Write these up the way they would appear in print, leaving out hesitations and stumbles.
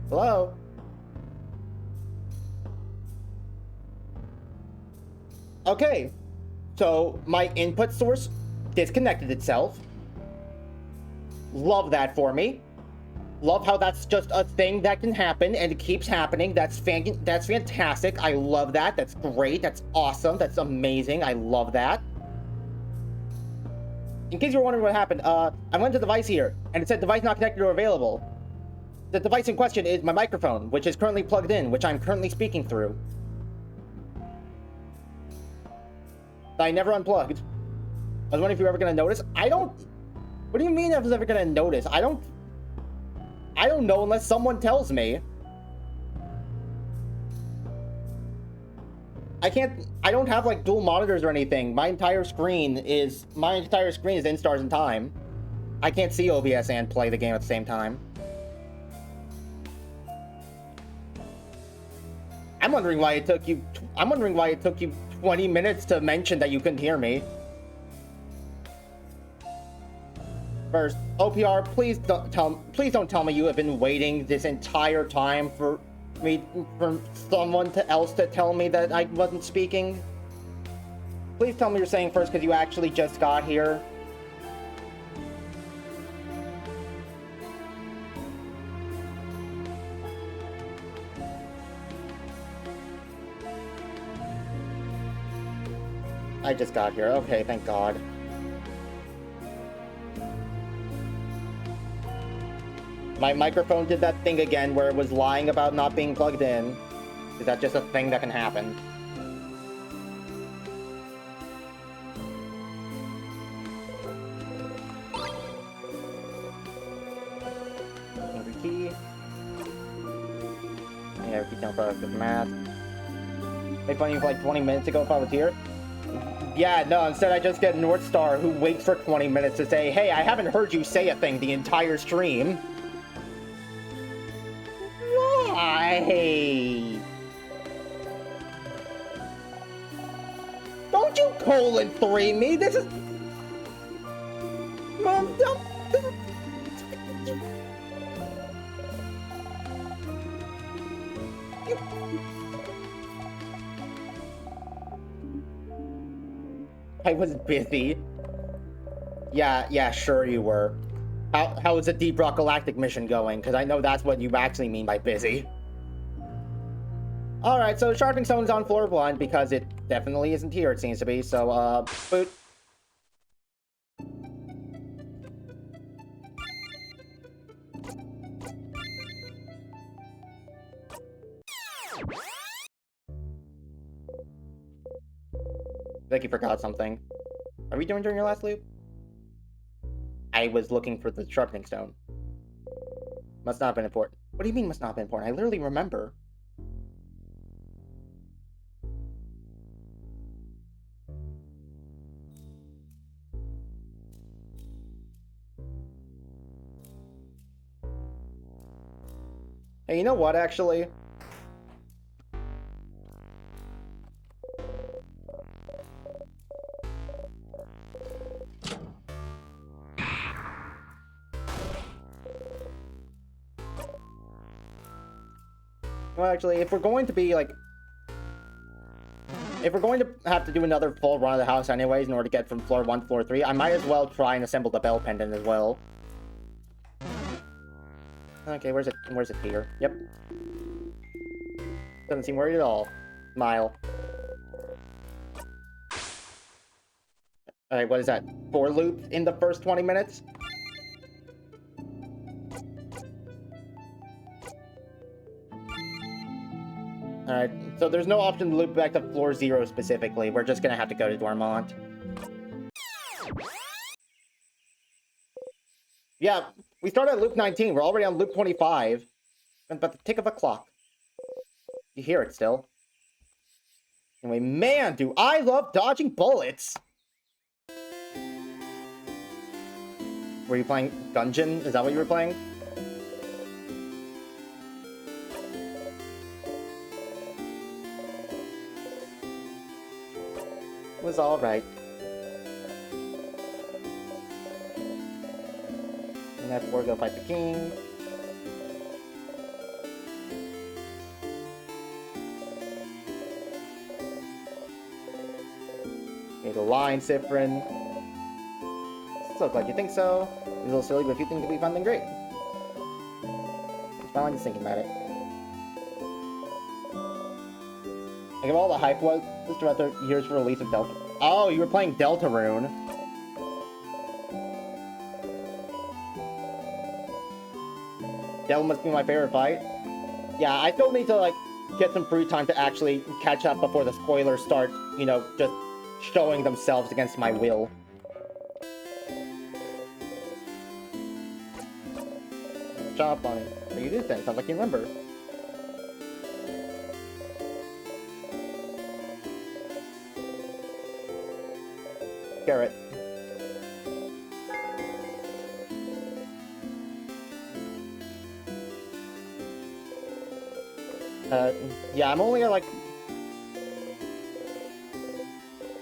Hello? Okay, so my input source disconnected itself. Love that for me. Love how that's just a thing that can happen and it keeps happening. That's fantastic. I love that. That's great. That's awesome. That's amazing. I love that. In case you're wondering what happened, I went to the device here and it said device not connected or available. The device in question is my microphone, which is currently plugged in, which I'm currently speaking through. I never unplugged. I was wondering if you were ever going to notice. What do you mean I was ever going to notice? I don't know unless someone tells me. I don't have like dual monitors or anything. My entire screen is in stars and time. I can't see OBS and play the game at the same time. I'm wondering why it took you 20 minutes to mention that you couldn't hear me. First, OPR, please don't tell me you have been waiting this entire time for someone else to tell me that I wasn't speaking. Please tell me you're saying first because you actually just got here. I just got here. Okay, thank God. My microphone did that thing again where it was lying about not being plugged in. Is that just a thing that can happen? Every key. Yeah, every key down for the math. Make fun of you for like 20 minutes ago if I was here. Yeah, no, instead I just get North Star who waits for 20 minutes to say, hey, I haven't heard you say a thing the entire stream. Why? Don't you :3 me, this is... Mom, don't... I was busy. Yeah, sure you were. How is the Deep Rock Galactic mission going? Because I know that's what you actually mean by busy. Alright, so Sharpening Stone's on floor 1 because it definitely isn't here, it seems to be. So, boot. I think you forgot something. Are we doing during your last loop? I was looking for the Sharpening Stone. Must not have been important. What do you mean must not have been important? I literally remember. Hey, you know what, actually? Well, actually, if we're going to be, like... If we're going to have to do another full run of the house anyways in order to get from floor 1 to floor 3, I might as well try and assemble the bell pendant as well. Okay, where's it here? Yep. Doesn't seem worried at all. Smile. Alright, what is that? 4 loops in the first 20 minutes? Alright, so there's no option to loop back to floor 0 specifically. We're just gonna have to go to Dormont. Yeah, we started at loop 19. We're already on loop 25. But the tick of a clock. You hear it still. Anyway, man, do I love dodging bullets! Were you playing Gungeon? Is that what you were playing? It was alright. And F4, go fight the king. Made a line, SIFFRIN. So glad you think so. It's a little silly, but if you think it'll be fun, then great. It's fine, just thinking about it. I give all the hype was throughout the years for release of Delta. Oh, you were playing Deltarune. Del must be my favorite fight. Yeah, I still need to, like, get some free time to actually catch up before the spoilers start, you know, just showing themselves against my will. Chop on it. What do you do then? Sounds like you remember. Carrot. Yeah, I'm only at, like...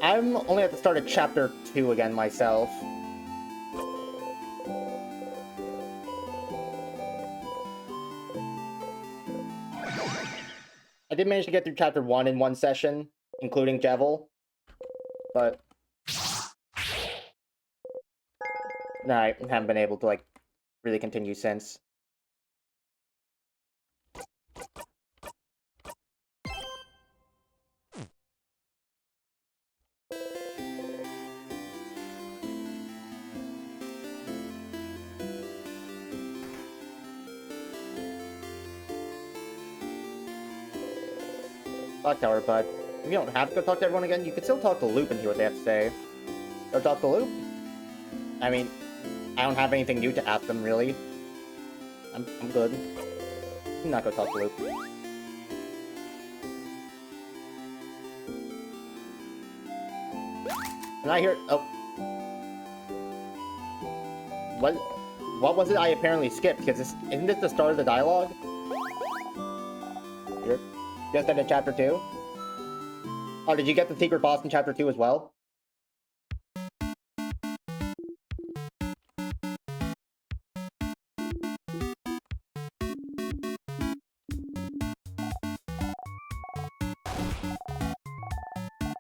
I'm only at the start of Chapter 2 again, myself. I did manage to get through Chapter 1 in one session, including Jevil, but... No, I haven't been able to, like, really continue since. Clock Tower, but you don't have to go talk to everyone again. You can still talk to Loop and hear what they have to say. Go talk to Loop? I mean, I don't have anything new to ask them, really. I'm good. I'm not go talk to Loop. And I hear... Oh. What was it I apparently skipped? Because isn't this the start of the dialogue? You're just into Chapter 2? Oh, did you get the secret boss in Chapter 2 as well?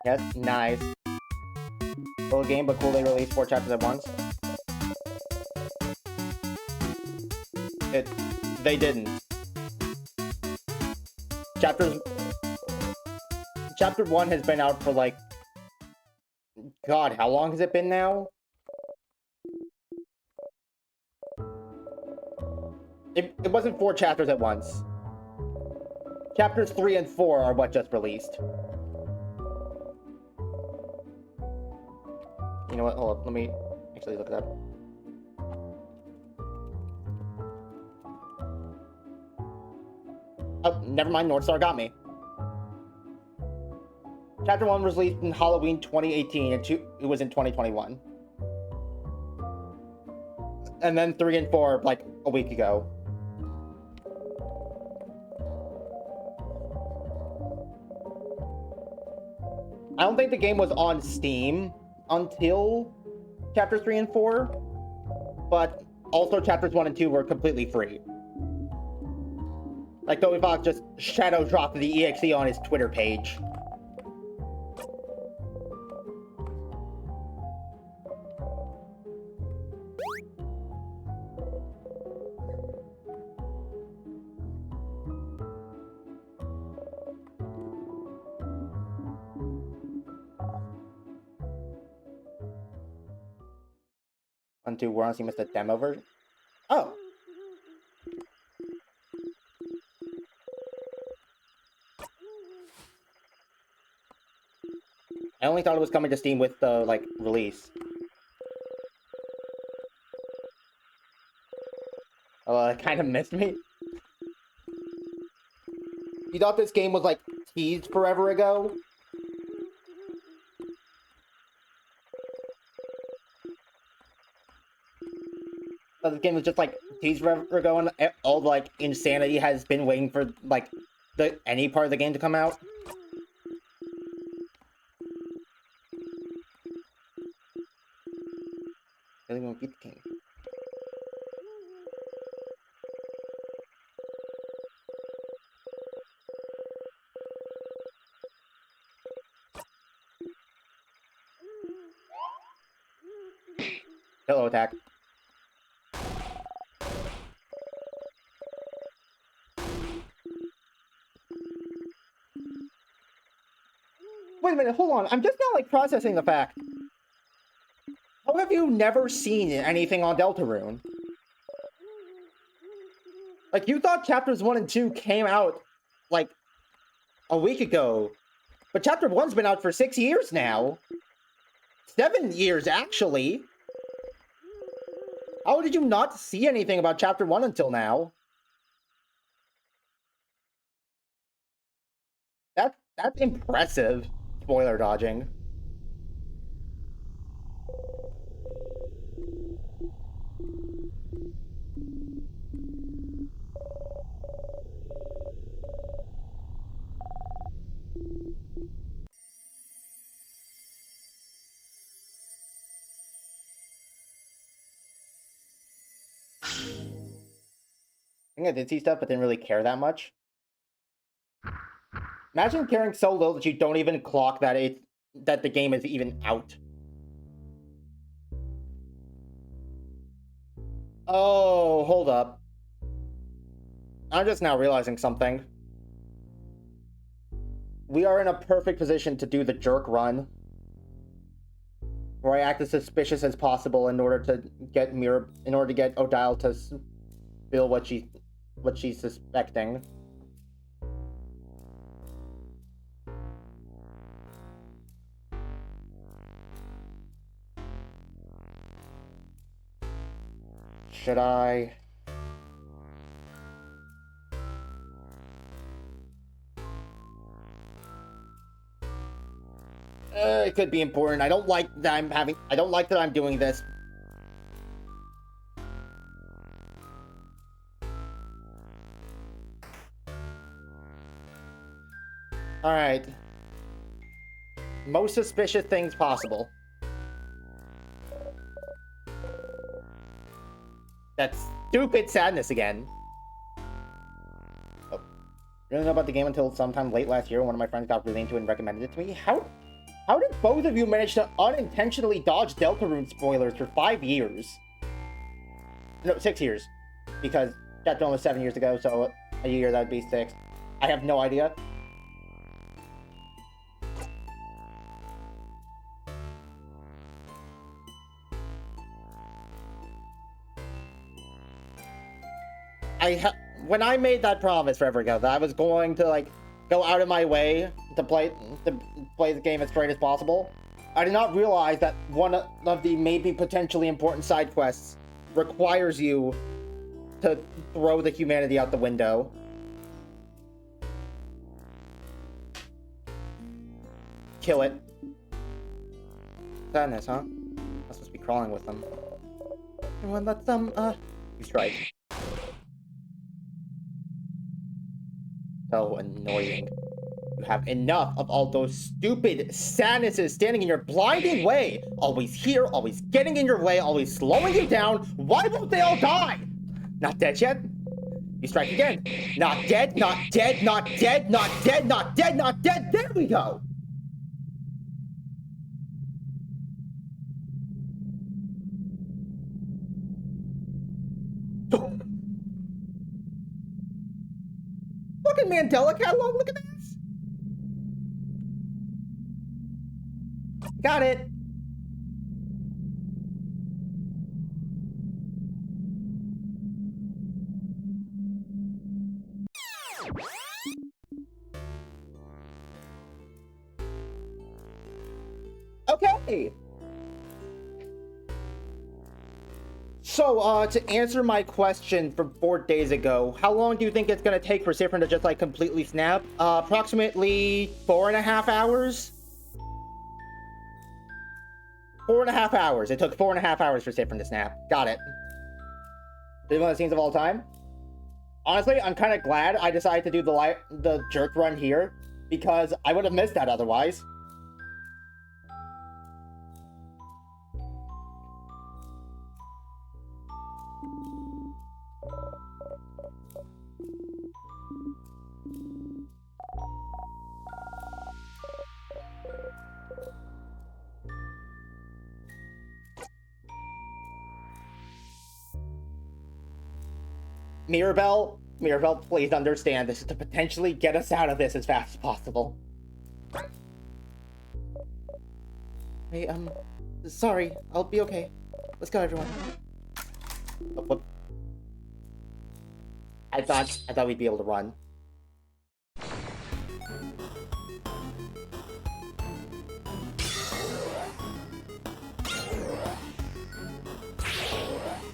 Yes, nice. Little game, but cool they released 4 chapters at once. They didn't. Chapter 1 has been out for, like... God, how long has it been now? It wasn't 4 chapters at once. Chapters 3 and 4 are what just released. You know what? Hold up. Let me actually look it up. Oh, never mind. Northstar got me. Chapter 1 was released in Halloween 2018, and it was in 2021. And then 3 and 4, like, a week ago. I don't think the game was on Steam until Chapters 3 and 4, but also Chapters 1 and 2 were completely free. Like, Toby Fox just shadow dropped the EXE on his Twitter page. Until we're honestly missed the demo version. Oh. I only thought it was coming to Steam with the, like, release. Oh, it kind of missed me. You thought this game was, like, teased forever ago? But the game was just, like, teased forever ago, and all, like, insanity has been waiting for, like, any part of the game to come out. beat the king. Hello attack. Wait a minute, hold on. I'm just now like processing the fact. How have you never seen anything on Deltarune? Like, you thought chapters 1 and 2 came out like a week ago, but chapter 1's been out for 6 years now. 7 years, actually. How did you not see anything about chapter 1 until now? That's impressive. Spoiler dodging. I think I did see stuff, but didn't really care that much. Imagine caring so little that you don't even clock that that the game is even out. Oh, hold up. I'm just now realizing something. We are in a perfect position to do the jerk run, where I act as suspicious as possible in order to get Odile to feel what she's suspecting. Should I? It could be important. I don't like that I'm doing this. Alright. Most suspicious things possible. That stupid sadness again. Oh. I didn't know about the game until sometime late last year when one of my friends got really into it and recommended it to me. How did both of you manage to unintentionally dodge Deltarune spoilers for 5 years? No, 6 years. Because chapter 1 was 7 years ago, so a year that would be 6. I have no idea. When I made that promise forever ago that I was going to like go out of my way to play the game as straight as possible, I did not realize that one of the maybe potentially important side quests requires you to throw the humanity out the window. Kill it. Sadness, huh? I'm supposed to be crawling with them. Everyone let them, you strike. So annoying. You have enough of all those stupid sadnesses standing in your blinding way. Always here, always getting in your way, always slowing you down. Why won't they all die? Not dead yet? You strike again. Not dead, not dead, not dead, not dead, not dead, not dead. There we go. Fucking Mandela catalog, look at this. Got it. Okay. So, to answer my question from 4 days ago, how long do you think it's gonna take for SIFFRIN to just, like, completely snap? Approximately 4.5 hours? 4.5 hours. It took 4.5 hours for SIFFRIN to snap. Got it. This is one of the scenes of all time? Honestly, I'm kind of glad I decided to do the jerk run here, because I would have missed that otherwise. Mirabelle, please understand. This is to potentially get us out of this as fast as possible. Hey, sorry. I'll be okay. Let's go, everyone. Oh, what? I thought we'd be able to run.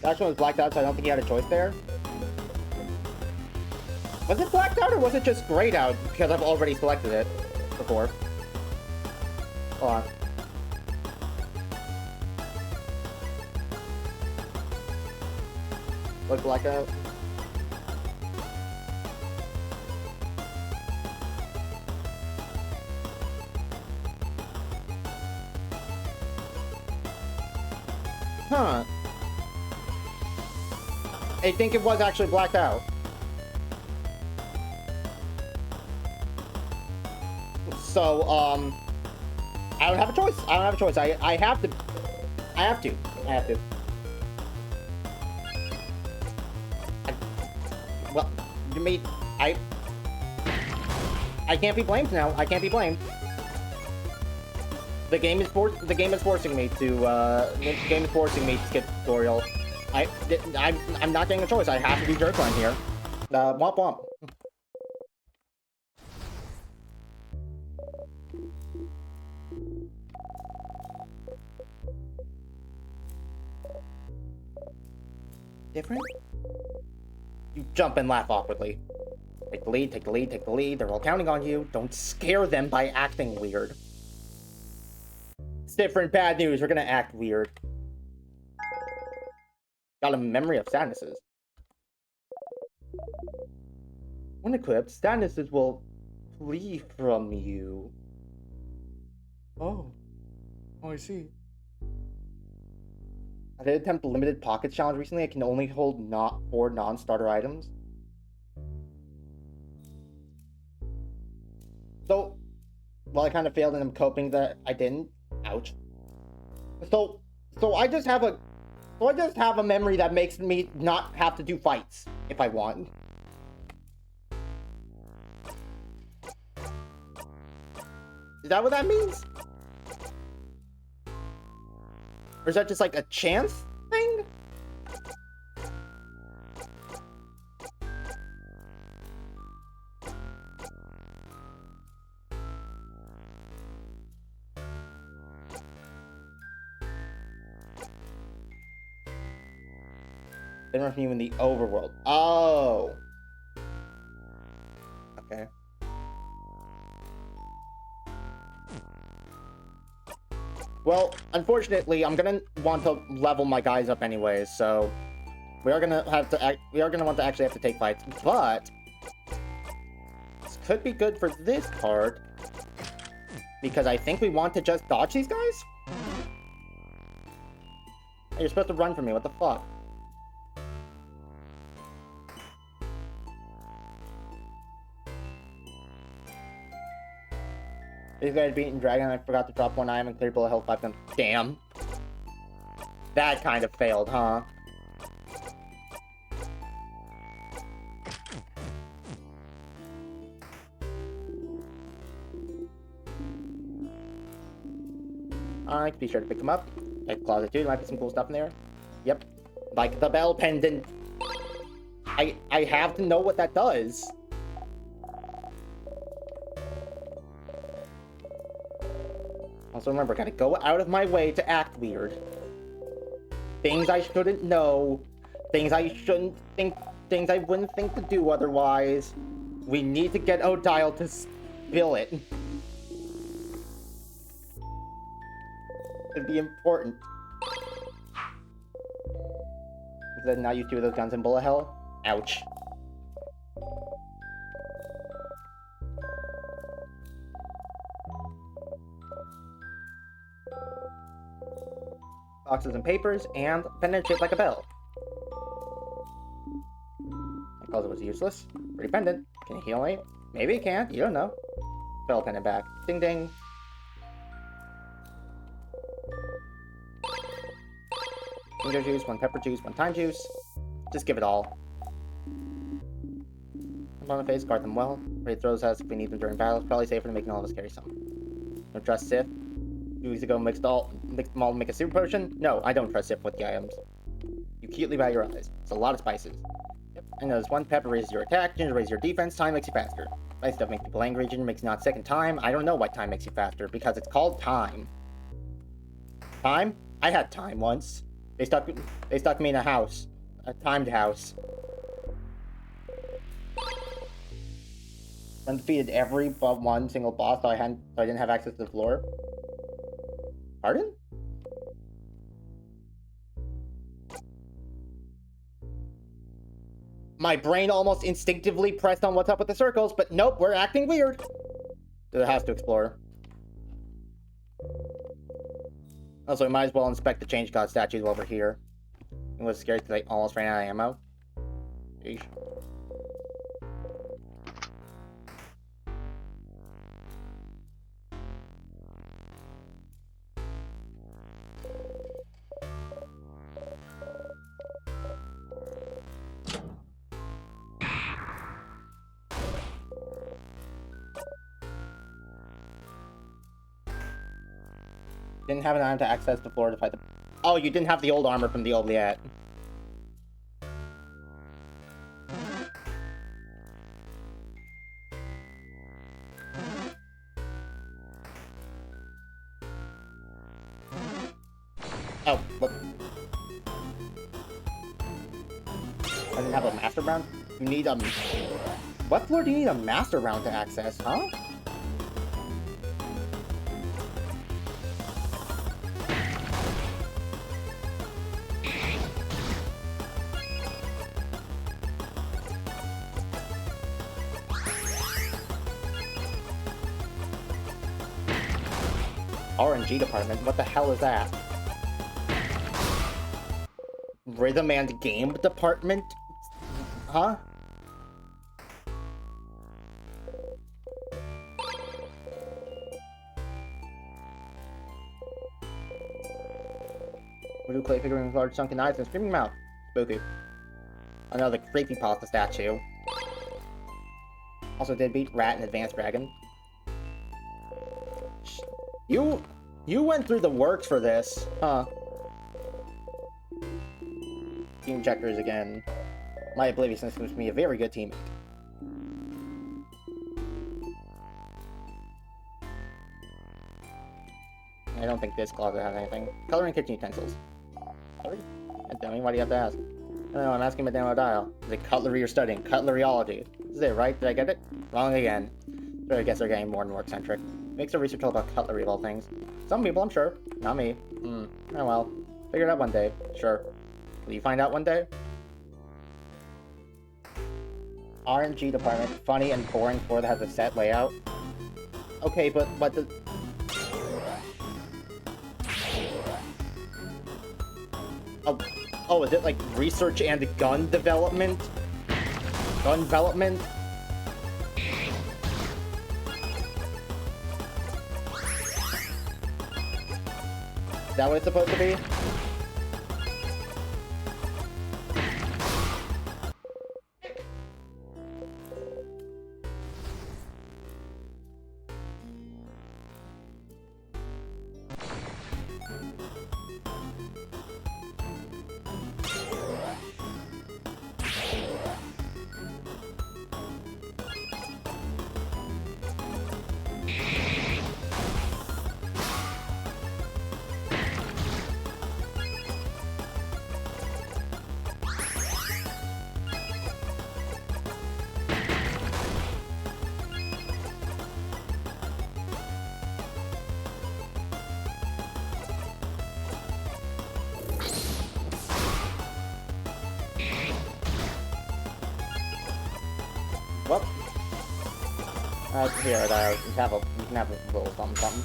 That one was blacked out, so I don't think he had a choice there. Was it blacked out or was it just grayed out? Because I've already selected it before. Hold on. Look blacked out. Huh. I think it was actually blacked out. So, I don't have a choice. I don't have a choice. I have to. I have to. Well, you made... I can't be blamed now. I can't be blamed. The game is forcing me to skip tutorial. I'm not getting a choice. I have to do jerk line here. Womp womp. Different? You jump and laugh awkwardly. Take the lead, take the lead, take the lead. They're all counting on you. Don't scare them by acting weird. It's different. Bad news. We're gonna act weird. Got a memory of sadnesses. When equipped, sadnesses will flee from you. Oh, I see. I did attempt the limited pockets challenge recently. I can only hold 4 non-starter items. So, well, I kind of failed and I'm coping that I didn't. Ouch. So I just have a memory that makes me not have to do fights if I want. Is that what that means? Or is that just like a chance thing? Been from you in the overworld. Oh. Okay. Well, unfortunately, I'm gonna want to level my guys up anyways, so we are gonna want to actually have to take fights. But this could be good for this part because I think we want to just dodge these guys. Hey, you're supposed to run from me. What the fuck? These guys beating dragon. I forgot to drop 1 item and clear below health 5 guns. Damn. That kind of failed, huh? Alright, be sure to pick them up. Like closet too. There might be some cool stuff in there. Yep. Like the bell pendant. I have to know what that does. Also remember, gotta go out of my way to act weird. Things I shouldn't know. Things I shouldn't think. Things I wouldn't think to do otherwise. We need to get Odile to spill it. It'd be important. Then now use 2 of those guns in bullet hell. Ouch. Boxes and papers, and pendant shaped like a bell. I called it was useless. Pretty pendant. Can you heal me? Maybe it can. You don't know. Bell pendant back. Ding ding. Ginger juice, 1 pepper juice, 1 thyme juice. Just give it all. On the face, guard them well. Ready to throw us if we need them during battle. It's probably safer to make all of us carry some. Don't trust Sif. 2 weeks ago, mixed them all to make a super potion? No, I don't trust Sif with the items. You cutely bat your eyes. It's a lot of spices. Yep. I notice 1 pepper raises your attack, ginger raises your defense, thyme makes you faster. Spicy stuff makes people angry, ginger makes you not sick, and thyme, I don't know why thyme makes you faster, because it's called thyme. Thyme? I had thyme once. They stuck me in a house. A timed house. Undefeated every but one single boss, so I didn't have access to the floor. Pardon? My brain almost instinctively pressed on what's up with the circles, but nope, we're acting weird. So it has to explore. Also, we might as well inspect the Change God statues while we're here. It was scary because I almost ran out of ammo. Eesh. Didn't have an item to access the floor to fight the... Oh, you didn't have the old armor from the oubliette. Oh, look. I didn't have a master round? You need a... What floor do you need a master round to access, huh? RNG department? What the hell is that? Rhythm and game department? Huh? Voodoo clay figurine with large sunken eyes and screaming mouth. Spooky. Another creepypasta statue. Also did beat Rat and Advanced Dragon. You went through the works for this, huh? Team checkers again. My obliviousness seems to be a very good teammate. I don't think this closet has anything. Coloring kitchen utensils. Coloring? Dummy, why do you have to ask? No, I'm asking Madame Dial. Is it cutlery you're studying? Cutleryology. This is it, right? Did I get it? Wrong again. So I guess they're getting more and more eccentric. Makes the research all about cutlery of all things. Some people, I'm sure. Not me. Oh well. Figure it out one day. Sure. Will you find out one day? RNG department. Funny and boring floor that has a set layout. Okay, but the... Oh, is it like research and gun development? Gun development? Is that what it's supposed to be? Well, here, you can have a little something.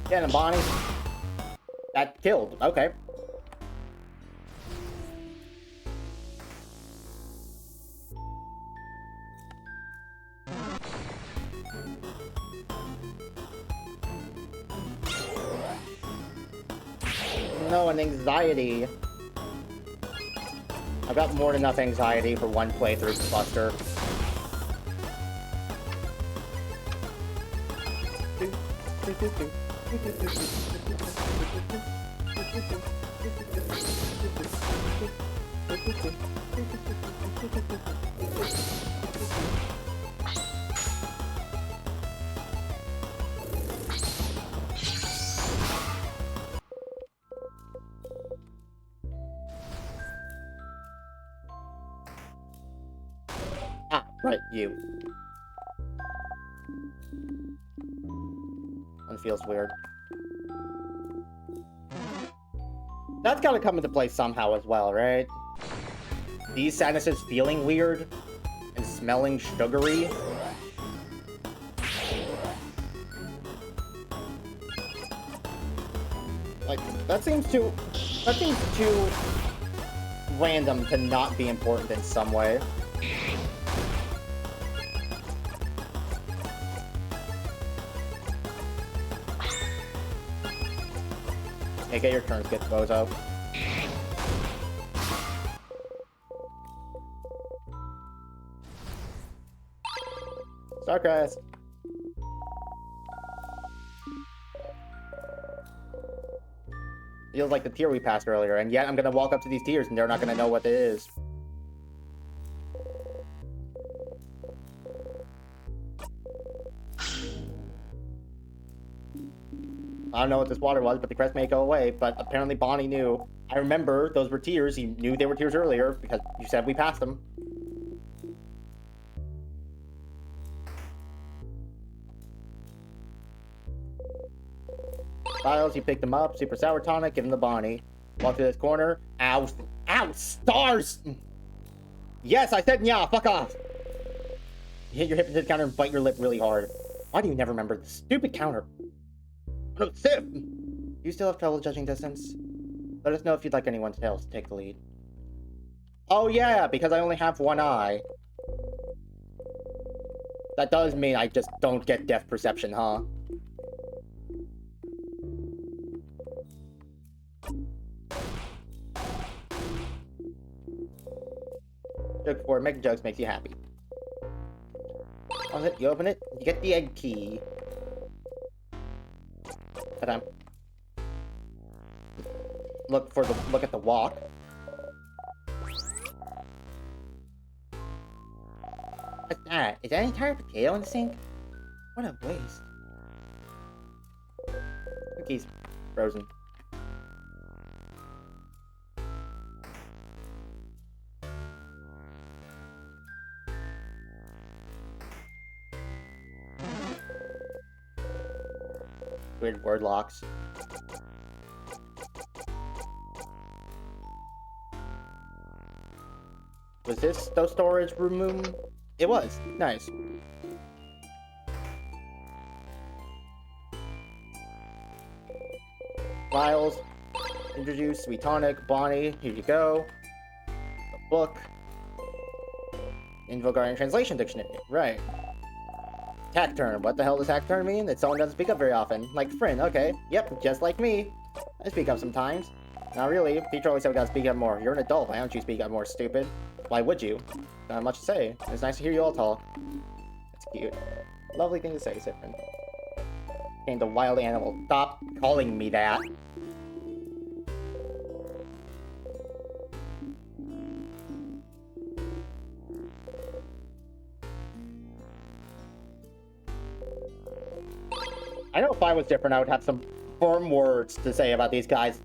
Get him, Bonnie. That killed. Okay. No, an anxiety. I've got more than enough anxiety for one playthrough, Buster. Ah, right, you. One feels weird. That's gotta come into play somehow as well, right? These sadnesses feeling weird and smelling sugary. Like, that seems too random to not be important in some way. Hey, get your turns, get bozo. Starcrest. Feels like the tier we passed earlier, and yet I'm gonna walk up to these tiers and they're not gonna know what it is. I don't know what this water was, but the crest may go away, but apparently Bonnie knew. I remember those were tears. He knew they were tears earlier because you said we passed them. Styles, you picked them up. Super Sour Tonic, give them to Bonnie. Walk to this corner. Ow. Ow! Stars! Yes, I said yeah, fuck off! You hit your hip into the counter and bite your lip really hard. Why do you never remember the stupid counter? No, Sif! Do you still have trouble judging distance? Let us know if you'd like anyone else to take the lead. Oh yeah, because I only have one eye. That does mean I just don't get depth perception, huh? Joke 4, making jokes makes you happy. You open it, you get the egg key. Ta-da. Look at the walk. What's that? Is that an entire potato in the sink? What a waste. Cookies. Frozen. Weird word locks. Was this the storage room? It was. Nice. Files. Introduce Sweet Tonic. Bonnie. Here you go. The book. Invogarden Translation Dictionary. Right. Tack turn. What the hell does tack turn mean? That someone doesn't speak up very often. Like Friend. Okay. Yep. Just like me. I speak up sometimes. Not really. Teacher always said we gotta speak up more. You're an adult. Why don't you speak up more, stupid? Why would you? Not much to say. It's nice to hear you all talk. That's cute. Lovely thing to say, Siffrin. Named a wild animal. Stop calling me that. I know if I was different, I would have some firm words to say about these guys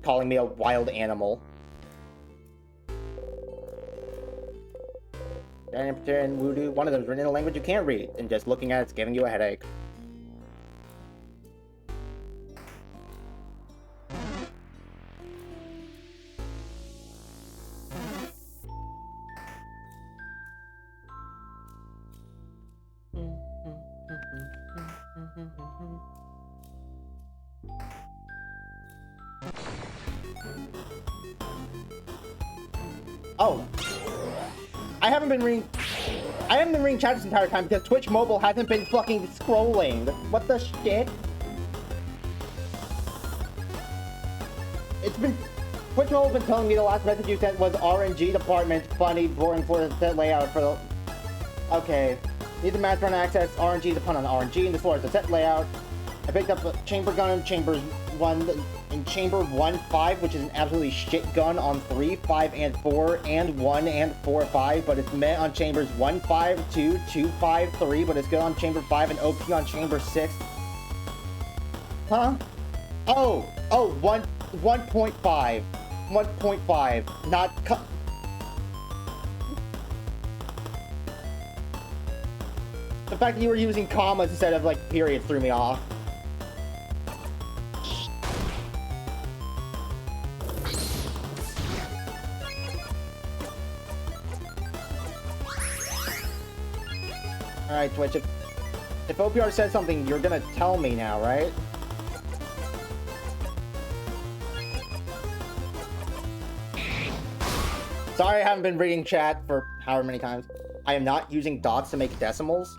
calling me a wild animal. And Voodoo, one of them is written in a language you can't read, and just looking at it's giving you a headache. Oh. I haven't been reading chat this entire time because Twitch Mobile hasn't been fucking scrolling. What the shit? Twitch Mobile's been telling me the last message you sent was RNG department, funny, boring for the set layout for the... Okay. Need the match run access. RNG to pun on RNG. And this floor is the set layout. I picked up a chamber gun in chamber 1, 5, which is an absolutely shit gun on 3, 5, and 4, and 1, and 4, 5, but it's meant on chambers 1, 5, 2, 2, 5, 3, but it's good on chamber 5 and OP on chamber 6. Huh? Oh, 1.5. 1.5. Not the fact that you were using commas instead of, like, periods threw me off. Alright, Twitch, if OPR said something, you're gonna tell me now, right? Sorry I haven't been reading chat for however many times. I am not using dots to make decimals.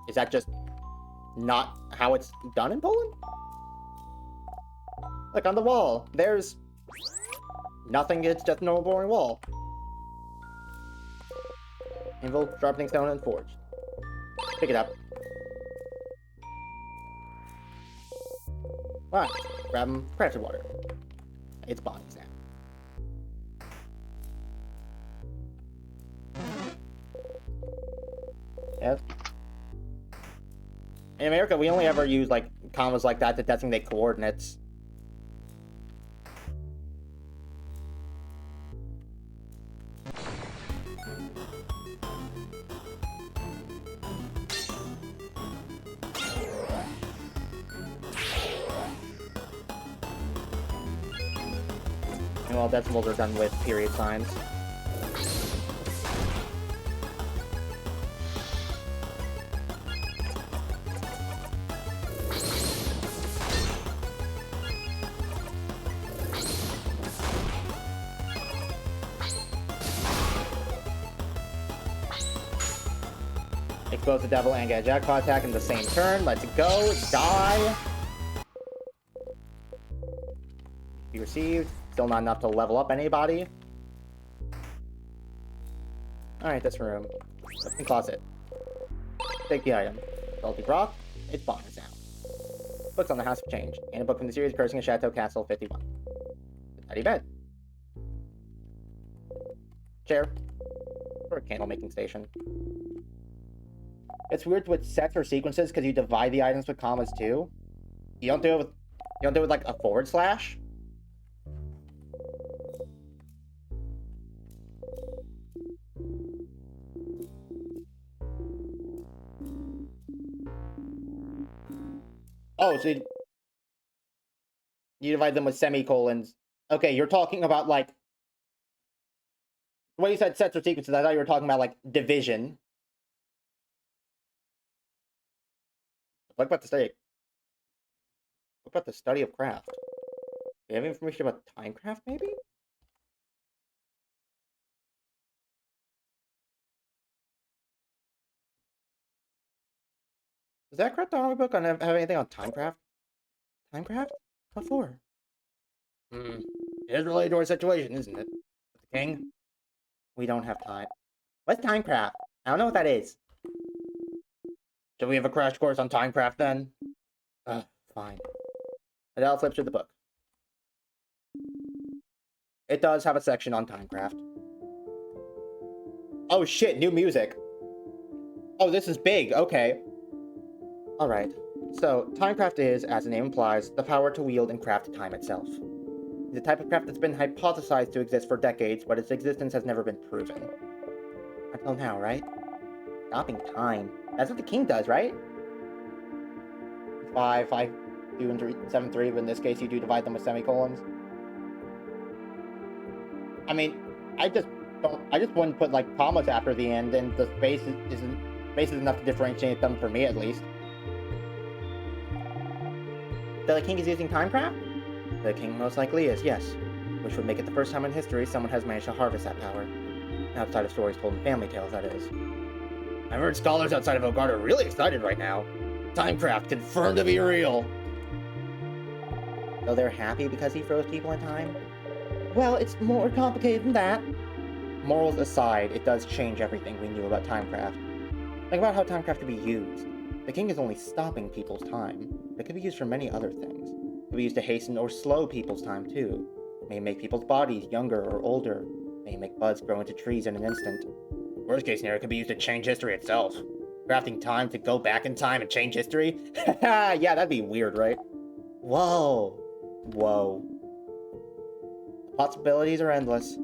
Is that just not how it's done in Poland? Look, on the wall, there's nothing, it's just a normal boring wall. Anvil, sharpening stone, and forge. Pick it up. Alright, grab him, crafted water. It's bodies now. Yes. In America, we only ever use, like, commas like that to designate coordinates. And all decimals are done with period signs. Expose the devil and get a jackpot attack in the same turn. Let's go. Die. Be received. Still not enough to level up anybody. Alright, this room. Open closet. Take the item. Salty Broth. It's bonus now. Books on the House of Change. And a book from the series Cursing a Chateau Castle 51. Tidy bed. Chair. Or a candle making station. It's weird with sets or sequences because you divide the items with commas too. You don't do it with like a forward slash. Oh, so you divide them with semicolons. Okay, you're talking about like when you said sets or sequences, I thought you were talking about like division. What about the study? What about the study of craft? Do you have information about timecraft, maybe? Does that craft army book have anything on timecraft? Timecraft? What for? It is related to our situation, isn't it? With the king? We don't have time. What's timecraft? I don't know what that is. Should we have a crash course on timecraft then? Fine. And I'll flip through the book. It does have a section on timecraft. Oh shit, new music. Oh, this is big, okay. Alright. So, timecraft is, as the name implies, the power to wield and craft time itself. It's a type of craft that's been hypothesized to exist for decades, but its existence has never been proven. Until now, right? Stopping time. That's what the king does, right? 5, 5, 2, and 3, 7, 3, but in this case you do divide them with semicolons. I mean, I just wouldn't put like commas after the end, and the space is enough to differentiate them for me at least. The king is using timecraft? The king most likely is, yes. Which would make it the first time in history someone has managed to harvest that power. Outside of stories told in family tales, that is. I've heard scholars outside of Ogard are really excited right now. Timecraft confirmed to be real. Though they're happy because he froze people in time? Well, it's more complicated than that. morals aside, it does change everything we knew about timecraft. Think about how timecraft could be used. The king is only stopping people's time, but it could be used for many other things. It could be used to hasten or slow people's time too. It may make people's bodies younger or older. It may make buds grow into trees in an instant. Worst case scenario, it could be used to change history itself. Crafting time to go back in time and change history? Yeah, that'd be weird, right? Whoa. Whoa. The possibilities are endless.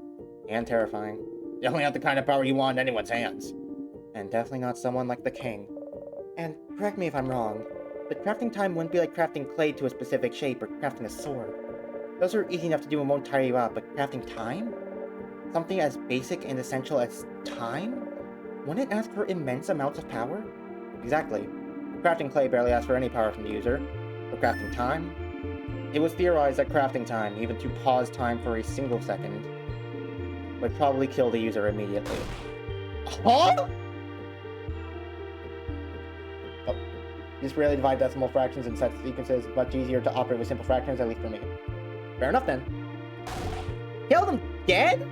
And terrifying. Definitely not the kind of power you want in anyone's hands. And definitely not someone like the king. And correct me if I'm wrong, but crafting time wouldn't be like crafting clay to a specific shape or crafting a sword. Those are easy enough to do and won't tire you out, but crafting time? Something as basic and essential as time? Wouldn't it ask for immense amounts of power? Exactly. Crafting clay barely asks for any power from the user. But crafting time? It was theorized that crafting time, even to pause time for a single second, would probably kill the user immediately. Huh? Oh. These rarely divide decimal fractions and set sequences much easier to operate with simple fractions, at least for me. Fair enough then. Kill them dead?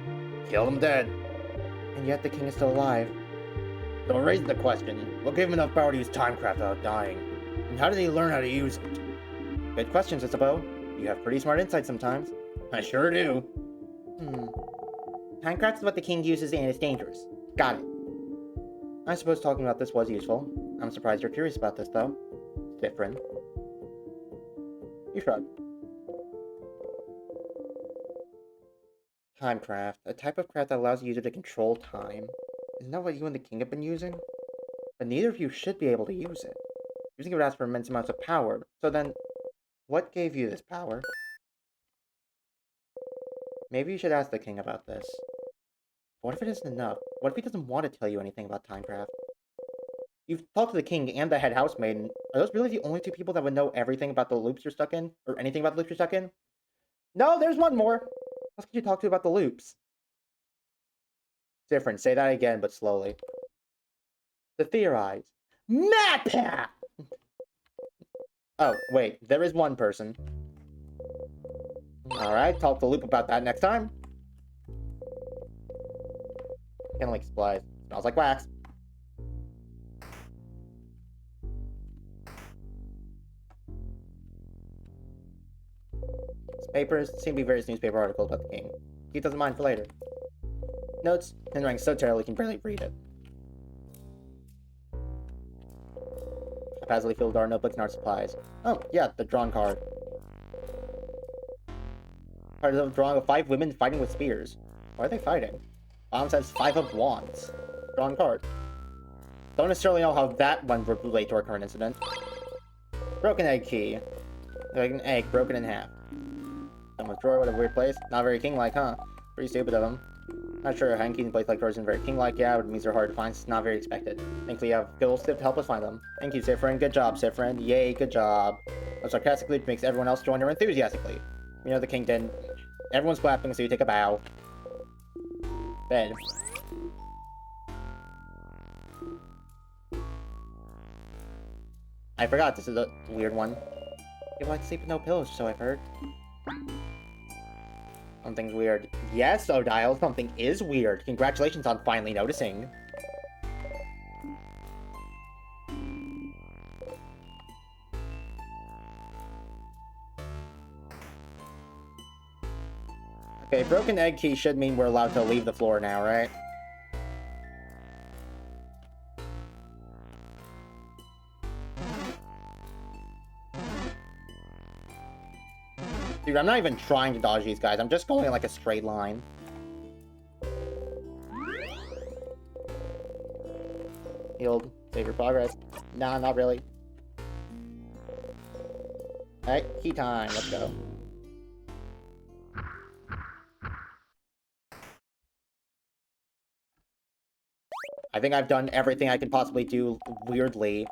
Kill them dead. And yet the king is still alive. So it raises the question, what gave him enough power to use timecraft without dying? And how did he learn how to use it? Good questions, ISABEAU. You have pretty smart insight sometimes. I sure do. Timecraft is what the king uses and it's dangerous. Got it. I suppose talking about this was useful. I'm surprised you're curious about this, though. SIFFRIN. You shrug. Timecraft. A type of craft that allows the user to control time. Isn't that what you and the king have been using? But neither of you should be able to use it. Using it would ask for immense amounts of power. So then, what gave you this power? Maybe you should ask the king about this. What if it isn't enough? What if he doesn't want to tell you anything about timecraft? You've talked to the king and the head housemaid. Are those really the only two people that would know everything about the loops you're stuck in? Or anything about the loops you're stuck in? No, there's one more! What else could you talk to about the loops? SIFFRIN, say that again, but slowly. To theorize. MAPA! Oh, wait, there is one person. Alright, talk to Loop about that next time. Kinda like supplies. Smells like wax. Papers seem to be various newspaper articles about the king. He doesn't mind for later. Notes, handwriting so terrible he can barely read it. Haphazardly filled our notebooks and art supplies. Oh, yeah, the drawn card. Part of the drawing of 5 women fighting with spears. Why are they fighting? Bottom says 5 of wands. Drawn card. Don't necessarily know how that one would relate to our current incident. Broken egg key. Like an egg broken in half. Someone's drawer, what a weird place. Not very king-like, huh? Pretty stupid of him. Not sure, hiding keys in place like drawers isn't very king-like. Yeah, but it means they're hard to find, so it's not very expected. Thankfully, you have Phil Stiff to help us find them. Thank you, SIFFRIN. Good job, SIFFRIN. Yay, good job. A sarcastic loop makes everyone else join her enthusiastically. You know the king didn't. Everyone's clapping, so you take a bow. Bed. I forgot, this is a weird one. People like to sleep with no pillows, so I've heard. Something's weird. Yes, Odile, something is weird. Congratulations on finally noticing. Okay, broken egg key should mean we're allowed to leave the floor now, right? Dude, I'm not even trying to dodge these guys. I'm just going in like a straight line. Healed. Save your progress. Nah, not really. Alright, key time. Let's go. I think I've done everything I can possibly do weirdly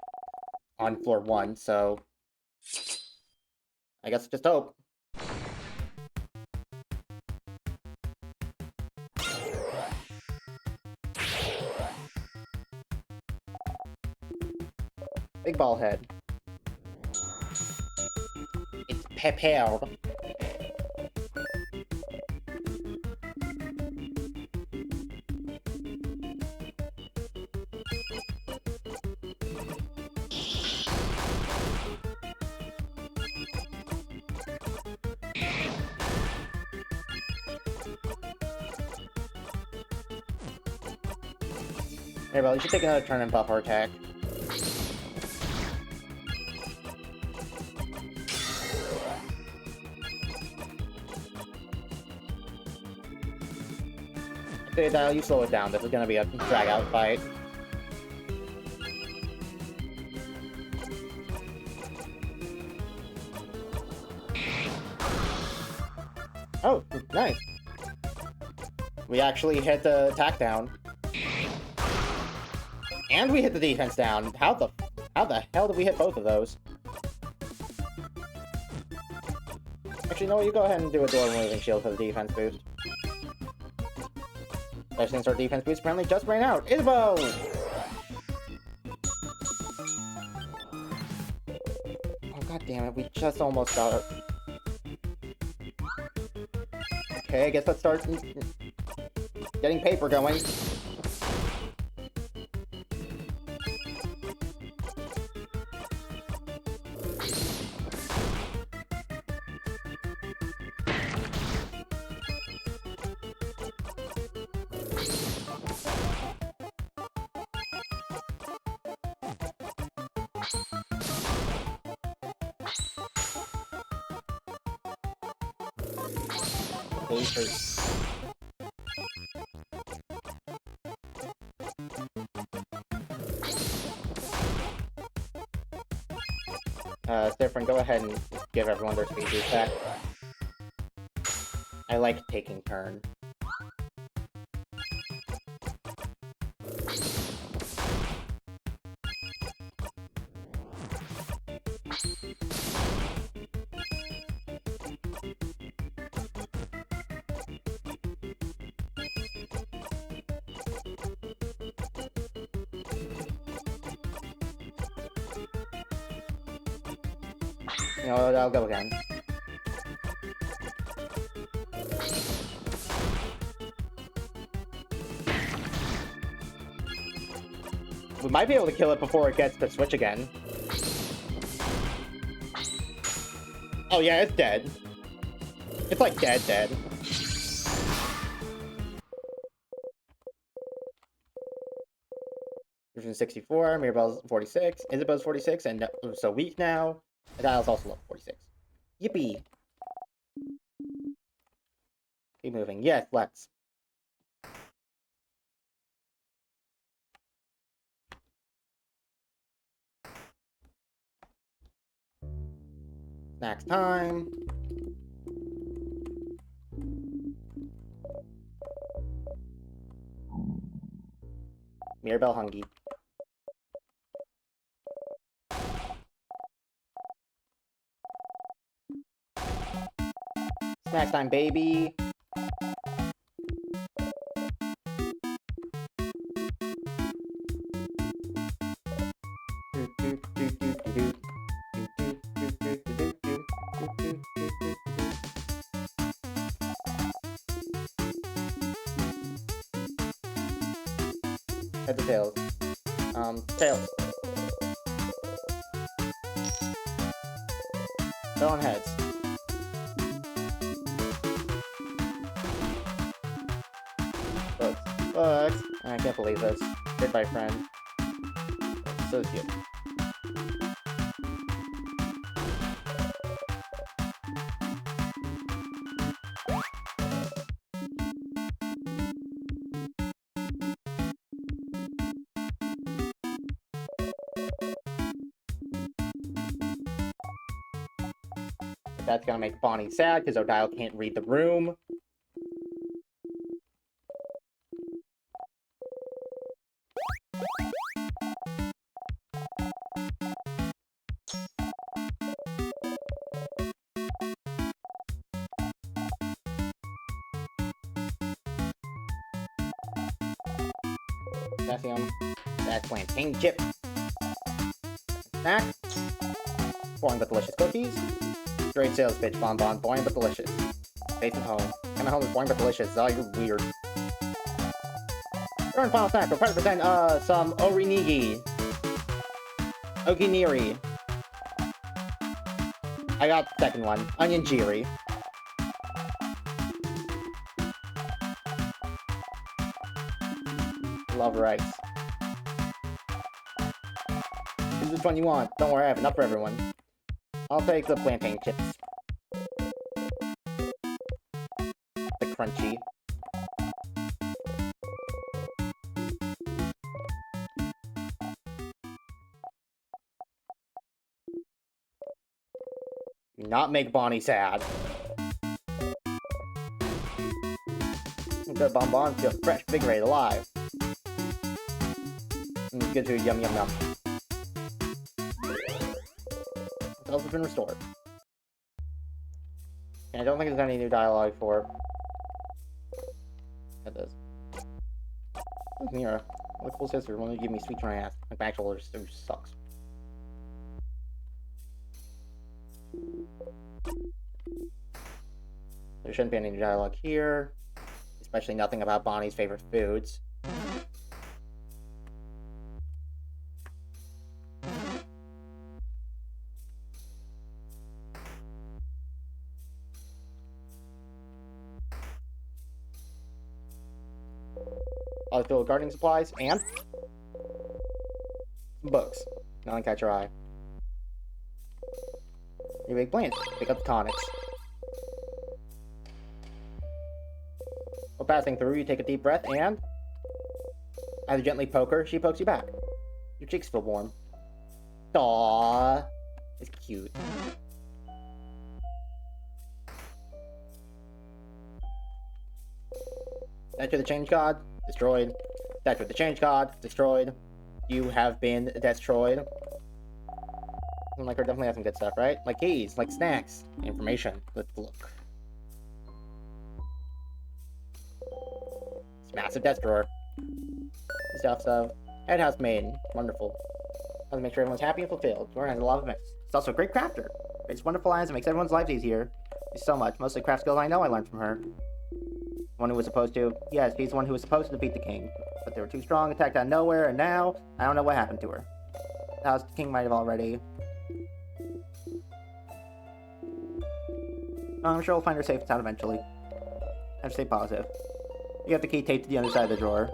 on floor 1, so I guess just hope. Big ball head. It's prepared. Hey, well, you should take another turn and buff our attack. Okay, Dial, you slow it down. This is gonna be a drag-out fight. Oh, nice. We actually hit the attack down. And we hit the defense down. How the hell did we hit both of those? Actually, no, you go ahead and do a door moving shield for the defense boost. Especially since our defense boost apparently just ran out. ISABEAU! Oh, god damn it, we just almost got it. Okay, I guess let's start getting paper going. SIFFRIN, go ahead and give everyone their speed boost back. I like taking turn. You know what, I'll go again. We might be able to kill it before it gets to switch again. Oh yeah, it's dead. It's like dead. 64, Mirabelle's 46, ISABEAU's 46, and so weak now. The Dial's also level 46. Yippee! Keep moving. Yes, let's. Snacks time. Mirabelle hungry. Snacks time, baby. Heads or tails? Tails. They're on heads. Bugs. I can't believe this. Goodbye, friend. Associate. That's gonna make Bonnie sad because Odile can't read the room. Potassium. Snack plantain chip. Snack. Boring but delicious cookies. Great sales pitch, bonbon. Boring but delicious. Safe and home. Kind of home is boring but delicious. Oh, you're weird. Current final snack. We'll present some orinigi. Oginiri. I got the second one. Onion jiri. Love rice. choose which one you want. Don't worry, I have enough for everyone. I'll take the plantain chips. The crunchy. Do not make Bonnie sad. Good bonbons feel fresh, invigorated, alive. And good food, yum yum yum. Health has been restored. And I don't think there's any new dialogue for this. Look, Mira, what a cool sister. Why don't you give me sweet trying ass? My back shoulder sucks. There shouldn't be any new dialogue here. Especially nothing about Bonnie's favorite foods. I'll fill gardening supplies and some books. Nothing catch your eye. You make plans. Pick up the tonics. While passing through, you take a deep breath and as you gently poke her, she pokes you back. Your cheeks feel warm. Aww. It's cute. Statue of the Change God, destroyed. Statue of the Change God, destroyed. You have been destroyed. Like her definitely has some good stuff, right? Like keys, like snacks, information. Let's look. It's massive desk drawer. Stuff of head house maiden. Wonderful. How to make sure everyone's happy and fulfilled. Drawer has a lot of mix. It's also a great crafter. It's wonderful items that makes everyone's lives easier. There's so much. Mostly craft skills I know I learned from her. One who was supposed to... Yes, she's the one who was supposed to defeat the king. But they were too strong, attacked out of nowhere, and now... I don't know what happened to her. The king might have already... I'm sure we'll find her safe and sound eventually. I have to stay positive. You have the key taped to the other side of the drawer.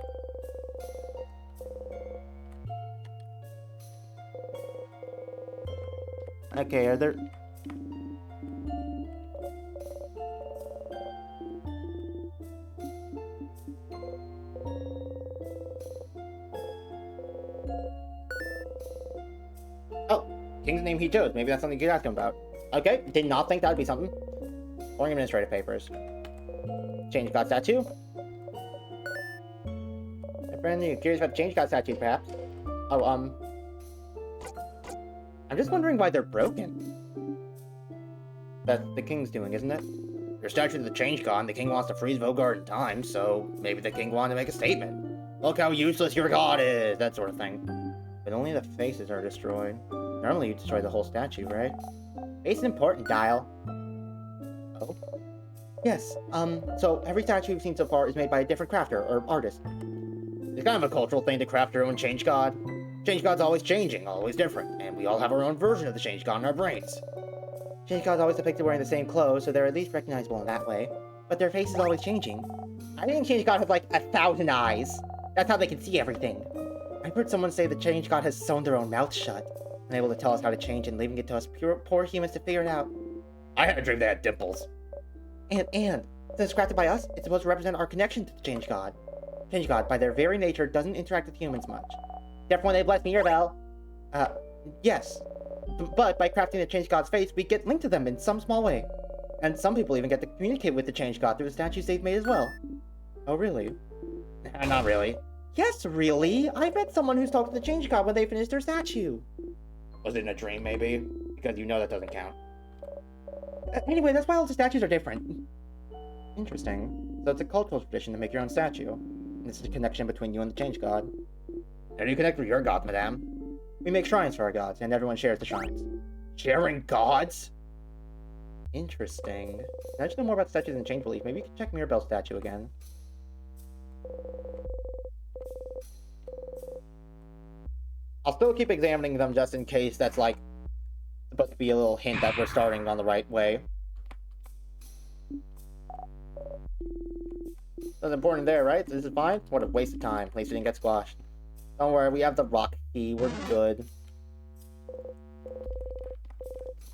Okay, are there... Oh, king's name he chose. Maybe that's something you could ask him about. Okay, did not think that would be something. Boring administrative papers. Change God statue. My friend, you curious about the Change God statue, perhaps? Oh, I'm just wondering why they're broken. That's the king's doing, isn't it? Your statue of the Change God, the king wants to freeze Vogard in time, so maybe the king wanted to make a statement. Look how useless your god is, that sort of thing. But only the faces are destroyed. Normally you destroy the whole statue, right? Face is important, Dial. Oh? Yes, so every statue we've seen so far is made by a different crafter, or artist. It's kind of a cultural thing to craft your own Change God. Change God's always changing, always different, and we all have our own version of the Change God in our brains. Change God's always depicted wearing the same clothes, so they're at least recognizable in that way. But their face is always changing. I think Change God has like 1,000 eyes. That's how they can see everything. I heard someone say the Change God has sewn their own mouth shut, unable to tell us how to change and leaving it to us poor humans to figure it out. I had a dream they had dimples. And, since it's crafted by us, it's supposed to represent our connection to the Change God. Change God, by their very nature, doesn't interact with humans much. Therefore, when they bless me, Mirabelle. Yes. But by crafting the Change God's face, we get linked to them in some small way. And some people even get to communicate with the Change God through the statues they've made as well. Oh, really? Not really. Yes, really. I met someone who's talked to the Change God when they finished their statue. Was it in a dream, maybe? Because you know that doesn't count. Anyway, that's why all the statues are different. Interesting. So it's a cultural tradition to make your own statue. And it's a connection between you and the Change God. How do you connect with your god, madame? We make shrines for our gods, and everyone shares the shrines. Sharing gods? Interesting. Now that you know more about statues and change belief, maybe you can check Mirabelle's statue again. I'll still keep examining them just in case that's like supposed to be a little hint that we're starting on the right way. That's important there, right? This is fine? What a waste of time. At least we didn't get squashed. Don't worry, we have the rock key. We're good.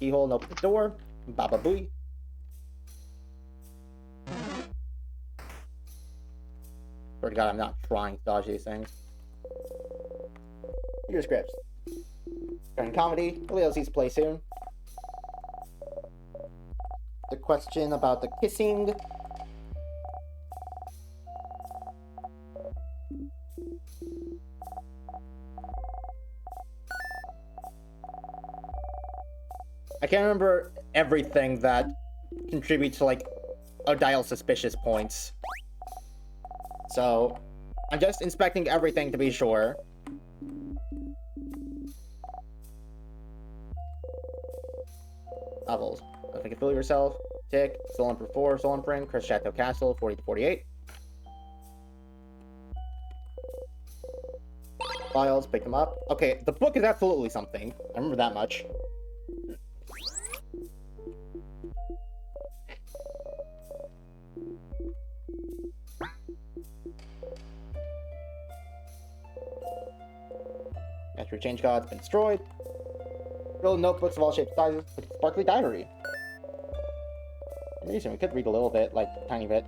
keyhole and open the door. Baba booey. Swear to God, I'm not trying to dodge these things. Your scripts. Starting comedy. Leo sees play soon. The question about the kissing. I can't remember everything that contributes to, like, a dial suspicious points. So, I'm just inspecting everything to be sure. Levels. I think you feel yourself. Tick. Stolen for 4. Stolen print. Chris Chateau Castle. 40 to 48. Files. Pick them up. Okay, the book is absolutely something. I remember that much. After change god's been destroyed. Real notebooks of all shapes and sizes with sparkly diary. Reason we could read a little bit, like a tiny bit.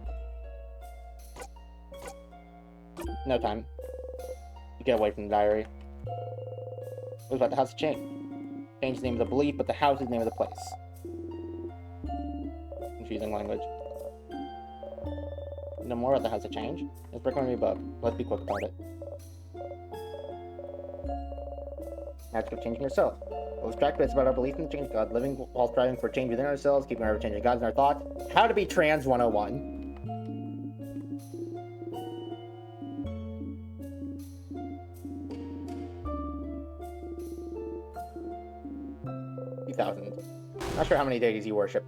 No time. You get away from the diary. It was about the house of change. Change the name of the belief, but the house is the name of the place. Confusing language. No more about the house of change. Let's break on a book. Let's be quick about it. Magic of changing yourself. What was tracked is about our belief in the change God, living while striving for change within ourselves, keeping our ever-changing gods in our thoughts. How to be trans 101. Not sure how many deities you worship.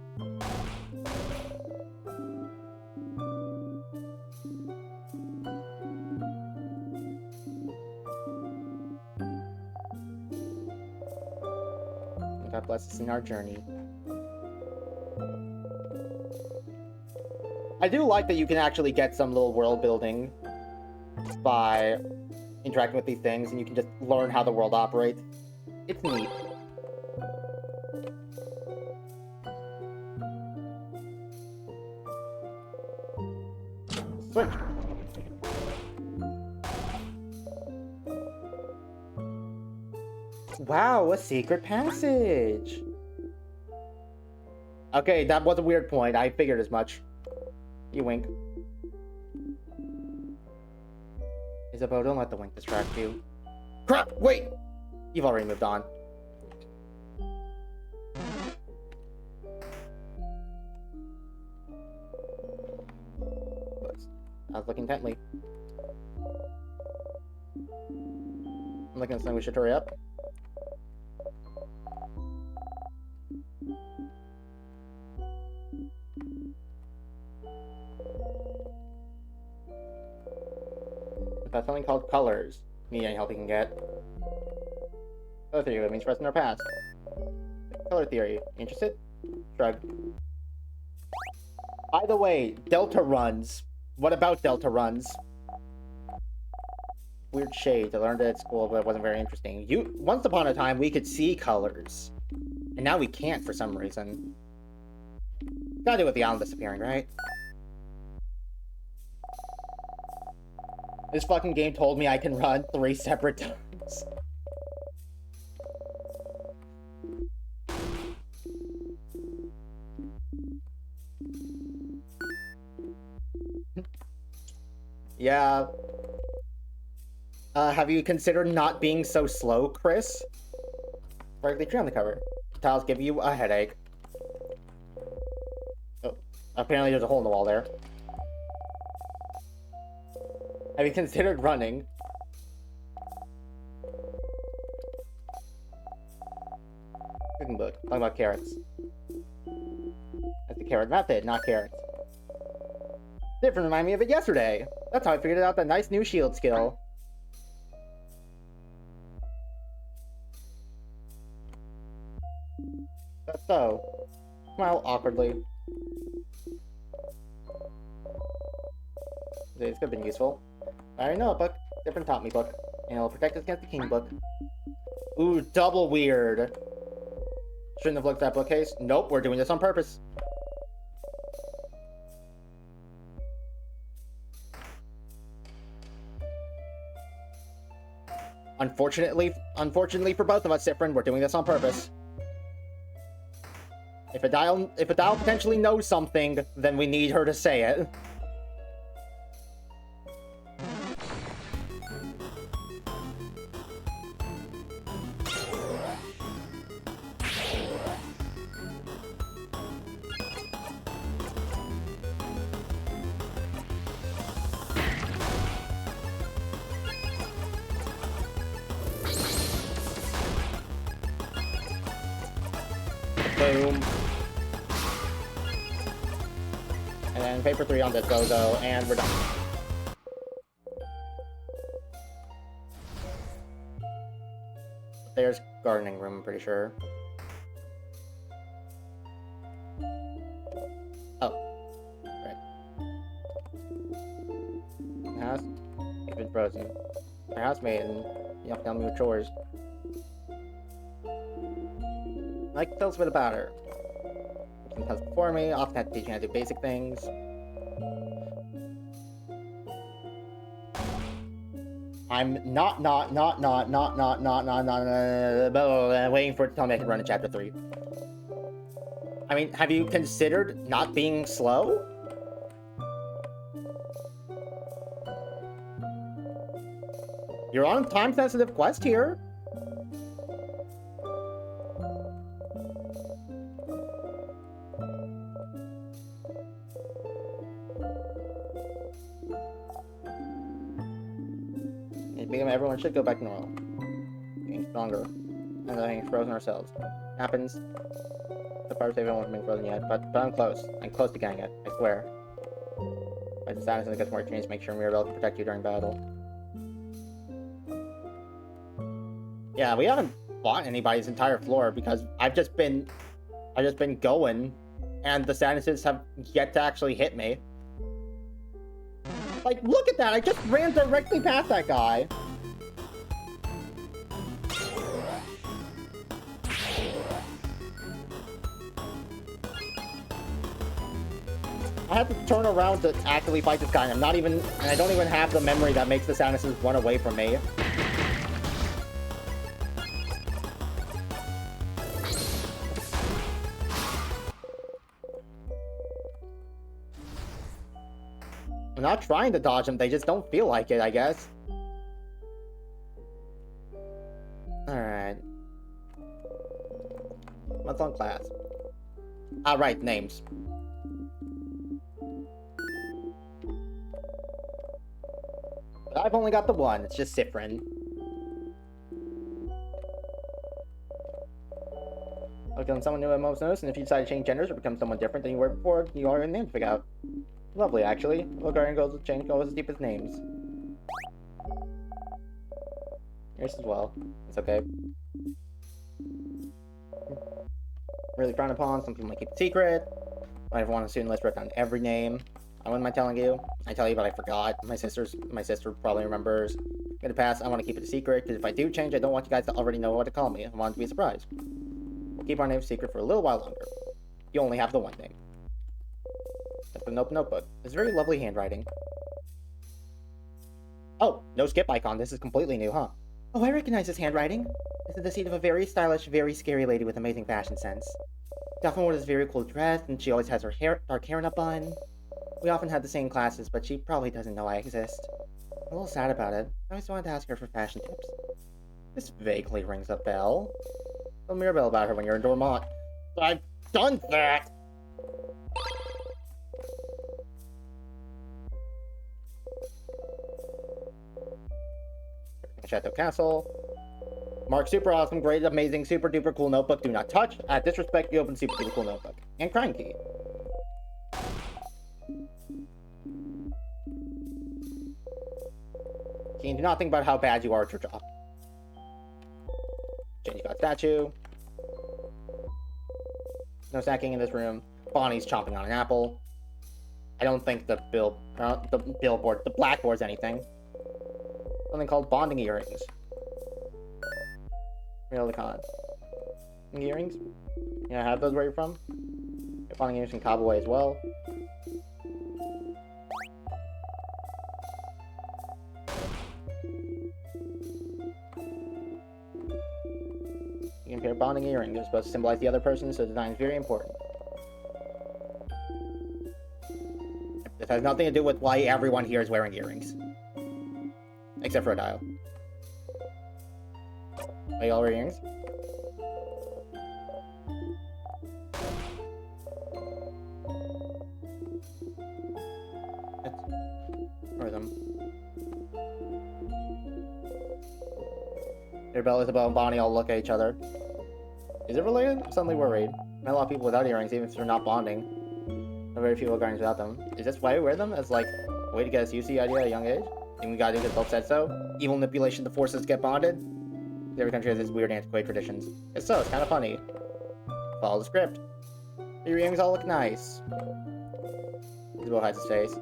God bless us in our journey. I do like that you can actually get some little world building by interacting with these things, and you can just learn how the world operates. It's neat. Switch. Wow, a secret passage. Okay, that was a weird point. I figured as much. You wink. Isabeau, don't let the wink distract you. Crap! Wait! You've already moved on. I was looking intently. I'm looking at something we should hurry up. That's something called colors. Need any help you can get. Color theory, that means for us in our past. Color theory. Interested? Shrug. By the way, Delta runs. What about Delta runs? Weird shades. I learned it at school, but it wasn't very interesting. Once upon a time, we could see colors. And now we can't for some reason. Gotta do with the island disappearing, right? This fucking game told me I can run 3 separate times. Yeah. Have you considered not being so slow, Chris? Sparkly tree on the cover. The tiles give you a headache. Oh, apparently there's a hole in the wall there. Have you considered running? Cooking book. Talking about carrots. That's the carrot method, not carrots. Different remind me of it yesterday. That's how I figured out that nice new shield skill. That's so. Smile awkwardly. This could have been useful. I already know a book. Different taught me book. And it'll protect us against the king book. Ooh, double weird. Shouldn't have looked at that bookcase. Nope, we're doing this on purpose. Unfortunately for both of us, SIFFRIN, we're doing this on purpose. If Adele potentially knows something, then we need her to say it. Boom. And then paper 3 on this Bozo, and we're done. There's gardening room, I'm pretty sure. Oh. Right. House? It's been frozen. My housemate, and you have to tell me what chores. Like, tell us a bit about her. She comes before me, often had to teach me how to do basic things. I'm not waiting for it to tell me I can run in chapter 3. I mean, have you considered not being slow? You're on a time-sensitive quest here. Everyone should go back to normal. Getting stronger. And then frozen ourselves. Happens. The fire safe hasn't been frozen yet, but I'm close. I'm close to getting it, I swear. My status and gets more change to make sure Mirabelle can protect you during battle. Yeah, we haven't bought anybody's entire floor because I've just been going, and the statuses have yet to actually hit me. Like, look at that! I just ran directly past that guy. I have to turn around to actually fight this guy, and I don't even have the memory that makes the statuses run away from me. I'm not trying to dodge them, they just don't feel like it, I guess. Alright. What's on class? Right, names. But I've only got the one, it's just SIFFRIN. I've done someone new at most notice, and if you decide to change genders or become someone different than you were before, you already name to figure out. Lovely, actually. Look, our goes with change goes as deep as names. Yours as well. It's okay. Really frowned upon. Some people might keep it secret. I have one student list wrote down every name. I wouldn't mind telling you. I tell you, but I forgot. My sister probably remembers. In the past, I want to keep it a secret, because if I do change, I don't want you guys to already know what to call me. I want it to be a surprise. We'll keep our names secret for a little while longer. You only have the one name. That's an open notebook. It's very lovely handwriting. Oh, no skip icon. This is completely new, huh? Oh, I recognize this handwriting. This is the seat of a very stylish, very scary lady with amazing fashion sense. She often wore this very cool dress, and she always has her dark hair in a bun. We often had the same classes, but she probably doesn't know I exist. I'm a little sad about it. I always wanted to ask her for fashion tips. This vaguely rings a bell. Tell Mirabelle about her when you're in Dormont. I've done that! Chateau Castle. Mark, super awesome, great, amazing, super duper cool notebook. Do not touch. At disrespect, you open super duper cool notebook. And Crying Key. Keen, do not think about how bad you are at your job. Change got statue. No snacking in this room. Bonnie's chomping on an apple. I don't think the blackboard's anything. Something called bonding earrings. Real the con. earrings? Yeah, have those where you're from? You're bonding earrings from Kabaway as well. You can pair bonding earrings. They're supposed to symbolize the other person, so design is very important. This has nothing to do with why everyone here is wearing earrings. Except for a dial. Are you all wearing earrings? Where are them? Isabelle, Isabelle, and Bonnie all look at each other. Is it related? I'm suddenly worried. I met a lot of people without earrings, even if they're not bonding. There are very few guardians without them. Is this why we wear them? As like a way to get us used to the idea at a young age? And we gotta do because both said so? Evil manipulation to force us to get bonded? Every country has its weird antiquated traditions. It's so, it's kinda funny. Follow the script. Your earrings all look nice. Isabelle hides his face.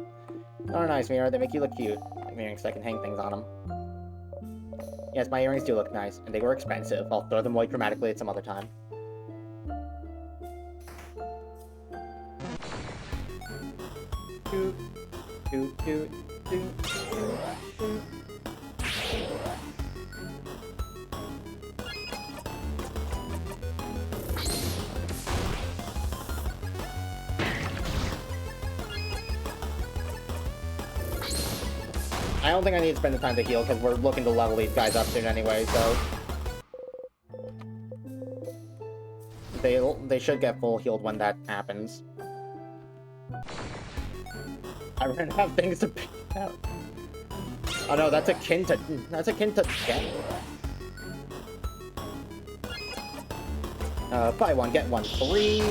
Oh, nice, Mira. They make you look cute. Like earrings, so I can hang things on them. Yes, my earrings do look nice, and they were expensive. I'll throw them away dramatically at some other time. Toot, toot, toot, toot, toot, toot. I don't think I need to spend the time to heal, because we're looking to level these guys up soon anyway, so... They should get full healed when that happens. I ran out of things to pick out. Oh no, that's akin to death. Buy one, get one free.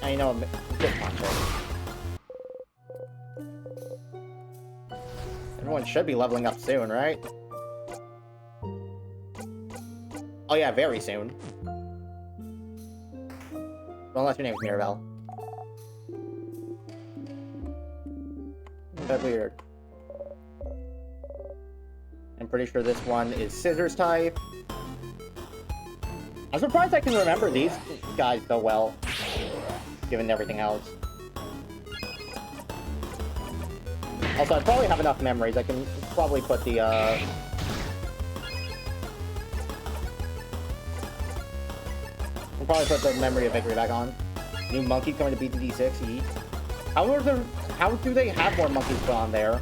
I know, just punch it. Everyone should be leveling up soon, right? Oh yeah, very soon. Well, unless your name is Mirabelle. That's weird. I'm pretty sure this one is scissors type. I'm surprised I can remember these guys so well, given everything else. Also, I probably have enough memories. I can probably put the, I'll probably put the memory of victory back on. New monkey coming to beat the D6, yeet. How do they have more monkeys put on there?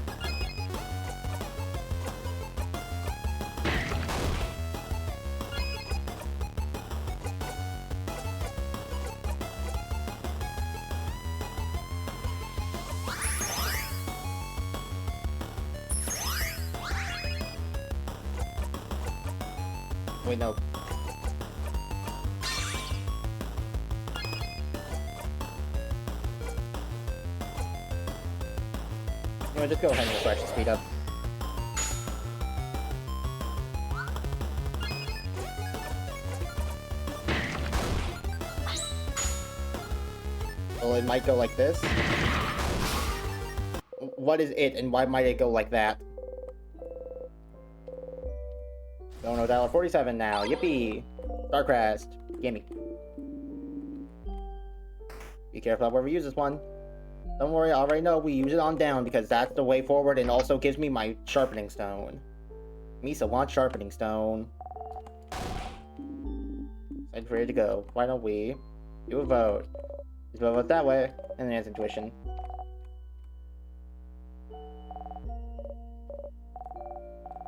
Wait, no. You know, just go ahead and refresh the speed up. Well, it might go like this. What is it, and why might it go like that? Oh no, $1.47 now. Yippee! Starcrest. Gimme. Be careful wherever you use this one. Don't worry, I already know we use it on down because that's the way forward and also gives me my sharpening stone. Misa wants sharpening stone. Excited for ready to go. Why don't we do a vote? Just vote that way, and then it's intuition.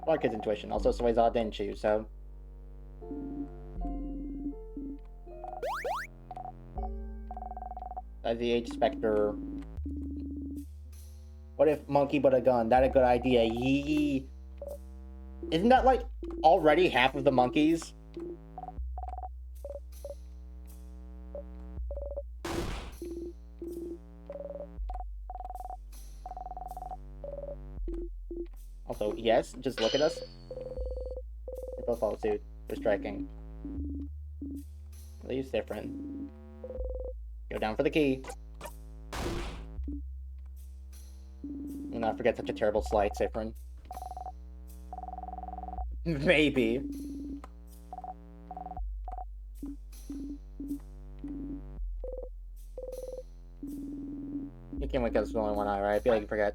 Our kid's intuition. Also, Swayzard didn't choose, so. That's the H Spectre. What if monkey but a gun? That a good idea. Yee. Isn't that like already half of the monkeys? Also, yes, just look at us. They both follow suit. They're striking. They use SIFFRIN. Go down for the key. And not forget such a terrible slight, Siffrin. Maybe. You can't wake up with only one eye, right? I feel like you forget.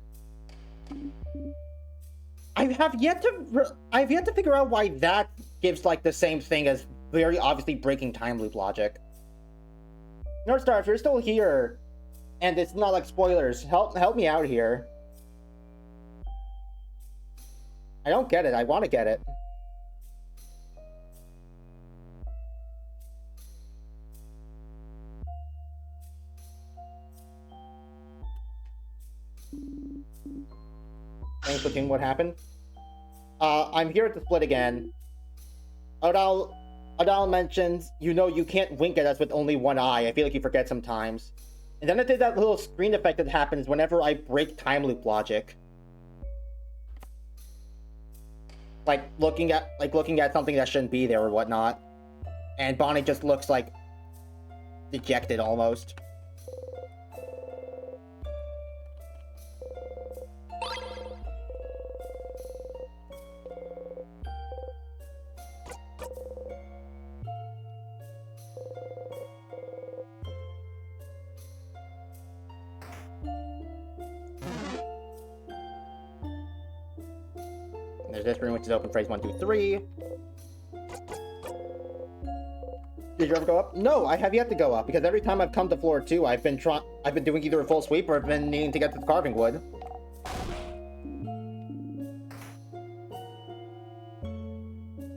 I have yet to figure out why that gives like the same thing as very obviously breaking time loop logic. Northstar, if you're still here, and it's not like spoilers, help me out here. I don't get it. I want to get it. Thanks, Platoon. What happened? I'm here at the split again. Odal mentions, you know you can't wink at us with only one eye. I feel like you forget sometimes. And then it did that little screen effect that happens whenever I break time loop logic. Like looking at something that shouldn't be there or whatnot. And Bonnie just looks like dejected almost. There's this room which is open phrase 1, 2, 3. Did you ever go up? No, I have yet to go up because every time I've come to floor 2, I've been doing either a full sweep or I've been needing to get to the carving wood.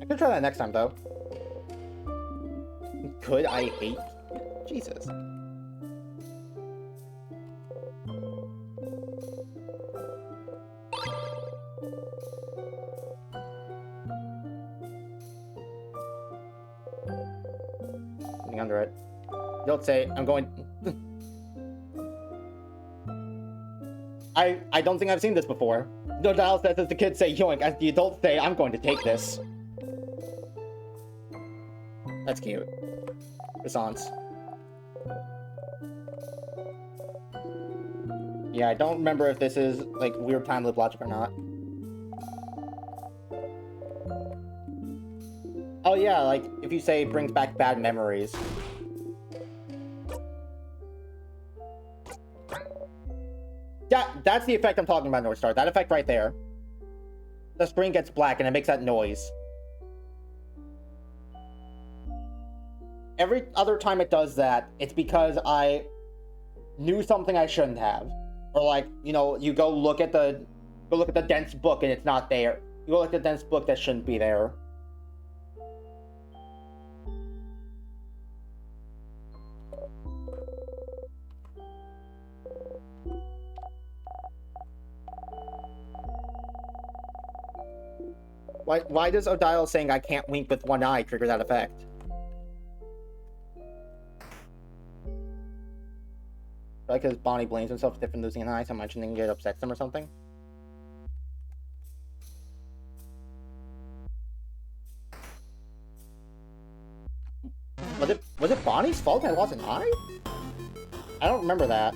I could try that next time though. Could I hate Jesus? Under it. Don't say I'm going. I don't think I've seen this before. No dial says as the kids say yoink, as the adults say I'm going to take this. That's cute. Response. Yeah, I don't remember if this is like weird time loop logic or not. Oh yeah, like, if you say it brings back bad memories. Yeah, that's the effect I'm talking about, Northstar. That effect right there. The screen gets black and it makes that noise. Every other time it does that, it's because I knew something I shouldn't have. Or like, you know, you go look at the dense book and it's not there. You go look at the dense book that shouldn't be there. Why does Odile saying I can't wink with one eye trigger that effect? Like, because Bonnie blames himself for losing an eye, so I'm mentioning it upsets him or something? Was it Bonnie's fault I lost an eye? I don't remember that.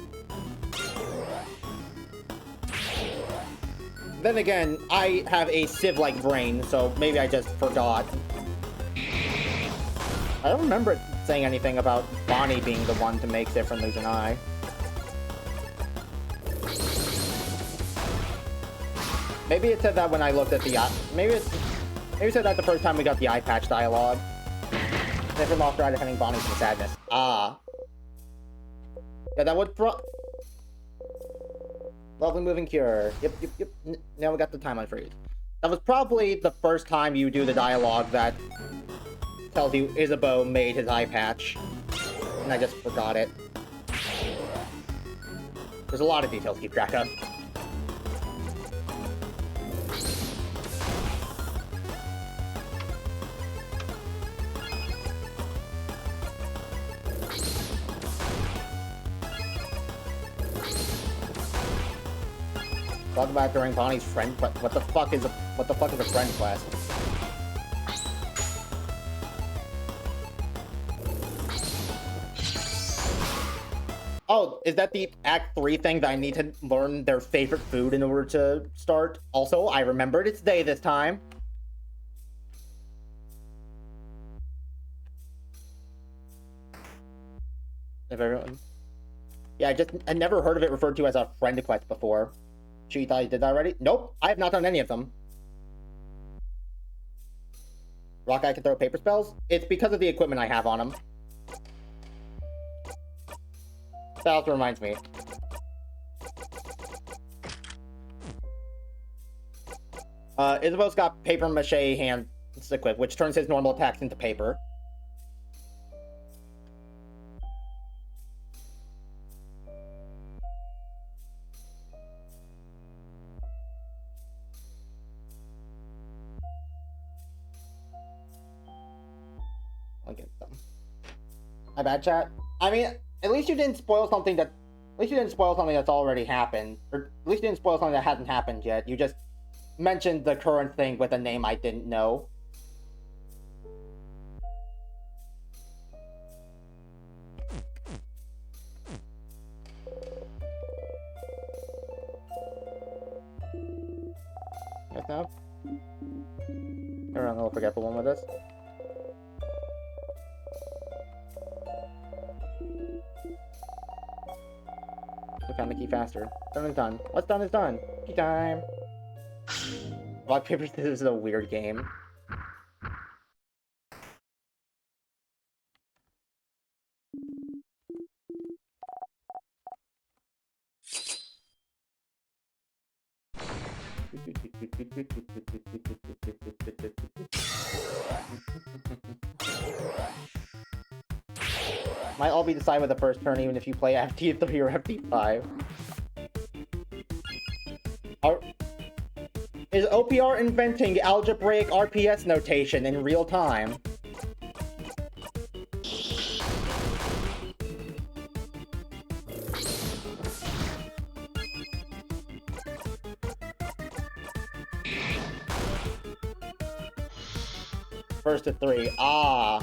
Then again, I have a sieve-like brain, so maybe I just forgot. I don't remember it saying anything about Bonnie being the one to make SIFFRIN lose an eye. Maybe it said that when I looked at the maybe it said that the first time we got the eye patch dialogue. SIFFRIN lost her eye defending Bonnie from sadness. Ah. Yeah, that would Lovely moving cure. Yep. Now we got the time unfreeze. That was probably the first time you do the dialogue that tells you ISABEAU made his eye patch. And I just forgot it. There's a lot of details to keep track of. Talk about during Bonnie's friend quest. What the fuck is a friend quest? Oh, is that the Act 3 thing that I need to learn their favorite food in order to start? Also, I remembered it's day this time. If everyone... Yeah, I never heard of it referred to as a friend quest before. She thought you did that already? Nope, I have not done any of them. Rock Guy can throw paper spells? It's because of the equipment I have on him. That also reminds me. Isabeau's got paper mache hands equipped, which turns his normal attacks into paper. I'll get them. My bad, chat. I mean, at least you didn't spoil something that... At least you didn't spoil something that's already happened. Or at least you didn't spoil something that hasn't happened yet. You just mentioned the current thing with a name I didn't know. Yes, no? Or I'm a little forgetful one with this. We found the key faster. Done is done. What's done is done. Key time. Rock, paper, scissors is a weird game. Might all be decided with the first turn, even if you play FT3 or FT5. Is OPR inventing algebraic RPS notation in real time? First to 3. Ah.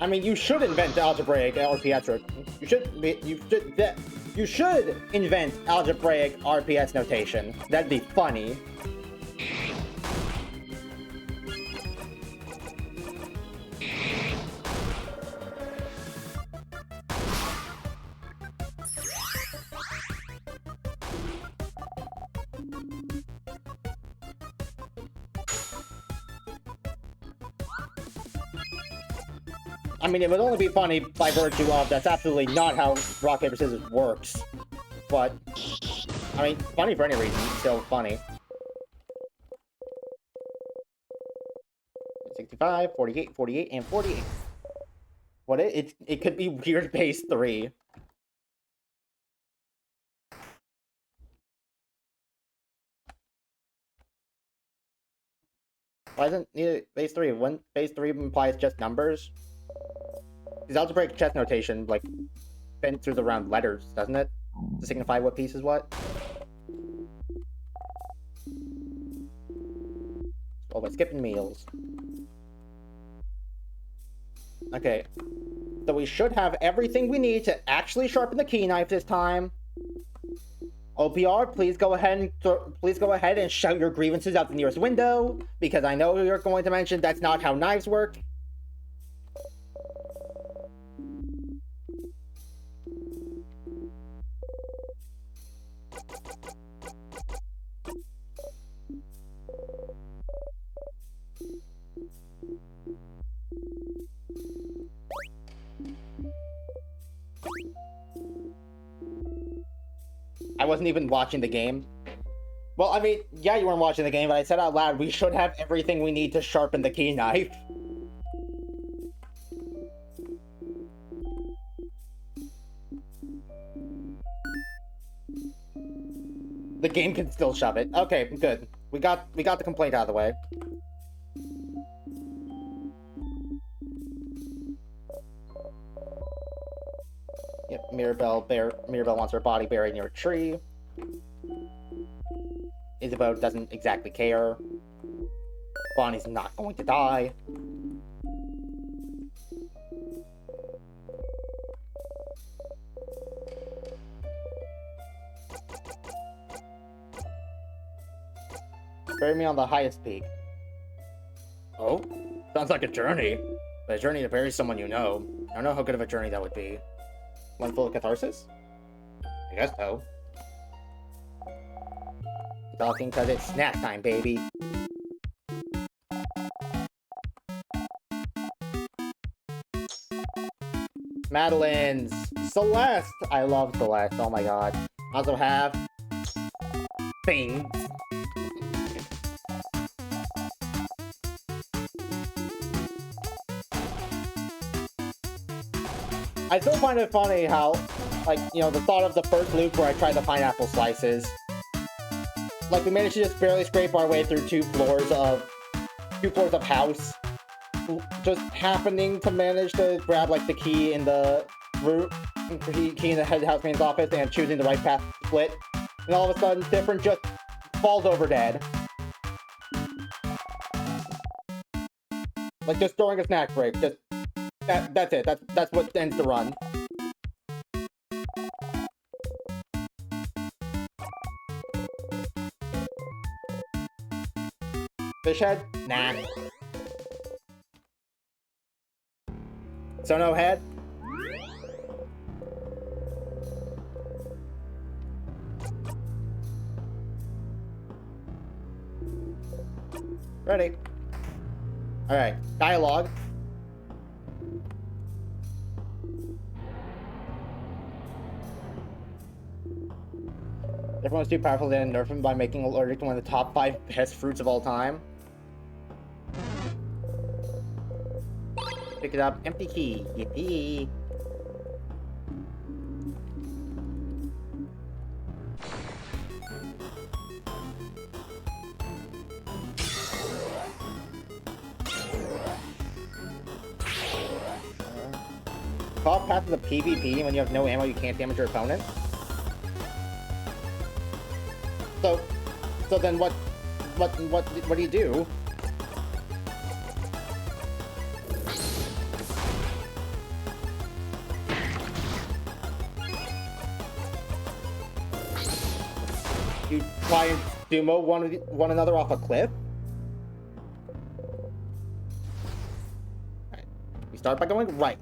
I mean, you should invent algebraic RPS. You should invent algebraic RPS notation. That'd be funny. I mean, it would only be funny by virtue of that's absolutely not how rock, paper, scissors works. But, I mean, funny for any reason, still funny. 65, 48, 48, and 48. What it could be weird base 3. Why isn't it base 3? When base 3 implies just numbers? Because algebraic chess notation, like, bent through the round letters, doesn't it? To signify what piece is what? Oh, by skipping meals. Okay. So we should have everything we need to actually sharpen the key knife this time. OPR, please go ahead and shout your grievances out the nearest window, because I know you're going to mention that's not how knives work. I wasn't even watching the game. Well, I mean, yeah, you weren't watching the game, but I said out loud, we should have everything we need to sharpen the key knife. The game can still shove it. Okay, good. We got the complaint out of the way. Yep, Mirabelle wants her body buried near a tree. Isabeau doesn't exactly care. Bonnie's not going to die. Bury me on the highest peak. Oh? Sounds like a journey. But a journey to bury someone you know. I don't know how good of a journey that would be. One full of catharsis? I guess so. Talking because it's snack time, baby. Madeline's Celeste! I love Celeste, oh my god. Also have things. I still find it funny how, like, you know, the thought of the first loop where I tried the pineapple slices. Like, we managed to just barely scrape our way through two floors of house. Just happening to manage to grab, like, the key in the room, key in the head housemaid's office, and choosing the right path to split. And all of a sudden, Siffrin just falls over dead. Like, just during a snack break. Just, that's it. That's what ends the run. Fish head? Nah. So no head? Ready. Alright, dialogue. Everyone's too powerful to nerf him by making allergic to one of the top 5 best fruits of all time. Pick it up. Empty key. Yippee. Call path to the PvP. When you have no ammo, you can't damage your opponent. So then what do you do? You try and sumo one another off a cliff? Alright. We start by going right.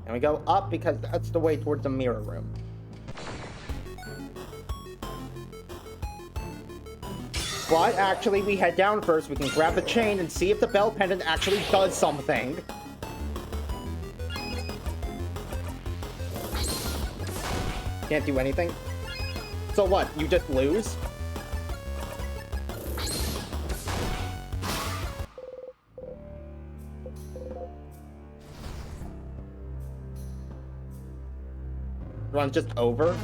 And we go up because that's the way towards the mirror room. But actually, we head down first. We can grab the chain and see if the bell pendant actually does something. Can't do anything. So what? You just lose? Run's just over?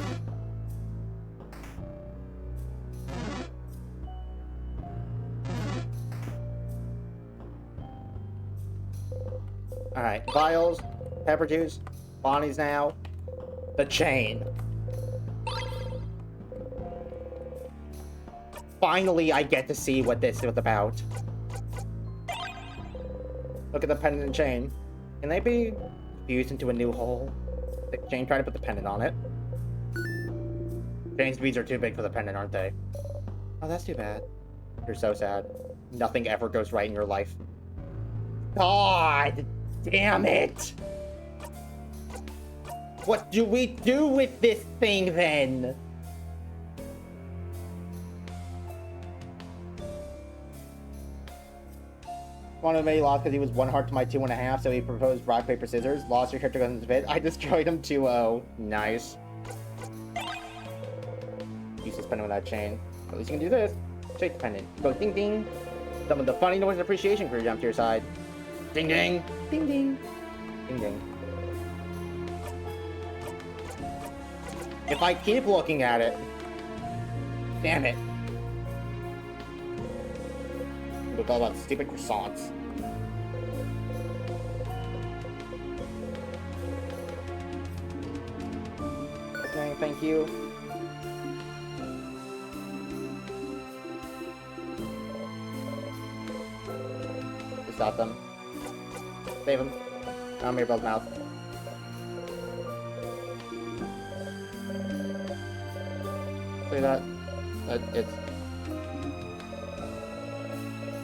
Alright, vials, pepper juice, Bonnie's now, the chain. Finally, I get to see what this is about. Look at the pendant and chain. Can they be fused into a new hole? The chain trying to put the pendant on it. Chain's beads are too big for the pendant, aren't they? Oh, that's too bad. You're so sad. Nothing ever goes right in your life. God damn it! What do we do with this thing, then? One of me lost because he was 1 heart to my 2.5, so he proposed rock, paper, scissors. Lost, your character goes into pit. I destroyed him 2-0. Nice. Useless pendant without chain. At least you can do this. Shake the pendant. Go ding ding. Some of the funny noise and appreciation crew jump to your side. Ding ding. Ding ding. Ding ding. If I keep looking at it. Damn it. It's all about stupid croissants. Okay, thank you. stop them. Save him. Oh, Mirabelle's mouth. See that? It's...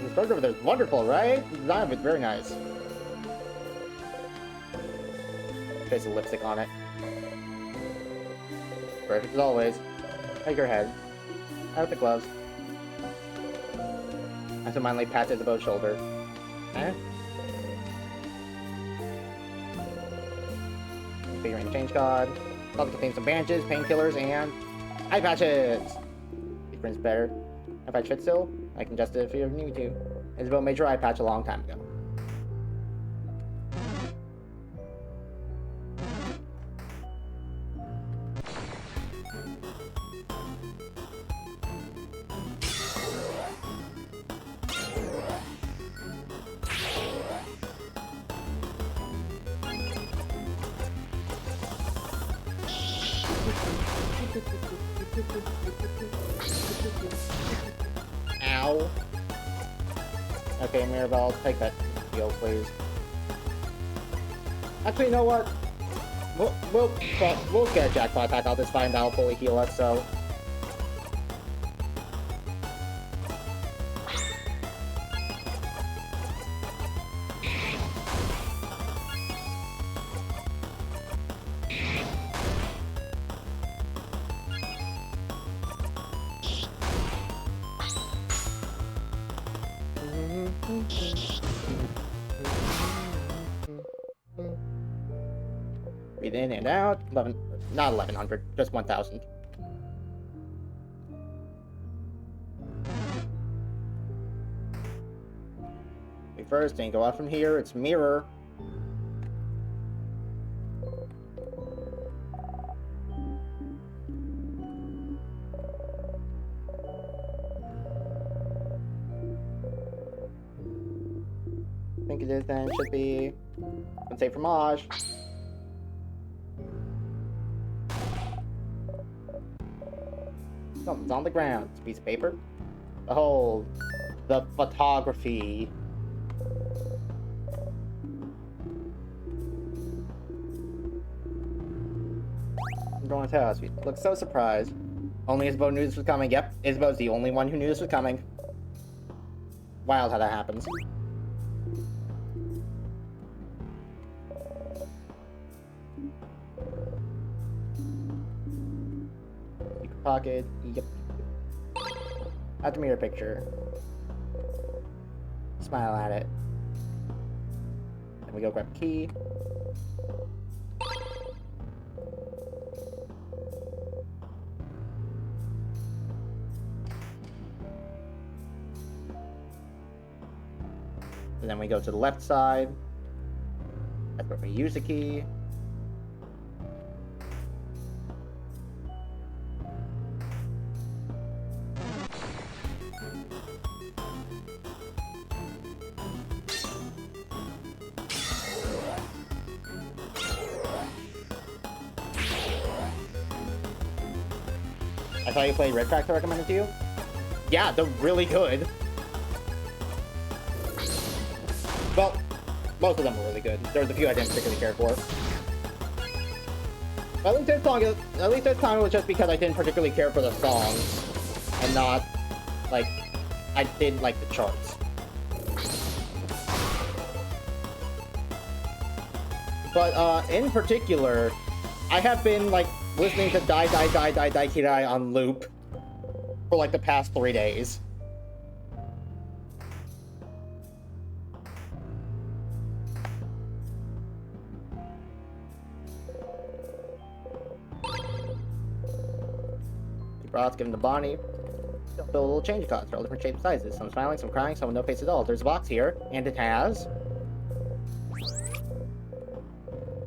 This bird over there is wonderful, right? The design of it's very nice. Trace of lipstick on it. Perfect as always. Take your head. Out with the gloves. Absentmindedly pats Isabeau's shoulder. Eh? Figurine change card. Probably contains some bandages, painkillers, and eye patches! He grins better. If I should still, I can adjust it if you need me to. Isabeau made your eye patch a long time ago. Ow. Okay, Mirabelle, take that heal, please. Actually, you know what? We'll get a jackpot attack out this fight and that'll fully heal us, so... Breathe in and out. 11, not 1100, just 1000. First, and go out from here. It's mirror. I think it is then. Should be. Let's say fromage. Something's on the ground. It's a piece of paper. Behold, the photography. I'm going to house. We look so surprised. Only Isabeau knew this was coming. Yep, Isabeau's the only one who knew this was coming. Wild how that happens. Pocket. Yep. At the mirror picture. Smile at it. Then we go grab a key. And then we go to the left side. That's where we use the key. I saw you play Red Tracks I recommended to you? Yeah, they're really good. Well, most of them are really good. There's a few I didn't particularly care for. At least this time it was just because I didn't particularly care for the song. And not, like, I didn't like the charts. But, in particular, I have been, like, listening to Die Kirai on loop for like the past 3 days. Broth's given to Bonnie. Fill a little change cards. They're all different shapes and sizes. Some smiling, some crying, some with no face at all. There's a box here, and it has...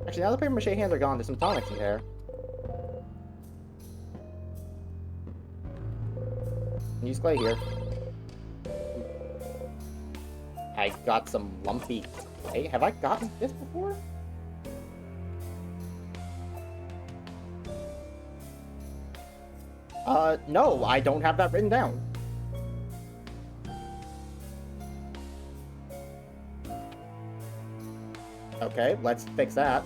Actually, now the paper mache hands are gone, there's some tonics in there. Use clay here. I got some lumpy clay. Have I gotten this before? No, I don't have that written down. Okay, let's fix that.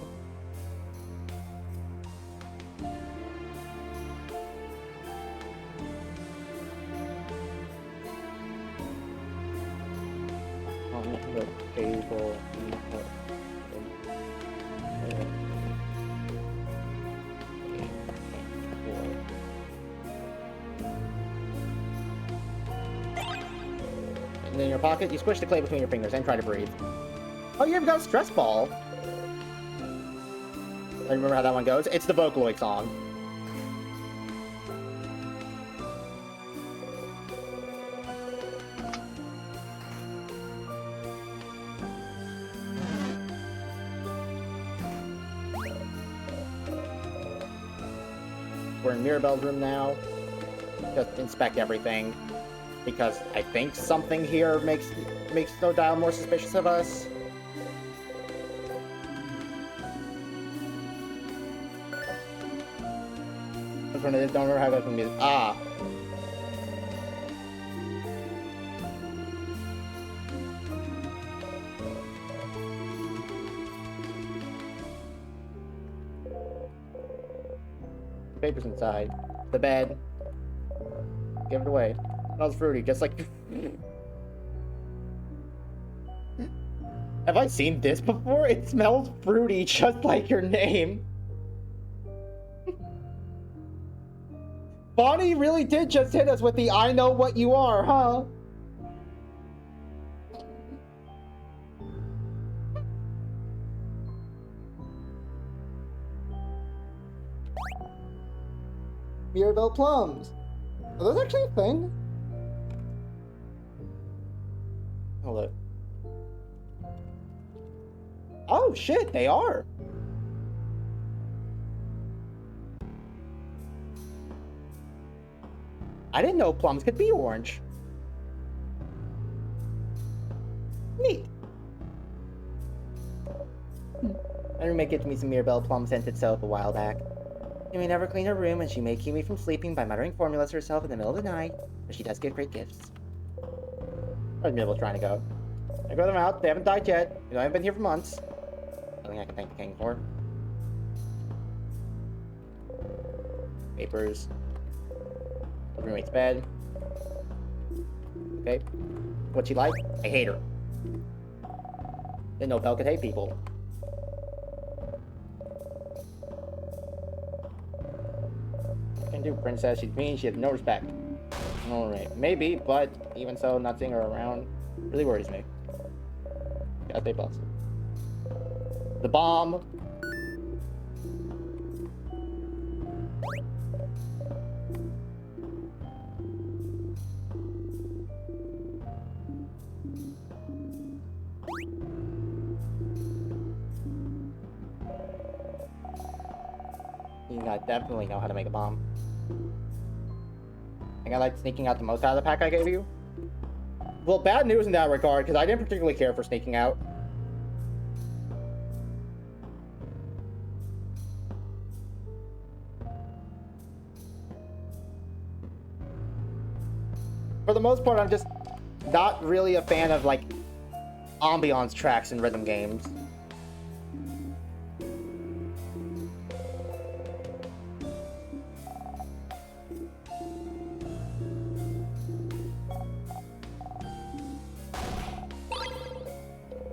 On the table. And in your pocket, you squish the clay between your fingers and try to breathe. Oh, you even got a stress ball. I remember how that one goes. It's the Vocaloid song. We're in Mirabelle's room now. Just inspect everything. Because I think something here makes No Dial more suspicious of us. Don't remember how to go from music. Ah. Papers inside. The bed. Give it away. Smells fruity, just like... Have I seen this before? It smells fruity, just like your name. Bonnie really did just hit us with the I know what you are, huh? Mirabelle plums. Are those actually a thing? Hold up. Oh shit, they are. I didn't know plums could be orange. Neat. My roommate gave me some Mirabelle plum scented soap a while back. She may never clean her room, and she may keep me from sleeping by muttering formulas to herself in the middle of the night, but she does give great gifts. Where's Mirabelle trying to go? I got them out. They haven't died yet. You know, I haven't been here for months. Nothing I can thank the king for. Papers. Roommate's bed. Okay. What's she like? I hate her. Didn't know Belle could hate people. Can do, princess. She's mean. She has no respect. Alright. Maybe, but even so, not seeing her around really worries me. Gotta stay positive. The bomb. I definitely know how to make a bomb. I think I like sneaking out the most out of the pack I gave you. Well, bad news in that regard, because I didn't particularly care for sneaking out. For the most part, I'm just not really a fan of, like, ambiance tracks in rhythm games.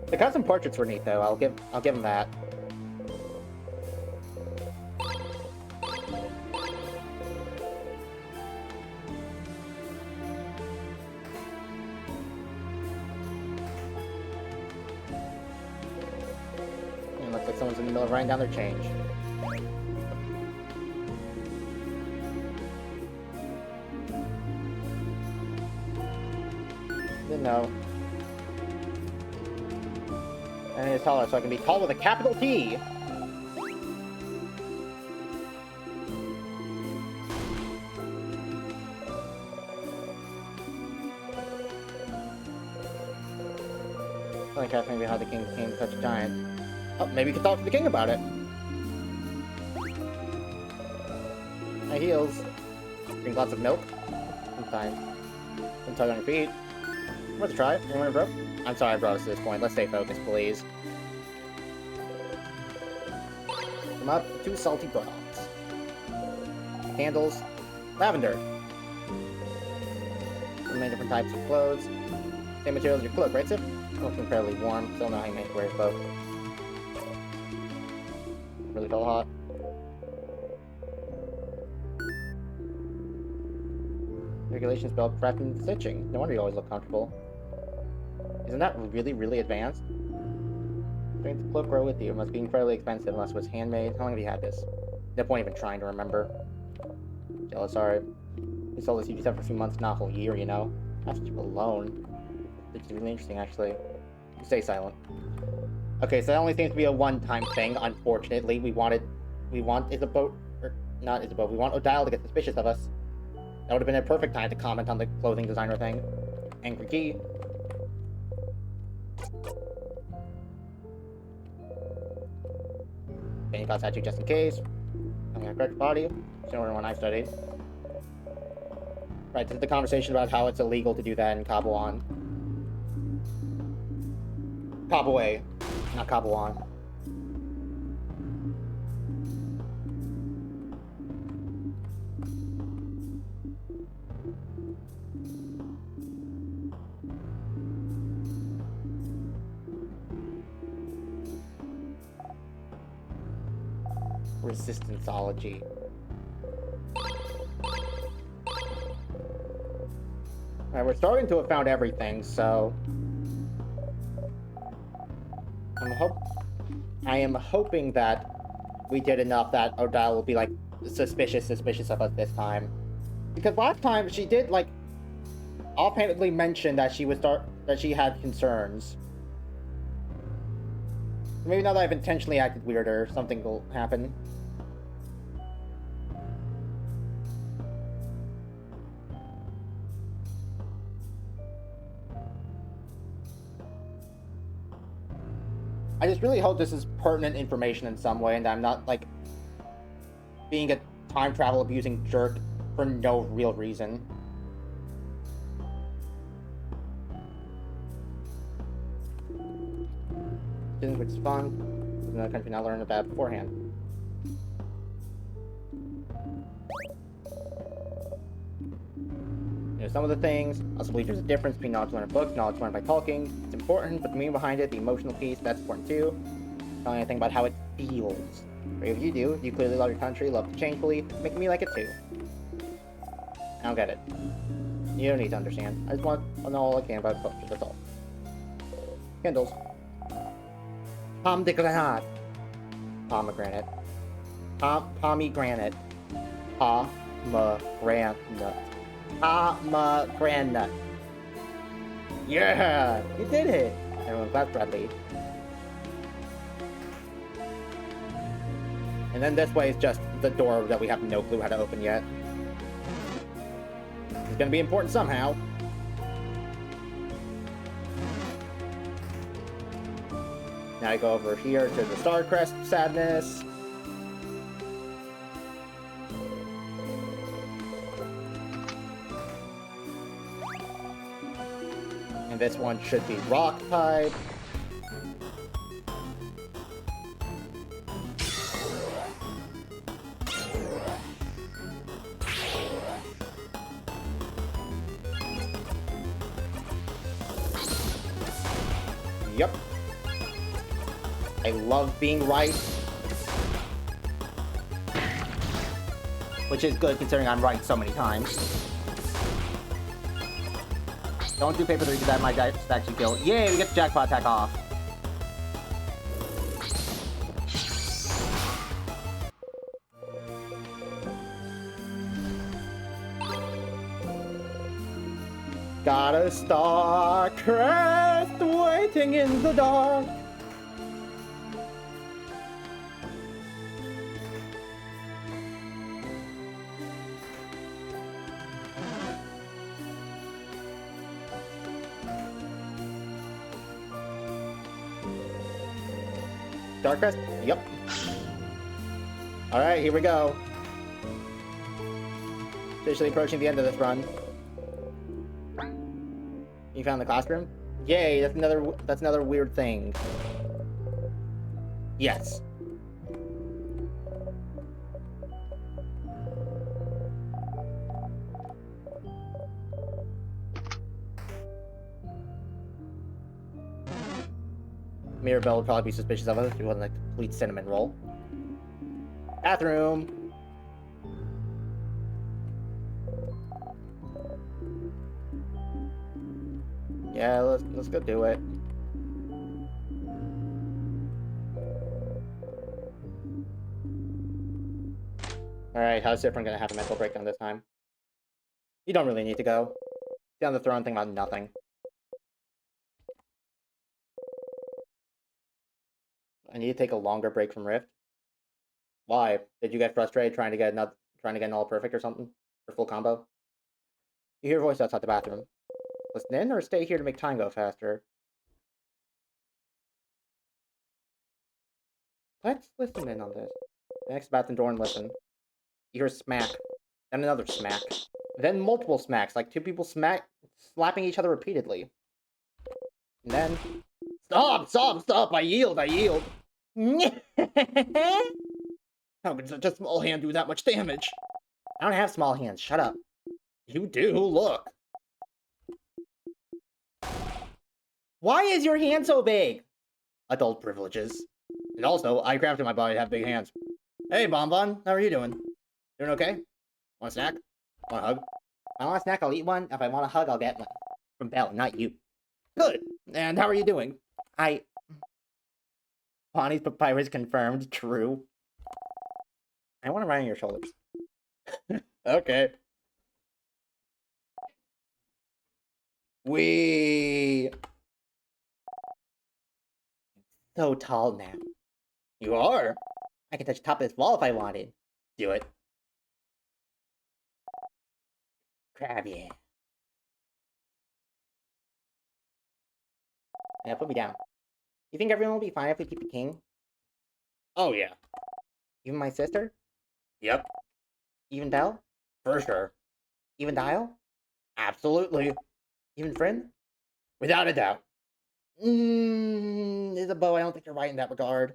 The custom portraits were neat, though. I'll give them that. It looks like someone's in the middle of writing down their change. Didn't know. I need to tell her so I can be tall with a capital T. I think that's maybe how the king became such a giant. Oh, maybe you can talk to the king about it. My heels. Drink lots of milk. Sometimes. Don't tug on your feet. Worth a try. Anyone broke? I'm sorry I brought us to this point. Let's stay focused, please. them up. 2 salty broths. Candles. Lavender. Many different types of clothes. Same material as your cloak, right, Sif? Looking fairly warm. Still know how you make wear both. Really felt hot. Regulations about crafting and stitching. No wonder you always look comfortable. Isn't that really, really advanced? Bring the cloak grow with you. It must be incredibly expensive unless it was handmade. How long have you had this? No point even trying to remember. Jealous, sorry. We sold this UG stuff for a few months, not a whole year, you know? I have to keep alone. It's really interesting, actually. Stay silent. Okay, so that only seems to be a one-time thing, unfortunately. We want ISABEAU, or not ISABEAU, we want Odile to get suspicious of us. That would have been a perfect time to comment on the clothing designer thing. Angry Key. Any class tattoo just in case. Having a correct body. Similar to one I studied. Right, this is the conversation about how it's illegal to do that in Kabuan. Kabue, not Kabuan. Resistanceology. Alright, we're starting to have found everything, so I am hoping that we did enough that Odile will be like suspicious of us this time. Because last time she did like offhandedly mention that she had concerns. Maybe now that I've intentionally acted weirder, something will happen. I just really hope this is pertinent information in some way and I'm not, like, being a time travel abusing jerk for no real reason. Which is fun. Another country not learned about beforehand. You know, some of the things, I also believe there's a difference between knowledge learned in books, knowledge learned by talking. It's important, but the meaning behind it, the emotional piece, that's important too. Telling anything about how it feels. Brave you do. You clearly love your country, love to change belief, making me like it too. I don't get it. You don't need to understand. I just want to know all I can about culture, that's all. Kindles. Pomme de grenade. Pomegranate. Pomegranate. Pomegranate. Pomegranate. Yeah! You did it! Everyone clap Bradley. And then this way is just the door that we have no clue how to open yet. It's gonna be important somehow. Now I go over here to the Starcrest sadness. And this one should be rock type. Yep. I love being right. Which is good considering I'm right so many times. Don't do paper 3 because that might actually kill. Yay, we get the jackpot attack off. Got a star crest waiting in the dark. Starcrest? Yep. Alright, here we go. Officially approaching the end of this run. You found the classroom? Yay, that's another weird thing. Yes. Mirabelle would probably be suspicious of us if we wasn't a complete cinnamon roll. Bathroom! Yeah, let's go do it. Alright, how's SIFFRIN gonna have a mental breakdown this time? You don't really need to go. Sit on the throne, think about nothing. I need to take a longer break from Rift. Why? Did you get frustrated trying to get an all perfect or something? Or full combo? You hear a voice outside the bathroom. Listen in or stay here to make time go faster? Let's listen in on this. Next bathroom door and listen. You hear a smack. Then another smack. Then multiple smacks, like two people slapping each other repeatedly. And then... Stop! I yield! How could such a small hand do that much damage? I don't have small hands, shut up. You do, look. Why is your hand so big? Adult privileges. And also, I crafted my body to have big hands. Hey, Bonbon, how are you doing? Doing okay? Want a snack? Want a hug? If I want a snack, I'll eat one. If I want a hug, I'll get one. From Belle, not you. Good! And how are you doing? Bonnie's papyrus confirmed, true. I want to ride on your shoulders. Okay. Wee. So tall now. You are? I can touch the top of this wall if I wanted. Do it. Crab, yeah. Yeah, put me down. You think everyone will be fine if we keep the king? Oh, yeah. Even my sister? Yep. Even Belle? For sure. Even Dial? Absolutely. Even Friend? Without a doubt. Isabeau, I don't think you're right in that regard.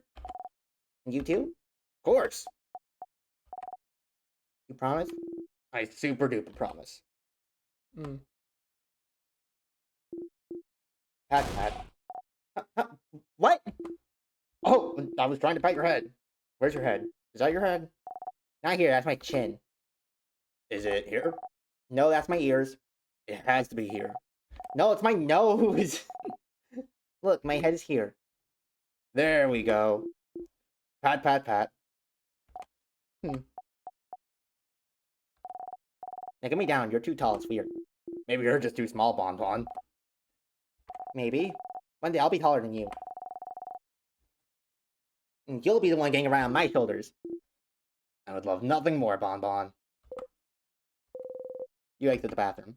And you too? Of course. You promise? I super duper promise. Pat. What? Oh, I was trying to bite your head. Where's your head? Is that your head? Not here, that's my chin. Is it here? No, that's my ears. It has to be here. No, it's my nose. Look, my head is here. There we go. Pat. Now get me down, you're too tall, it's weird. Maybe you're just too small, Bonbon. Maybe. One day I'll be taller than you. And you'll be the one getting around on my shoulders. I would love nothing more, Bonbon. You exit the bathroom.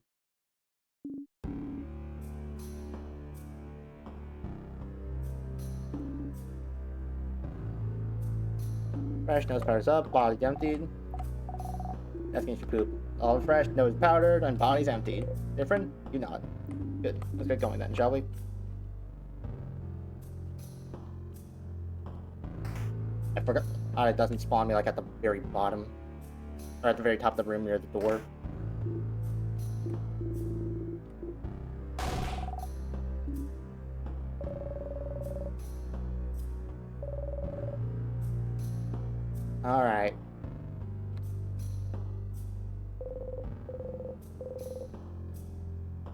Fresh, nose powder's up, body's emptied. That's means you poop. All fresh, nose powdered, and body's emptied. Different? You nod. Good. Let's get going then, shall we? I forgot. It doesn't spawn me like at the very bottom. Or at the very top of the room near the door. Alright.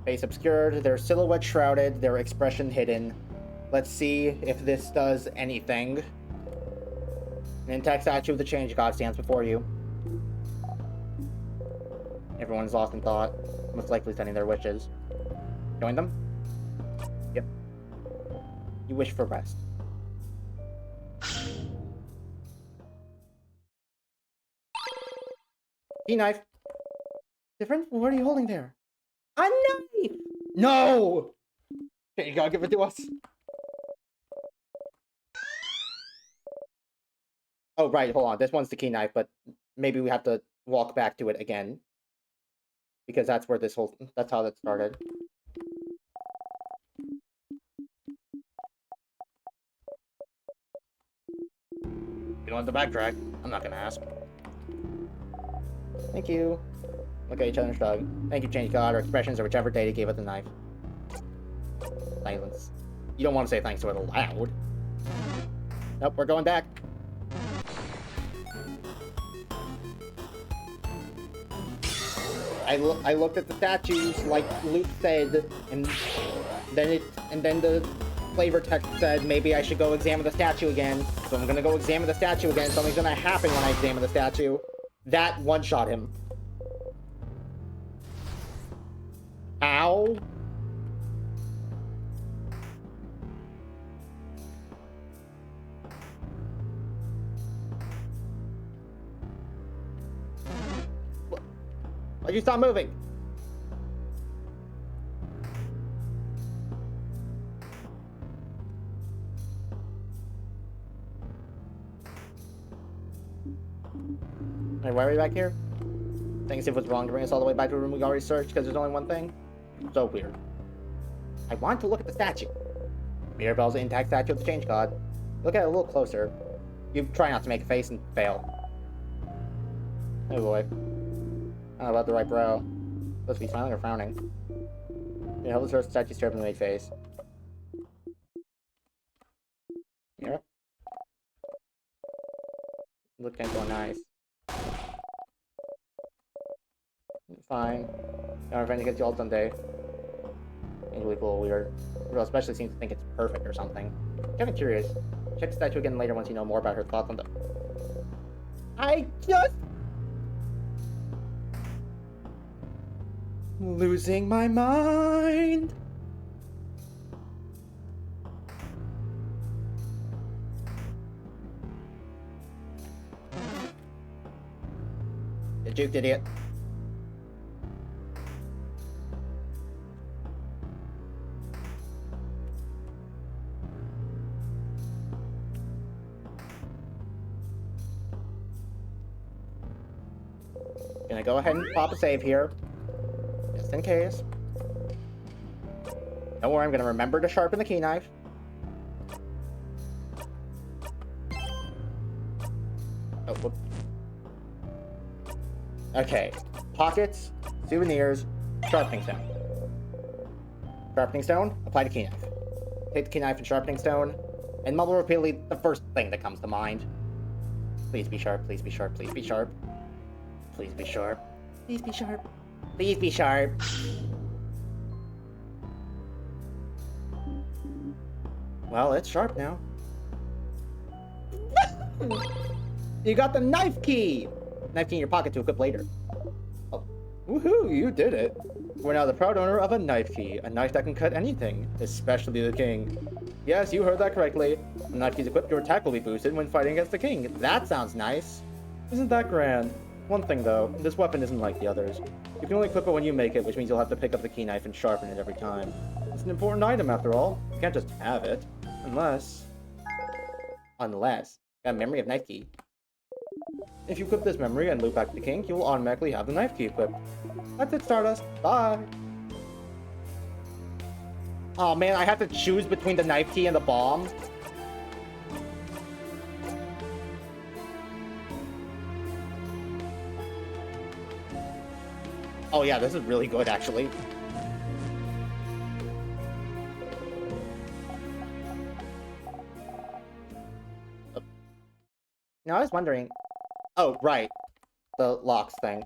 Face obscured, their silhouette shrouded, their expression hidden. Let's see if this does anything. An intact statue of the Change God stands before you. Everyone's lost in thought, most likely sending their wishes. Join them? Yep. You wish for rest. Key knife. Different? What are you holding there? A knife! No! Okay, you gotta give it to us. Oh, right, hold on. This one's the key knife, but maybe we have to walk back to it again. Because that's where that's how that started. You don't have to backtrack. I'm not gonna ask. Thank you. Look at each other and shrug. Thank you, Change God, or expressions, or whichever deity gave us the knife. Silence. You don't want to say thanks to it aloud. Nope, we're going back. I looked at the statues like Luke said, and then the flavor text said maybe I should go examine the statue again. So I'm gonna go examine the statue again. Something's gonna happen when I examine the statue. That one-shot him. Ow. Why'd you stop moving? Hey, why are we back here? Thinking if it was wrong to bring us all the way back to a room we already searched because there's only one thing? So weird. I want to look at the statue. Mirabelle's intact statue of the Change God. Look at it a little closer. You try not to make a face and fail. Oh boy. I don't know about the right brow. Supposed to be smiling or frowning. You know, the statue's terribly made face. Yeah. Looking so nice. Fine. Our friend gets you all someday. It's a little weird. Girl especially seems to think it's perfect or something. Kind of curious. Check the statue again later once you know more about her thoughts on the... I just... losing my mind. You juked, idiot. Gonna go ahead and pop a save here. Just in case. Don't worry, I'm gonna remember to sharpen the key knife. Oh, whoop. Okay. Pockets, souvenirs, sharpening stone. Sharpening stone, apply the key knife. Take the key knife and sharpening stone, and mumble repeatedly the first thing that comes to mind. Please be sharp, please be sharp, please be sharp. Please be sharp. Please be sharp. Please be sharp. Well, it's sharp now. You got the knife key! Knife key in your pocket to equip later. Oh. Woohoo, you did it. We're now the proud owner of a knife key. A knife that can cut anything, especially the king. Yes, you heard that correctly. When the knife key's equipped, your attack will be boosted when fighting against the king. That sounds nice. Isn't that grand? One thing though, this weapon isn't like the others. You can only equip it when you make it, which means you'll have to pick up the key knife and sharpen it every time. It's an important item after all. You can't just have it. Unless... got a memory of knife key. If you equip this memory and loop back to the king, you will automatically have the knife key equipped. That's it, Stardust. Bye! Oh man, I have to choose between the knife key and the bomb? Oh yeah, this is really good, actually. Oh. Now I was wondering... Oh, right. The locks thing.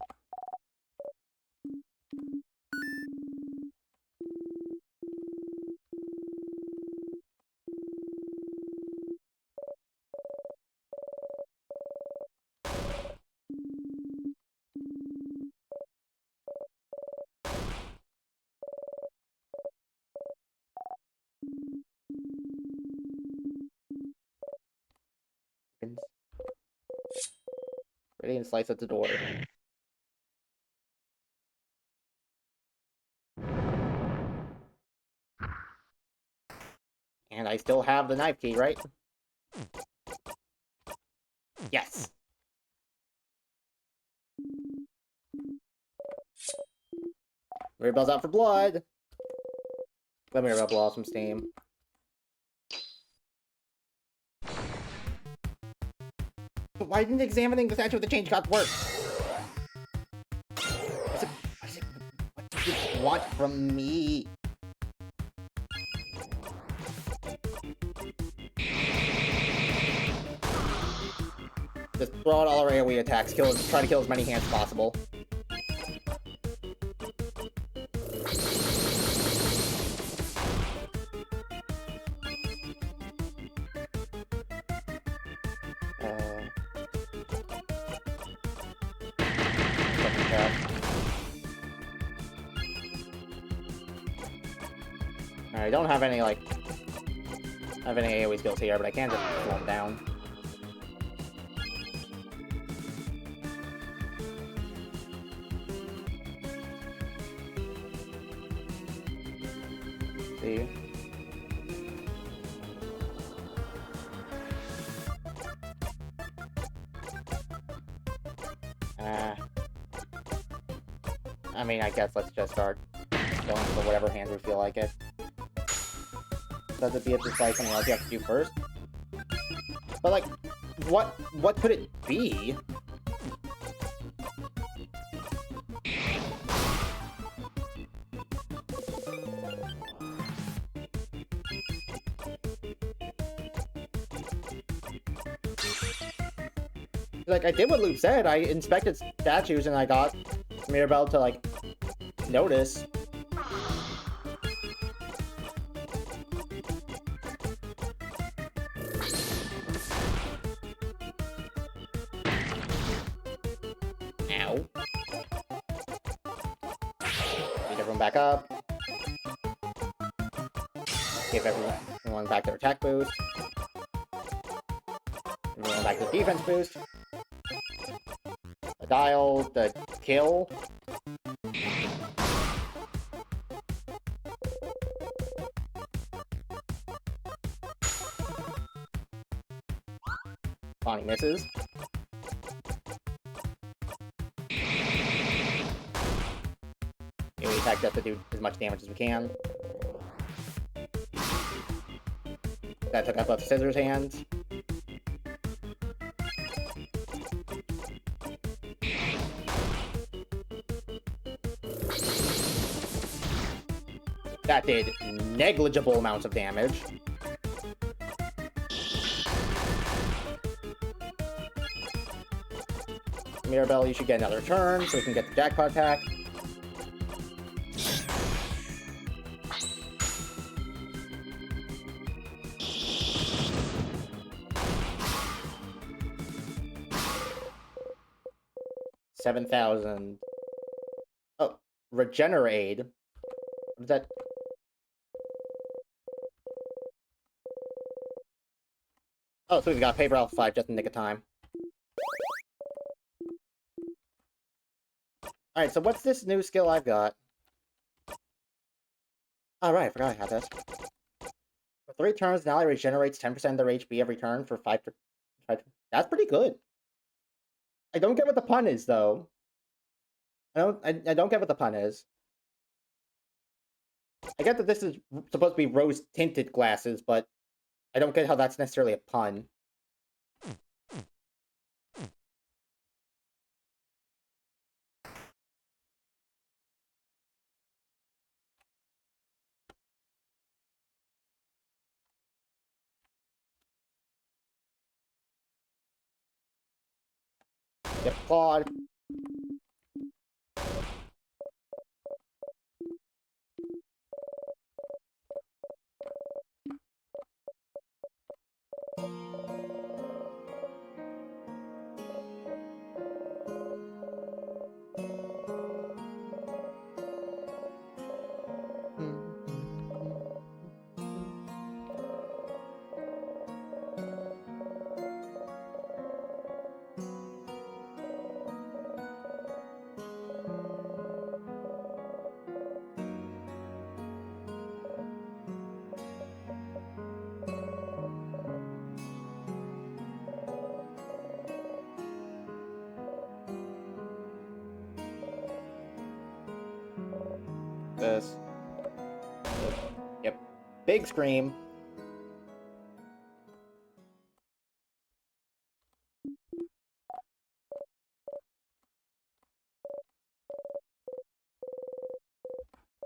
Ready and slice at the door. And I still have the knife key, right? Yes! Mirabelle's out for blood! Let Mirabelle blow off some steam. But why didn't examining the statue of the Change God work? What do you want from me? throw out all our AoE attacks, try to kill as many hands as possible. I don't have any, like, AoE skills here, but I can just slow them down. See? I mean, I guess let's just start going for whatever hands we feel like it. Does it be just like something else you have to do first? But like, what could it be? Like, I did what Luke said. I inspected statues and I got Mirabelle to, like, notice. Ow. Beat everyone back up. Give everyone back their attack boost. Everyone back to the defense boost. The dial, the kill. Bonnie misses. We attack just to do as much damage as we can. That took out both Scissors' hands. That did negligible amounts of damage. Mirabelle, you should get another turn so we can get the jackpot pack. $7,000. Oh, Regenerate. What is that? Oh, so we've got Paper Alpha 5 just in the nick of time. Alright, so what's this new skill I've got? Oh, right, I forgot I had this. For 3 turns, now it regenerates 10% of their HP every turn for 5 That's pretty good. I don't get what the pun is, though. I don't get what the pun is. I get that this is supposed to be rose-tinted glasses, but I don't get how that's necessarily a pun. Get Claude. This. Yep. Big scream.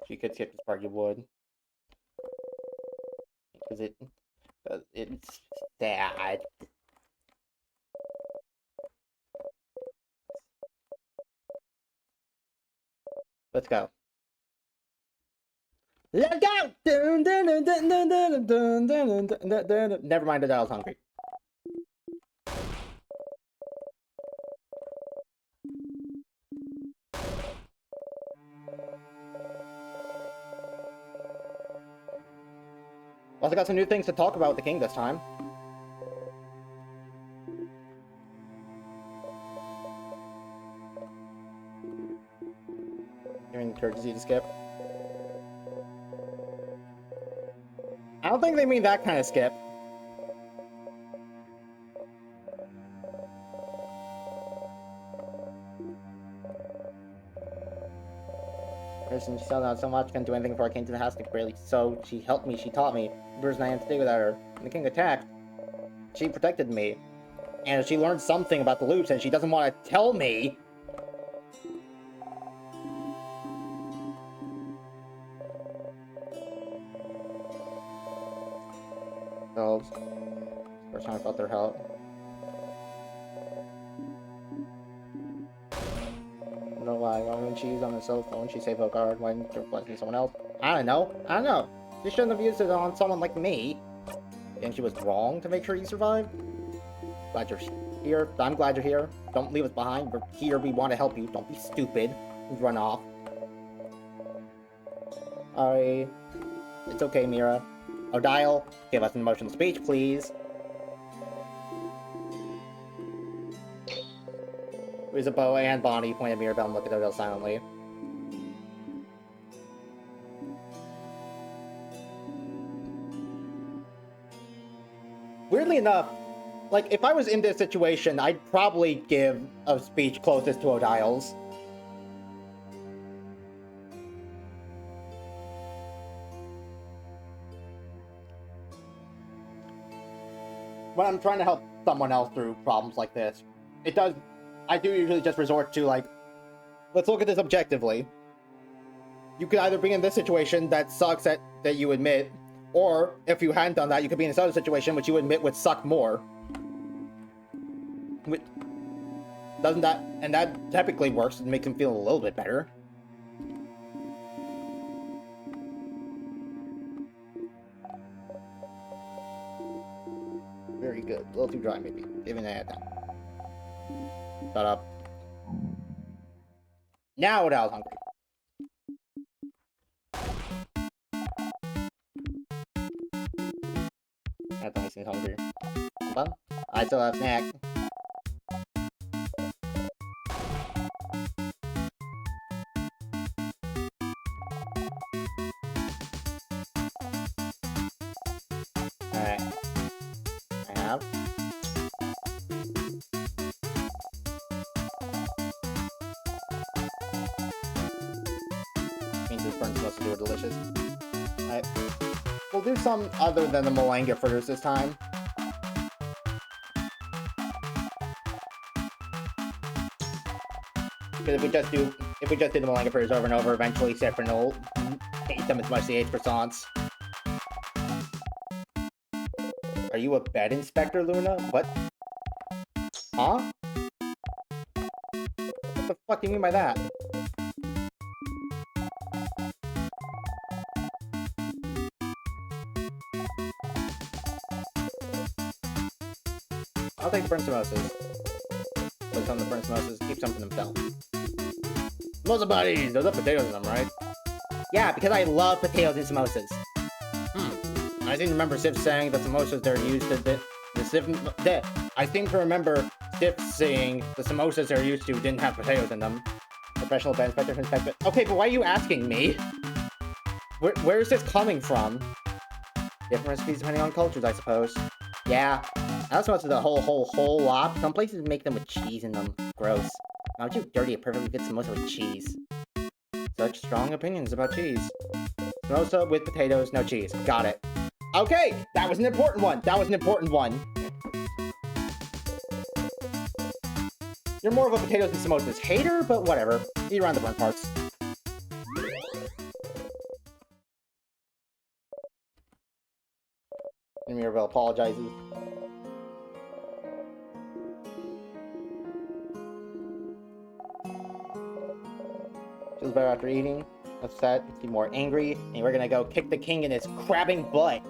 If you could skip this part, you would. Because it's sad. Let's go. Let's go! Never mind that I was hungry. Also got some new things to talk about with the king this time. Giving courtesy to skip. I don't think they mean that kind of skip. Person she sold out so much, couldn't do anything before I came to the house, barely. So she helped me, she taught me. The person I am today without her. When the king attacked, she protected me. And she learned something about the loops, and she doesn't want to tell me. So, first time I felt their help. I don't know why wouldn't she use on the cell phone? She saved her guard. Why didn't she replace me someone else? I don't know. She shouldn't have used it on someone like me. And she was wrong to make sure you survived. Glad you're here. I'm glad you're here. Don't leave us behind. We're here. We want to help you. Don't be stupid and run off. Sorry. It's okay, Mira. Odile, give us an emotional speech, please. Isabeau and Bonnie point at Mirabelle and look at Odile silently. Weirdly enough, like, if I was in this situation, I'd probably give a speech closest to Odile's. When I'm trying to help someone else through problems like this, I do usually just resort to, like, let's look at this objectively. You could either be in this situation that sucks that you admit, or if you hadn't done that, you could be in this other situation which you admit would suck more. Doesn't that, and that typically works, it makes him feel a little bit better. Very good. A little too dry, maybe. Even that. Shut up. Now Odile's hungry. That don't seem hungry. Well, I still have snack. Alright. I have. Means this burn's supposed to do it delicious. Alright. We'll do some other than the Malanga fritters this time. Because if we just do the Malanga fritters over and over, eventually SIFFRIN will hate them as much as he hates croissants. Are you a bed inspector, Luna? What? Huh? What the fuck do you mean by that? I'll take the burnt samosas. Put some of the burnt samosas, keep some for themselves. Samosa buddies! Those have potatoes in them, right? Yeah, because I love potatoes in samosas. I seem to remember Sif saying that samosas they're used to I seem to remember Sif saying the samosas they're used to didn't have potatoes in them. Professional bed inspector inspect. Okay, but why are you asking me? Where is this coming from? Different recipes depending on cultures, I suppose. Yeah. Not so much as a whole lot. Some places make them with cheese in them. Gross. Why would you dirty a perfectly good samosa with cheese? Such strong opinions about cheese. Samosa with potatoes, no cheese. Got it. Okay, that was an important one. You're more of a potatoes and samosas hater, but whatever. Eat around the burnt parts. And Mirabelle apologizes. She feels better after eating. Upset, be more angry, and we're gonna go kick the king in his crabbing butt.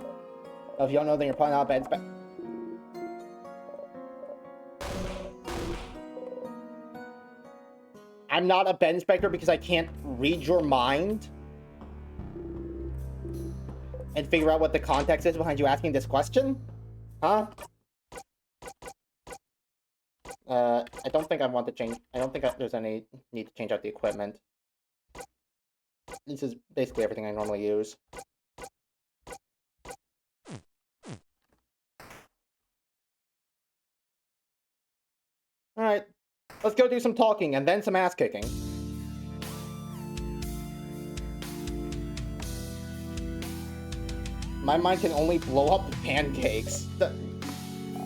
Oh, if you don't know, then you're probably not a bed inspector. I'm not a bed inspector because I can't read your mind and figure out what the context is behind you asking this question? Huh? I don't think I want to change. I don't think there's any need to change out the equipment. This is basically everything I normally use. Alright, let's go do some talking and then some ass kicking. My mind can only blow up the pancakes.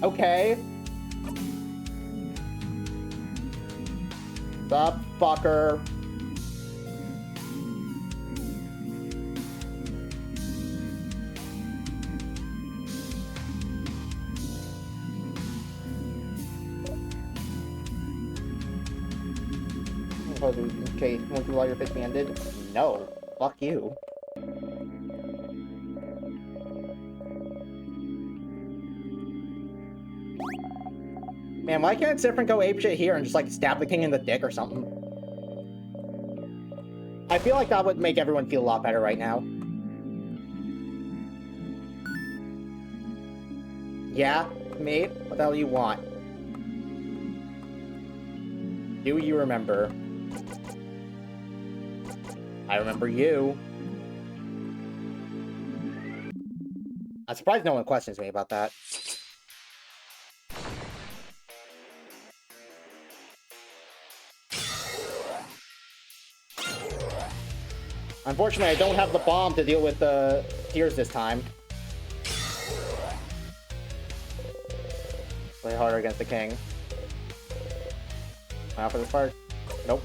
Okay. Stop, fucker. Okay, won't you allow your fist be ended? No. Fuck you. Man, why can't SIFFRIN go apeshit here and just, like, stab the king in the dick or something? I feel like that would make everyone feel a lot better right now. Yeah, mate? What the hell do you want? Do you remember? I remember you. I'm surprised no one questions me about that. Unfortunately, I don't have the bomb to deal with the tears this time. Play harder against the king. Now for this part. Nope.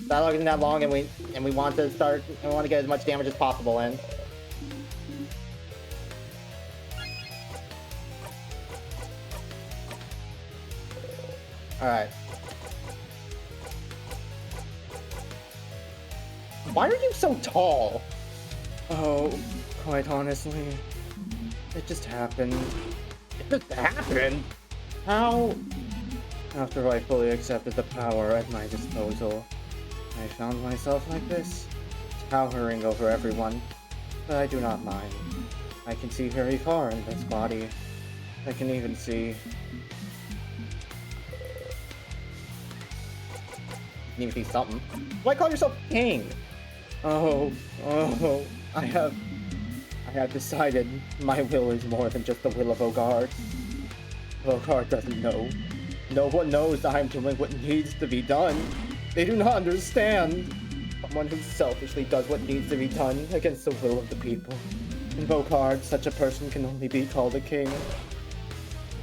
Dialogue isn't that long, and we want to start. We want to get as much damage as possible in. All right. Why are you so tall? Oh, quite honestly, it just happened. It just happened? How? After I fully accepted the power at my disposal, I found myself like this, towering over everyone. But I do not mind. I can see very far in this body. I can even see... You need to see something. Why call yourself king? Oh, I have decided my will is more than just the will of Ogard. Ogard doesn't know. No one knows I am doing what needs to be done. They do not understand. Someone who selfishly does what needs to be done against the will of the people. In Ogard, such a person can only be called a king.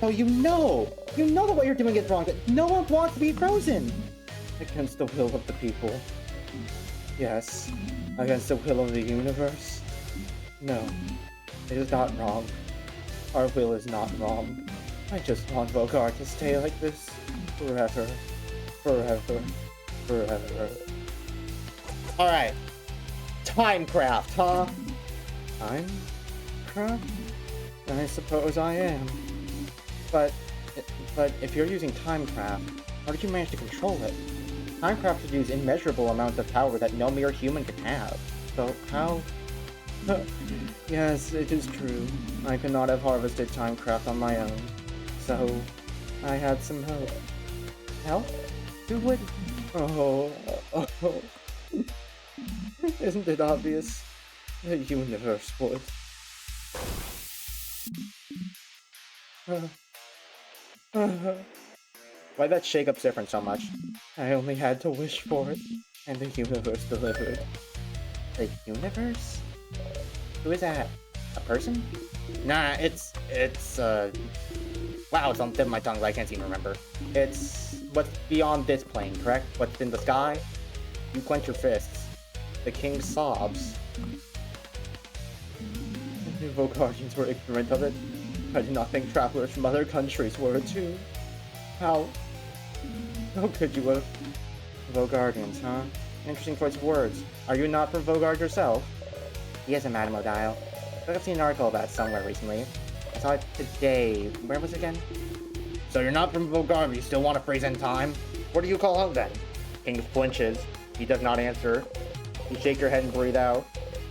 Oh, you know that what you're doing is wrong, that no one wants to be frozen. Against the will of the people. Yes, against the will of the universe. No, it is not wrong. Our will is not wrong. I just want Bogart to stay like this forever. Forever. Forever. Alright. Timecraft, huh? Timecraft? I suppose I am. But if you're using Timecraft, how did you manage to control it? Timecraft should use immeasurable amounts of power that no mere human can have. So how... Yes, it is true. I could not have harvested Timecraft on my own. So, I had some help. Help? Who would... Oh... Isn't it obvious? The universe would. Why'd that shake up SIFFRIN so much? I only had to wish for it, and the universe delivered. The universe? Who is that? A person? Nah, it's wow, it's on the tip of my tongue, but I can't even remember. It's what's beyond this plane, correct? What's in the sky? You clench your fists. The king sobs. The Vogardians were ignorant of it. I do not think travelers from other countries were too. How Oh, could you have? Vogardians, huh? Interesting choice of words. Are you not from Vogard yourself? Yes, Madame Odile. I think I've seen an article about it somewhere recently. I saw it today. Where was it again? So you're not from Vogard, but you still want to freeze in time? What do you call home then? King flinches. He does not answer. You shake your head and breathe out.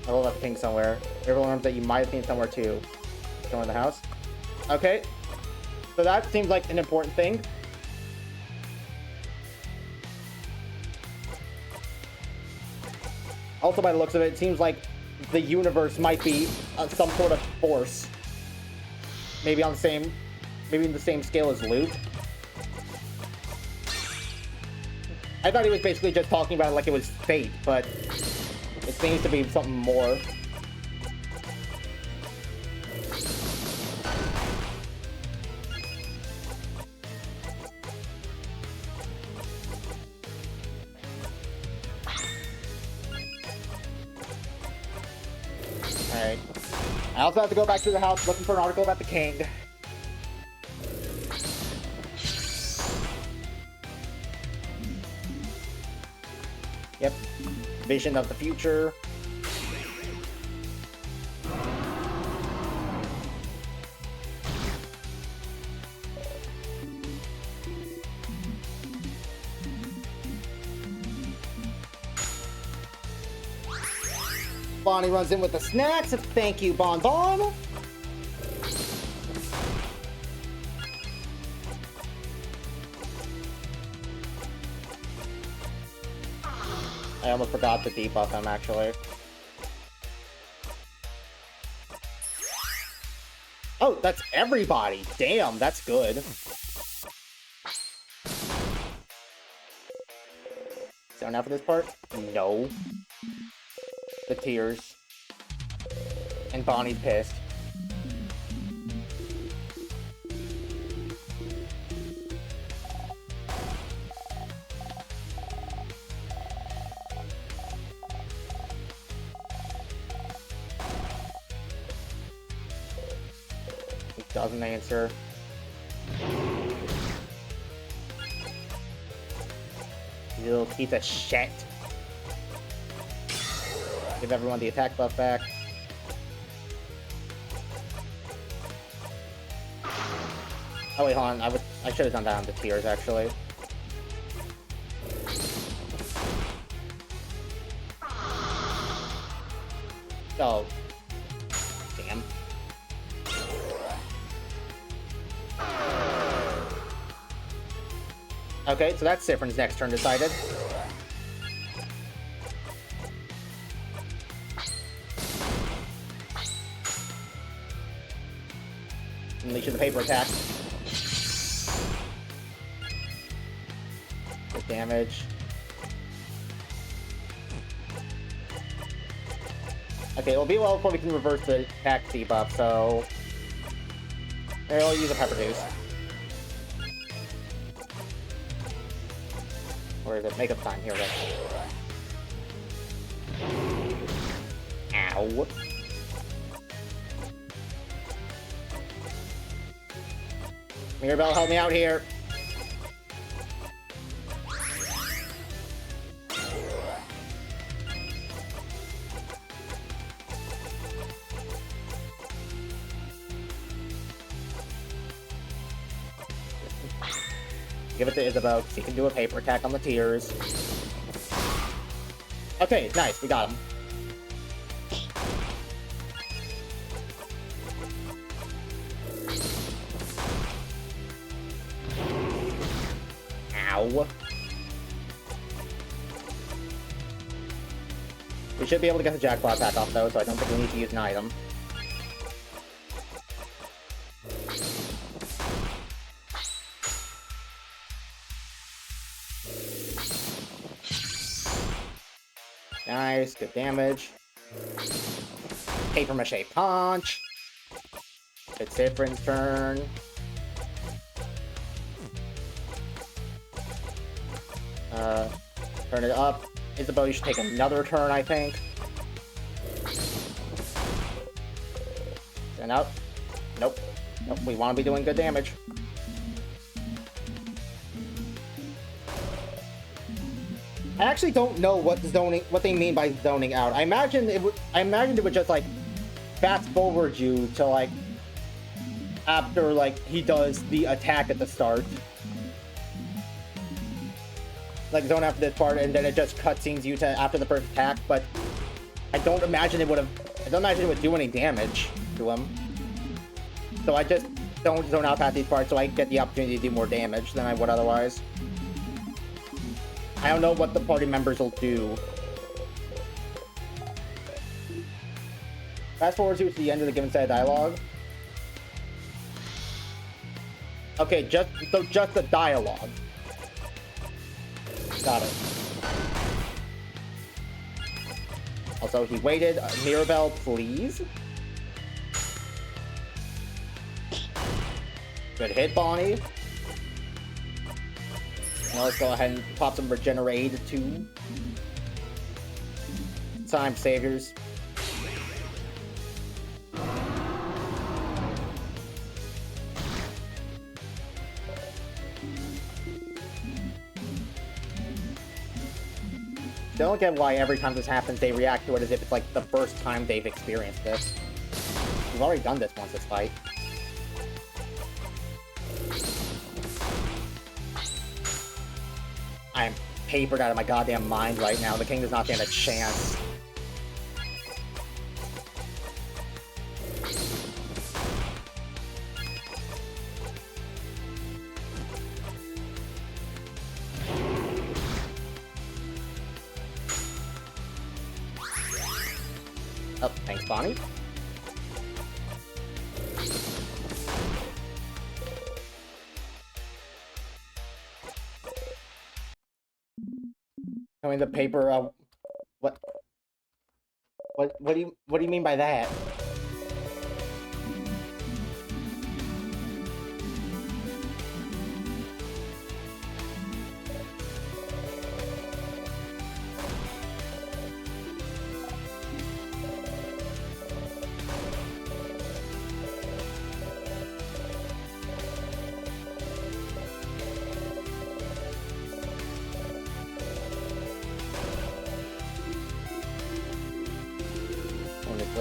I will left King somewhere. Everyone remembers that you might have seen somewhere too. Go in the house. Okay. So that seems like an important thing. Also, by the looks of it, it seems like the universe might be some sort of force. Maybe on the same, maybe in the same scale as Luke. I thought he was basically just talking about it like it was fate, but it seems to be something more. Alright. I also have to go back to the house looking for an article about the king. Yep. Vision of the future. Bonnie runs in with the snacks. Thank you, Bon Bon. I almost forgot to debuff him, actually. Oh, that's everybody. Damn, that's good. So now for this part? No. The tears. And Bonnie's pissed. He doesn't answer. You little piece of shit. Give everyone the attack buff back. Oh wait, hold on. I should have done that on the tears, actually. Oh. Damn. Okay, so that's Siffrin's next turn decided. Unleashing the paper attack. Good damage. Okay, it'll be a while before we can reverse the attack debuff, so I'll use a pepper juice. Or is it makeup time? Here we go. Ow. Mirabelle, help me out here. Give it to Isabeau, because he can do a paper attack on the tears. Okay, nice, we got him. Ow. We should be able to get the jackpot attack off though, so I don't think we need to use an item. Nice, good damage. Paper mache punch. It's Siffrin's turn. Turn it up. Isabeau, you should take another turn, I think. Turn out. Nope. Nope, we want to be doing good damage. I actually don't know what they mean by zoning out. I imagined it would just like fast forward you to like after like he does the attack at the start. Like zone after this part, and then it just cutscenes you to after the first attack, but I don't imagine it would do any damage to him. So I just don't zone out past these parts so I get the opportunity to do more damage than I would otherwise. I don't know what the party members will do. Fast forward to the end of the given set of dialogue. Okay, just the dialogue. Got it. Also, he waited. Mirabelle, please. Good hit, Bonnie. Now let's go ahead and pop some Regenerate too. Time saviors. Don't get why every time this happens they react to it as if it's like the first time they've experienced this. We've already done this once this fight. I am papered out of my goddamn mind right now. The king does not stand a chance. Oh, thanks, Bonnie. I mean, the paper, what do you mean by that?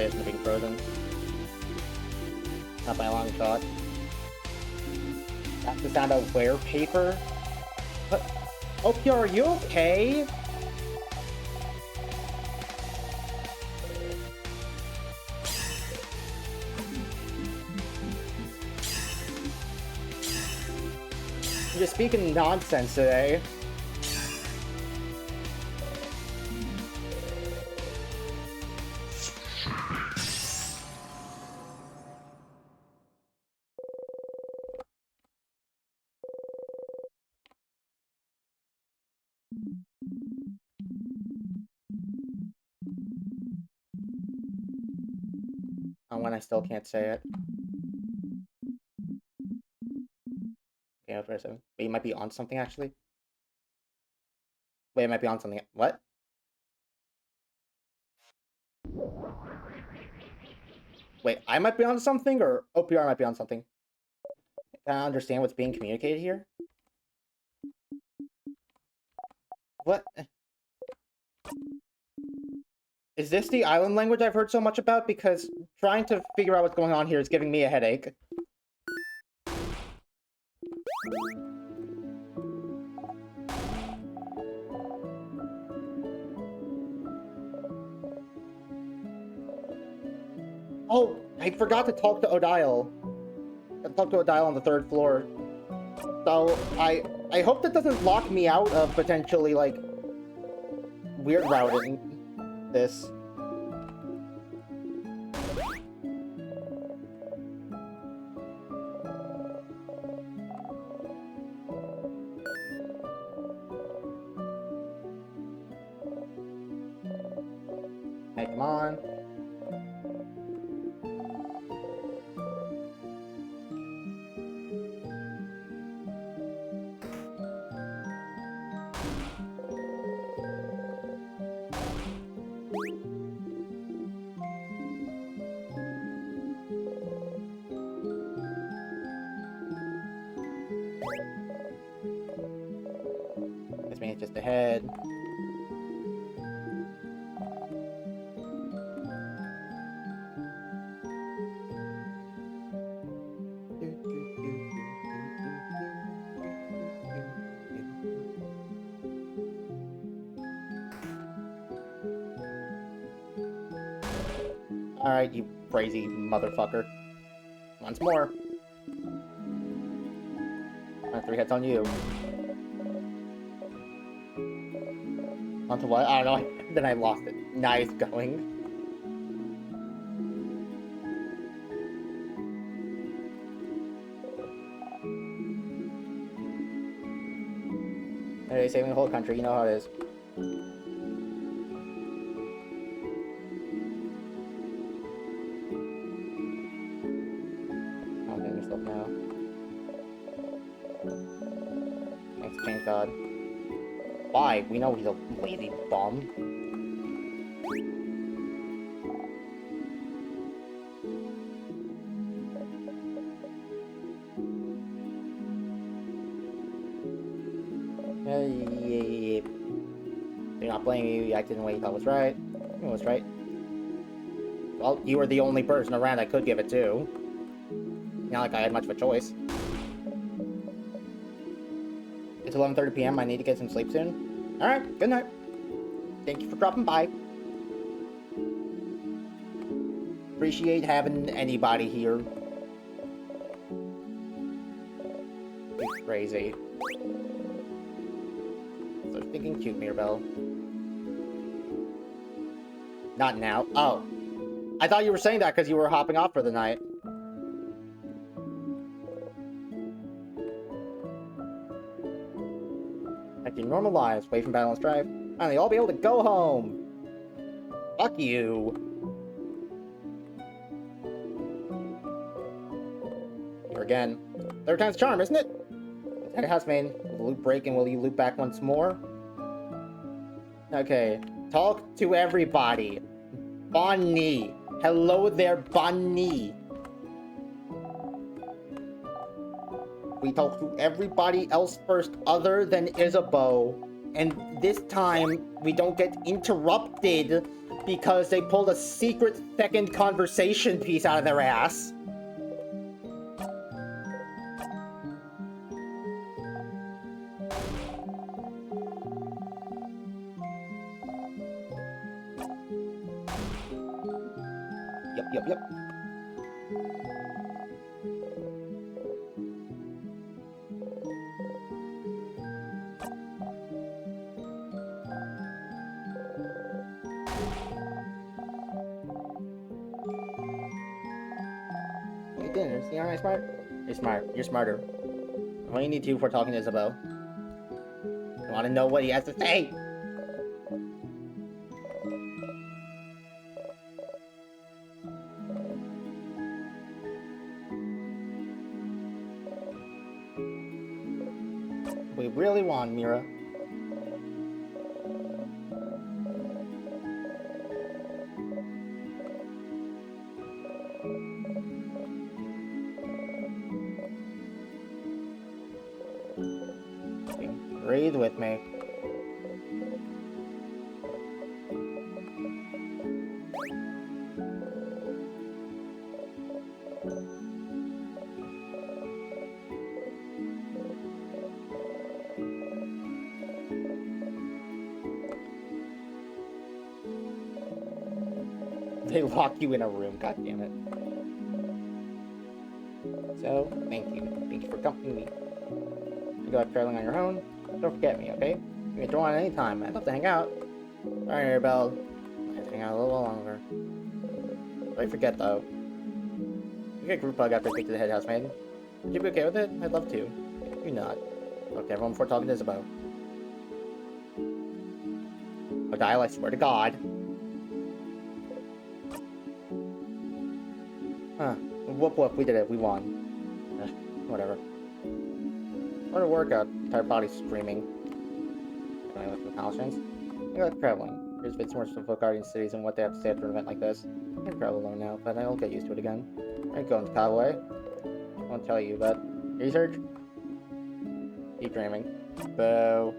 It's being frozen. Not by a long shot. That's the sound of where paper? But, OPR, are you okay? You're just speaking nonsense today. When I still can't say it. Okay, for a second. Wait, you might be on something actually. Wait, I might be on something. What? Wait, I might be on something, or OPR might be on something? Can I understand what's being communicated here? What? Is this the island language I've heard so much about? Because trying to figure out what's going on here is giving me a headache. Oh, I forgot to talk to Odile. I talked to Odile on the 3rd floor. So, I hope that doesn't lock me out of potentially, like, weird routing this. Hey, come on. This man just ahead. Alright, you crazy motherfucker. Once more. 3 hits on you. Onto what? I don't know. Then I lost it. Nice going. Hey, saving the whole country. You know how it is. I'm getting yourself now. Thanks, change God. Why? We know he's a lazy bum. You're not blaming you. You acted in a way you thought was right. It was right. Well, you were the only person around I could give it to. Not like I had much of a choice. It's 11:30 p.m. I need to get some sleep soon. Alright, good night. Thank you for dropping by. Appreciate having anybody here. You're crazy. So thinking cute, Mirabelle. Not now. Oh. I thought you were saying that because you were hopping off for the night. Acting normal lives, away from Balance Drive. Finally, I'll be able to go home. Fuck you. Here again. Third time's charm, isn't it? Lieutenant Housemaid, will the loop break and will you loop back once more? Okay. Talk to everybody. Bonnie. Hello there, Bonnie. We talk to everybody else first other than Isabeau. And this time, we don't get interrupted because they pulled a secret second conversation piece out of their ass. Yep. You didn't. See, aren't I smart? You're smart. You're smarter. What do you need to before talking to Isabeau? I want to know what he has to say. We really want, Mira. Breathe with me. They lock you in a room, god damn it. So, thank you. Thank you for accompanying me. You go out traveling on your own. Don't forget me, okay? You can join any time. I'd love to hang out. Sorry, Mirabelle. I have to hang out a little longer. Don't forget, though. You get group hug after I speak to the head housemaid. Would you be okay with it? I'd love to. You not. Talk to everyone before talking to Isabeau. Oh, Dial, I swear to God. Huh. Whoop, we did it. We won. Whatever. What a workout. Entire body screaming. Can I lift the accomplishments? I like traveling. There's been so much of guardian cities and what they have to say after an event like this. I can travel alone now, but I'll get used to it again. I ain't going to Callaway. I won't tell you, but research? Keep dreaming. Boo.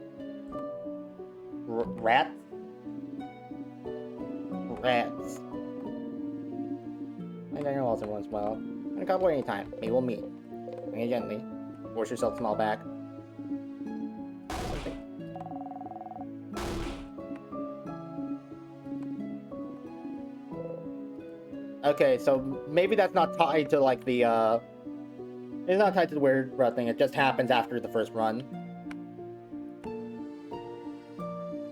Rats? Rats. I got your walls every once in a while. I'm gonna Callaway anytime. Maybe we'll meet. Bring it gently. Force yourself to smile back. Okay, so maybe that's not tied to, like, the, it's not tied to the weird rut thing, it just happens after the first run.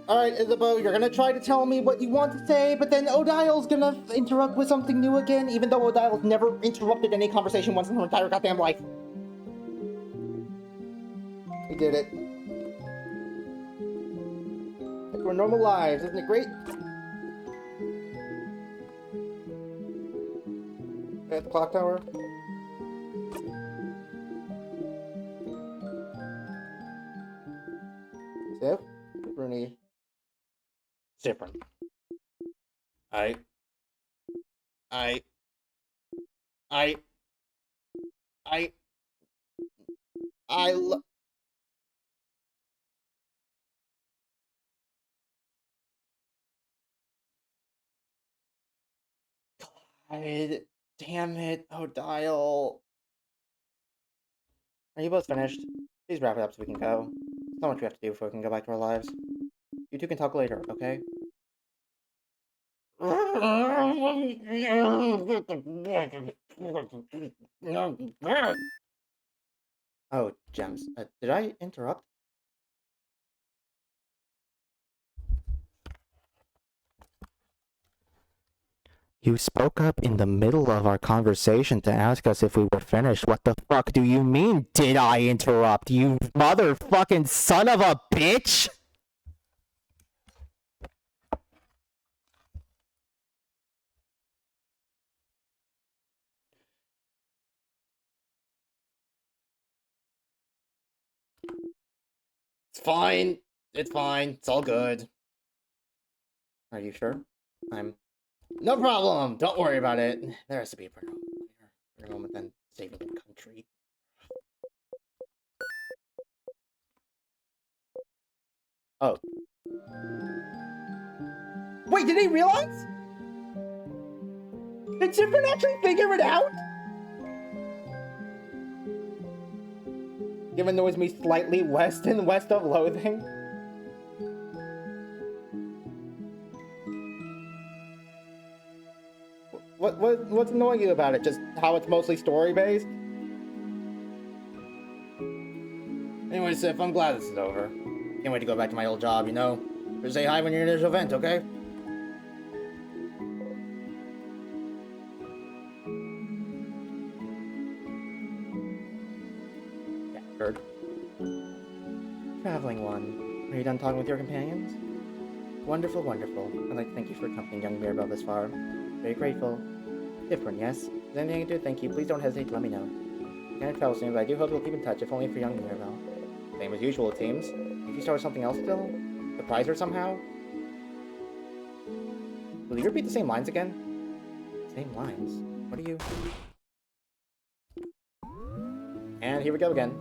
Alright, Isabeau, you're gonna try to tell me what you want to say, but then Odile's gonna interrupt with something new again, even though Odile's never interrupted any conversation once in her entire goddamn life. We did it. Like we're normal lives, isn't it great? At the clock tower. Sif? Rooney. Siffrin. I... I... I... God damn it, Odile. Are you both finished? Please wrap it up so we can go. There's not much we have to do before we can go back to our lives. You two can talk later, okay? Oh, Gems. Did I interrupt? You spoke up in the middle of our conversation to ask us if we were finished. What the fuck do you mean, did I interrupt? You motherfucking son of a bitch! It's fine. It's fine. It's all good. Are you sure? No problem. Don't worry about it. There has to be a better moment than saving the country. Oh. Wait, did he realize? Did SIFFRIN actually figure it out? Given there was me slightly west of Loathing. What's annoying you about it? Just how it's mostly story-based? Anyway, Sif, I'm glad this is over. Can't wait to go back to my old job, you know? Just say hi when you're in this event, okay? Yeah, heard. Traveling one. Are you done talking with your companions? Wonderful, wonderful. I'd like to thank you for accompanying young Mirabelle this far. Very grateful. Different, yes? Is there anything I can do? Thank you. Please don't hesitate to let me know. I can't travel soon, but I do hope you'll keep in touch, if only for young Mirabelle. Same as usual, it seems. If you start with something else still? Surprise her somehow? Will you repeat the same lines again? Same lines? What are you... And here we go again.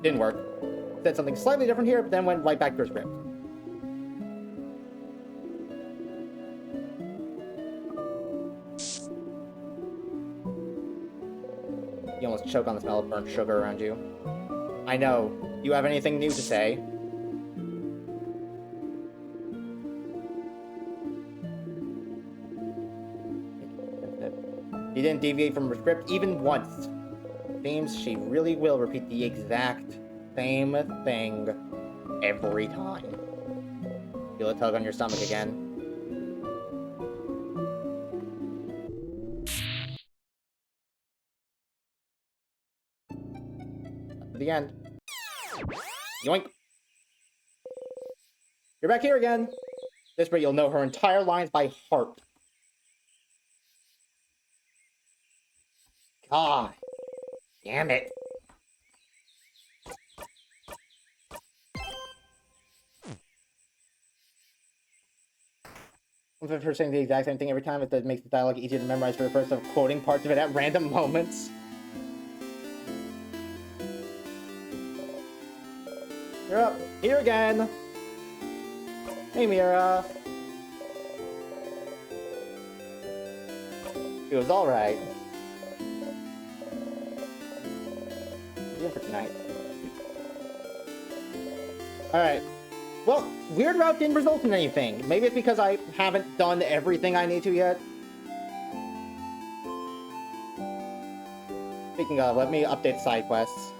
Didn't work. Said something slightly different here, but then went right back to her script. You almost choke on the smell of burnt sugar around you. I know. Do you have anything new to say? He didn't deviate from her script even once. Seems she really will repeat the exact same thing every time. Feel a tug on your stomach again. To the end. Yoink! You're back here again! This way you'll know her entire lines by heart. God damn it. With her saying the exact same thing every time, it makes the dialogue easier to memorize for the purpose of quoting parts of it at random moments. You're up. Here again. Hey, Mira. It was alright. Yeah, for tonight. Alright. Well, weird route didn't result in anything. Maybe it's because I haven't done everything I need to yet. Speaking of, let me update side quests.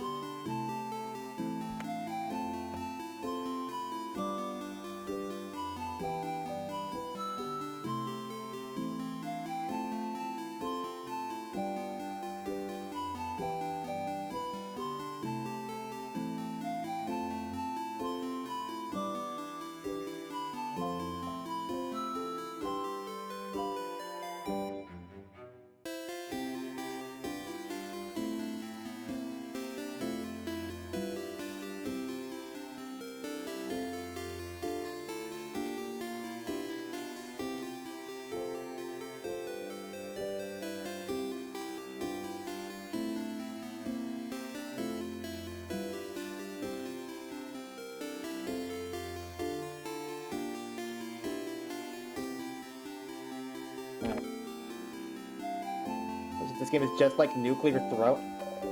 This game is just like Nuclear Throne.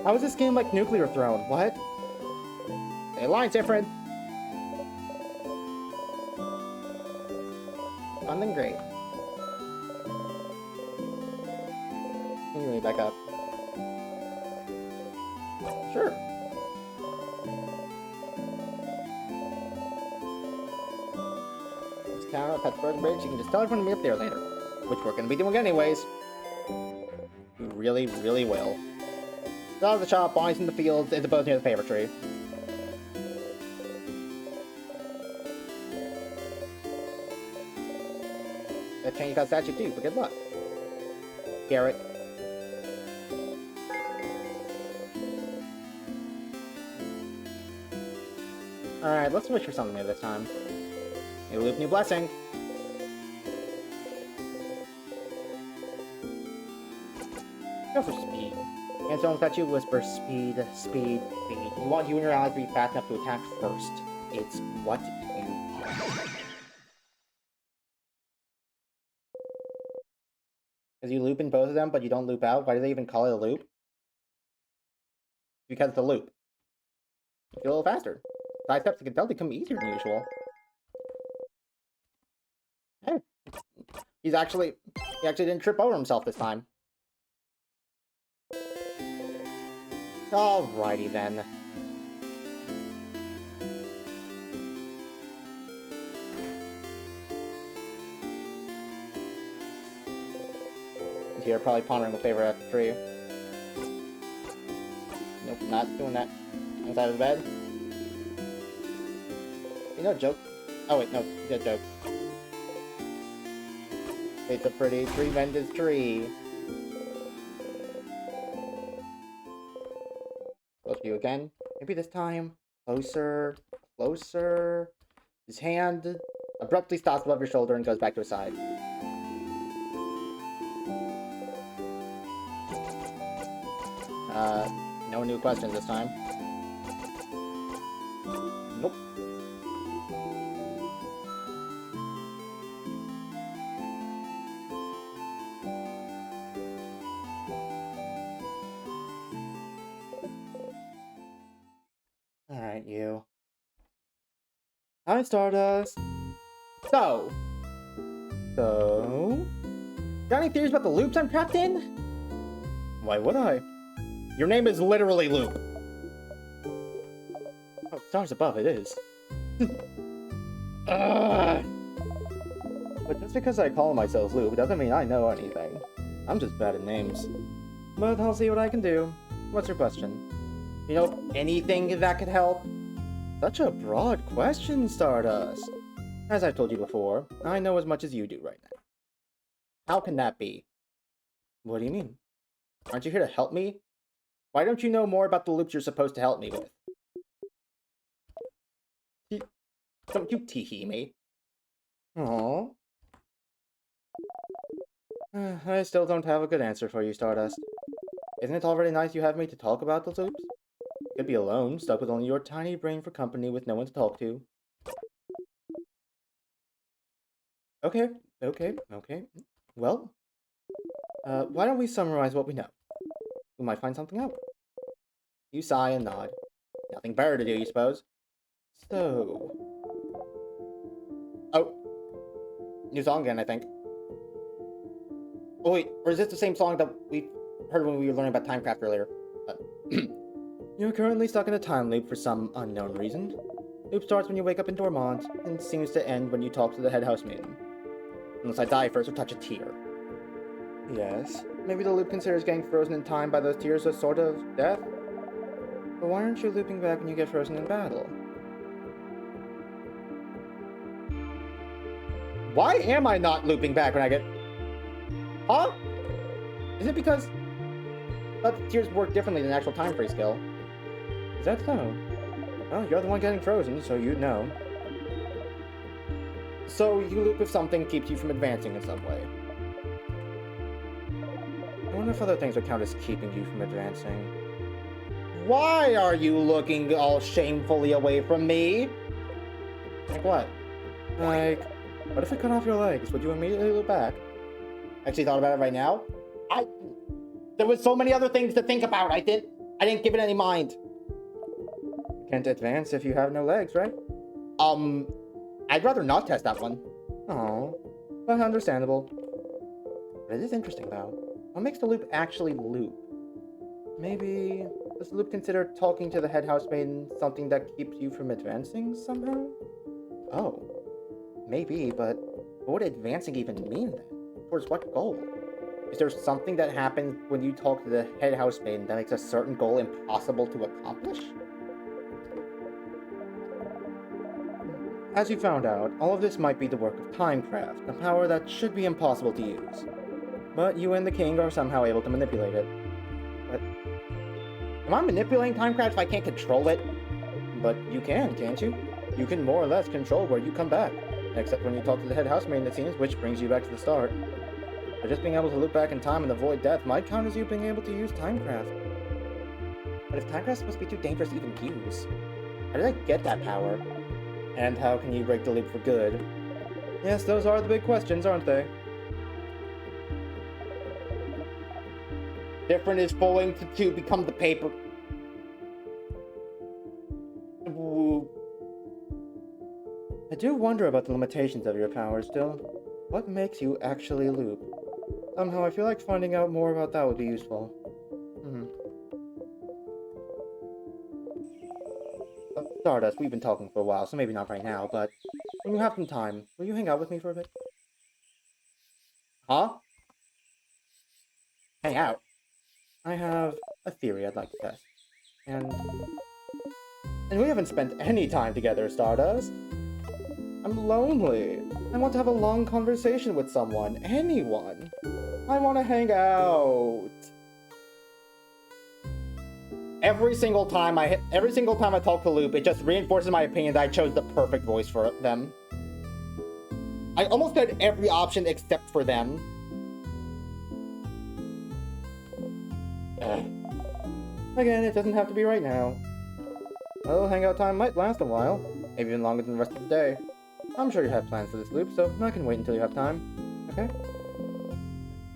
How is this game like Nuclear Throne? What? Hey, line, SIFFRIN! Something great. Anyway, back up. Sure. This town at Pittsburgh Bridge, you can just teleport me up there later. Which we're gonna be doing anyways. We really, really will. Out of the shop, bodies in the fields, and the both near the paper tree. That change got statue too, but good luck. Garrett. Alright, let's wish for something new this time. New loop, new blessing. Go for speed. And someone's got you whisper speed, speed, speed. You want you and your allies to be fast enough to attack first. It's what you want. Because you loop in both of them, but you don't loop out. Why do they even call it a loop? Because it's a loop. You feel a little faster. Side steps can tell become easier than usual. Hey. He actually didn't trip over himself this time. Alrighty then. He's here probably pondering a favorite after tree. Nope, not doing that. Inside of the bed. You know, joke. Oh wait, no, it's a joke. It's a pretty tremendous tree. Close to you again. Maybe this time. Closer. Closer. His hand abruptly stops above your shoulder and goes back to his side. No new questions this time. Nope. Alright, you. Hi, Stardust. So? Got any theories about the loops I'm trapped in? Why would I? Your name is literally Loop. Oh, stars above, it is. But just because I call myself Loop doesn't mean I know anything. I'm just bad at names. But I'll see what I can do. What's your question? You know anything that could help? Such a broad question, Stardust. As I've told you before, I know as much as you do right now. How can that be? What do you mean? Aren't you here to help me? Why don't you know more about the loops you're supposed to help me with? Don't you tee-hee me. Aww. I still don't have a good answer for you, Stardust. Isn't it already nice you have me to talk about those loops? You could be alone, stuck with only your tiny brain for company with no one to talk to. Okay. Well, why don't we summarize what we know? We might find something out. You sigh and nod. Nothing better to do, you suppose? So, New song again, I think. Oh wait, or is this the same song that we heard when we were learning about Timecraft earlier? You're currently stuck in a time loop for some unknown reason. Loop starts when you wake up in Dormont, and seems to end when you talk to the head housemaiden. Unless I die first or touch a tear. Yes, maybe the loop considers getting frozen in time by those tears a sort of death? But why aren't you looping back when you get frozen in battle? Why am I not looping back when I get... Huh? Is it because... But tears work differently than actual time freeze skill? Is that so? Well, you're the one getting frozen, so you'd know. So you loop if something keeps you from advancing in some way. I wonder if other things would count as keeping you from advancing. Why are you looking all shamefully away from me? Like what? Like, what if I cut off your legs? Would you immediately loop back? Actually thought about it right now. There was so many other things to think about. I didn't give it any mind. You can't advance if you have no legs, right? I'd rather not test that one. Oh, but understandable. But it is interesting though. What makes the loop actually loop? Maybe does the loop consider talking to the head housemaiden something that keeps you from advancing somehow? Oh, maybe, but what would advancing even mean then? Towards what goal? Is there something that happens when you talk to the head housemaiden that makes a certain goal impossible to accomplish? As you found out, all of this might be the work of Timecraft, a power that should be impossible to use. But you and the king are somehow able to manipulate it. But... am I manipulating Timecraft if I can't control it? But you can, can't you? You can more or less control where you come back. Except when you talk to the head housemaiden, it seems, which brings you back to the start. But just being able to loop back in time and avoid death might count as you being able to use Timecraft. But if Timecraft's supposed to be too dangerous to even use, how did I get that power? And how can you break the loop for good? Yes, those are the big questions, aren't they? Different is falling to become the paper. Ooh. I do wonder about the limitations of your power still. What makes you actually loop? Somehow I feel like finding out more about that would be useful. Stardust, we've been talking for a while, so maybe not right now, but when you have some time, will you hang out with me for a bit? Huh? Hang out? I have a theory I'd like to test. And we haven't spent any time together, Stardust. I'm lonely. I want to have a long conversation with someone. Anyone. I want to hang out. Every single time I talk to Loop, it just reinforces my opinion that I chose the perfect voice for them. I almost had every option except for them. Again, it doesn't have to be right now. A little hangout time might last a while, maybe even longer than the rest of the day. I'm sure you have plans for this loop, so I can wait until you have time. Okay?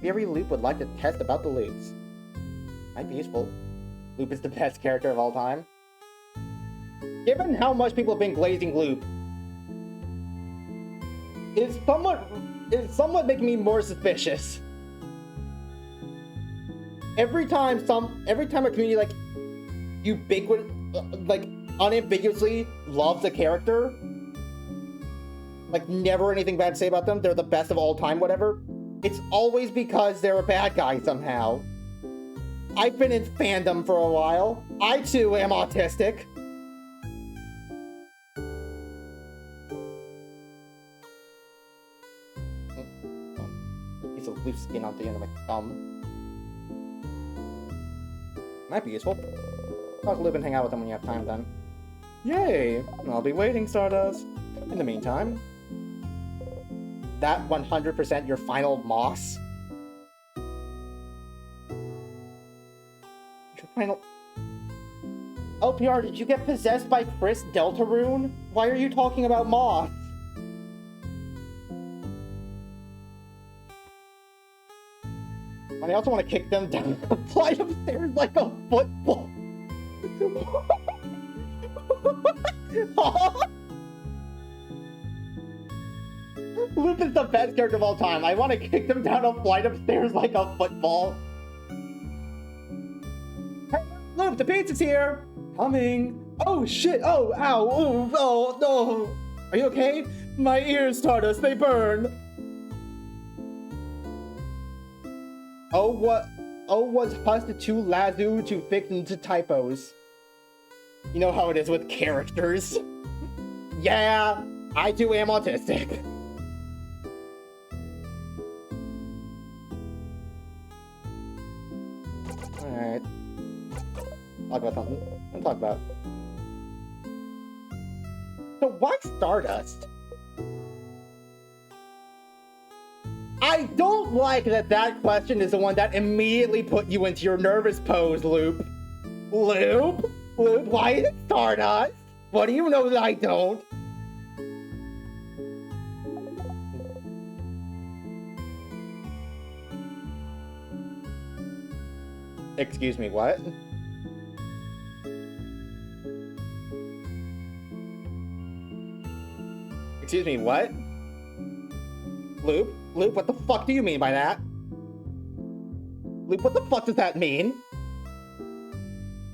Every Loop would like to test about the loops. Might be useful. Loop is the best character of all time. Given how much people have been glazing Loop, it's somewhat making me more suspicious. Every time a community unambiguously loves a character, like never anything bad to say about them, they're the best of all time, whatever, it's always because they're a bad guy somehow. I've been in fandom for a while. I too am autistic. A piece of loose skin on the end of my thumb. Might be useful. Talk to Loop and hang out with them when you have time then. Yay! I'll be waiting, Stardust. In the meantime, that 100% your final Moss? Your final... LPR, did you get possessed by Chris Deltarune? Why are you talking about Moss? I also want to kick them down the flight of stairs like a football. Loop is the best character of all time. I want to kick them down a flight of stairs like a football. Hey, Loop, the pizza's here. Coming. Oh, shit. Oh, ow. Oh, oh, no. Are you okay? My ears, Stardust. They burn. Oh, what? Oh, was Hust too lazu to fix into typos? You know how it is with characters. Yeah, I too am autistic. Alright. Talk about something. Let's talk about. So why Stardust? I don't like that question is the one that immediately put you into your nervous pose, Loop. Loop? Loop, why is it Stardust? What do you know that I don't? Excuse me, what? Excuse me, what? Loop? Loop, what the fuck do you mean by that? Loop, what the fuck does that mean?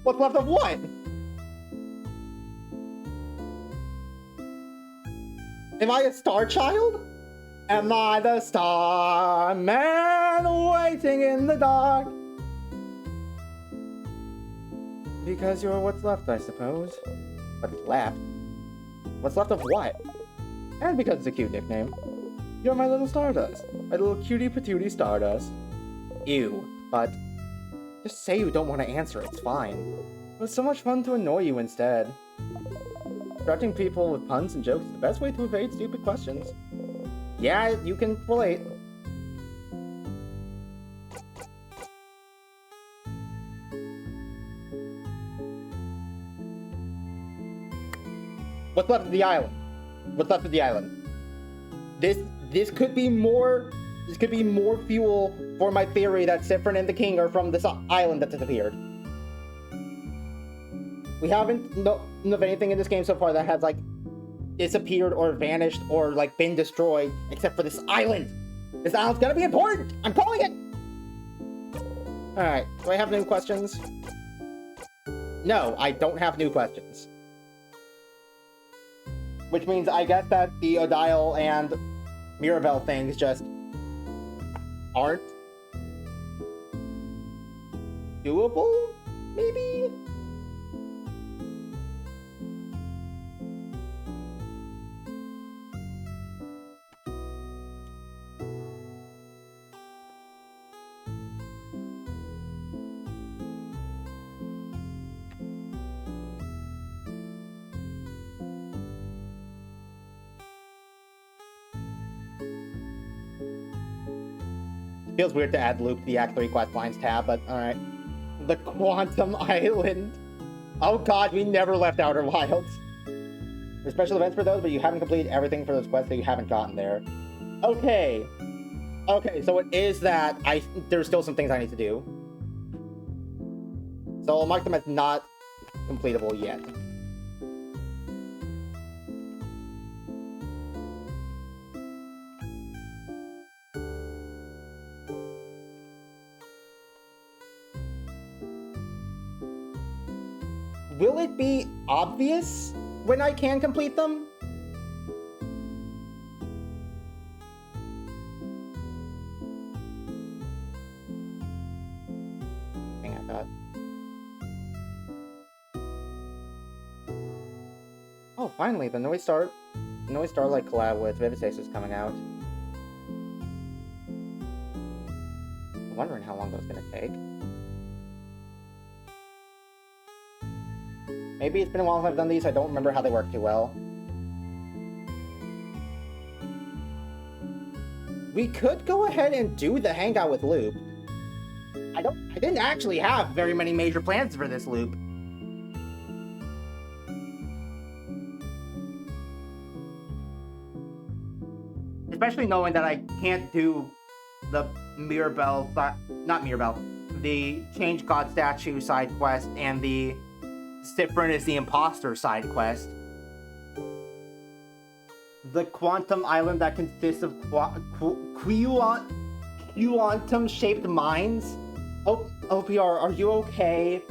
What's left of what? Am I a star child? Am I the star man waiting in the dark? Because you're what's left, I suppose. What's left? What's left of what? And because it's a cute nickname. You're my little Stardust. My little cutie patootie Stardust. Ew, but just say you don't want to answer, it's fine. It was so much fun to annoy you instead. Correcting people with puns and jokes is the best way to evade stupid questions. Yeah, you can relate. What's left of the island? What's left of the island? This could be more fuel for my theory that SIFFRIN and the King are from this island that disappeared. We haven't known of anything in this game so far that has like disappeared or vanished or like been destroyed except for this island. This island's gonna be important! I'm calling it! Alright, do I have new questions? No, I don't have new questions. Which means I guess that the Odile and Mirabelle things just aren't doable, maybe? Feels weird to add Loop to the Act 3 quest lines tab, but alright. The Quantum Island. Oh god, we never left Outer Wilds. There's special events for those, but you haven't completed everything for those quests, so you haven't gotten there. Okay. Okay, so it is that there's still some things I need to do. So I'll mark them as not completable yet. Will it be obvious when I can complete them? Hang on, that. Oh, finally, the Noise Starlight collab with Vivistasis is coming out. I'm wondering how long that's gonna take. Maybe it's been a while since I've done these, I don't remember how they work too well. We could go ahead and do the hangout with Loop. I didn't actually have very many major plans for this Loop. Especially knowing that I can't do the Mirabelle, not Mirabelle, the Change God Statue side quest and the SIFFRIN is the Imposter side quest. The quantum island that consists of quantum-shaped mines? Oh, OPR, are you okay?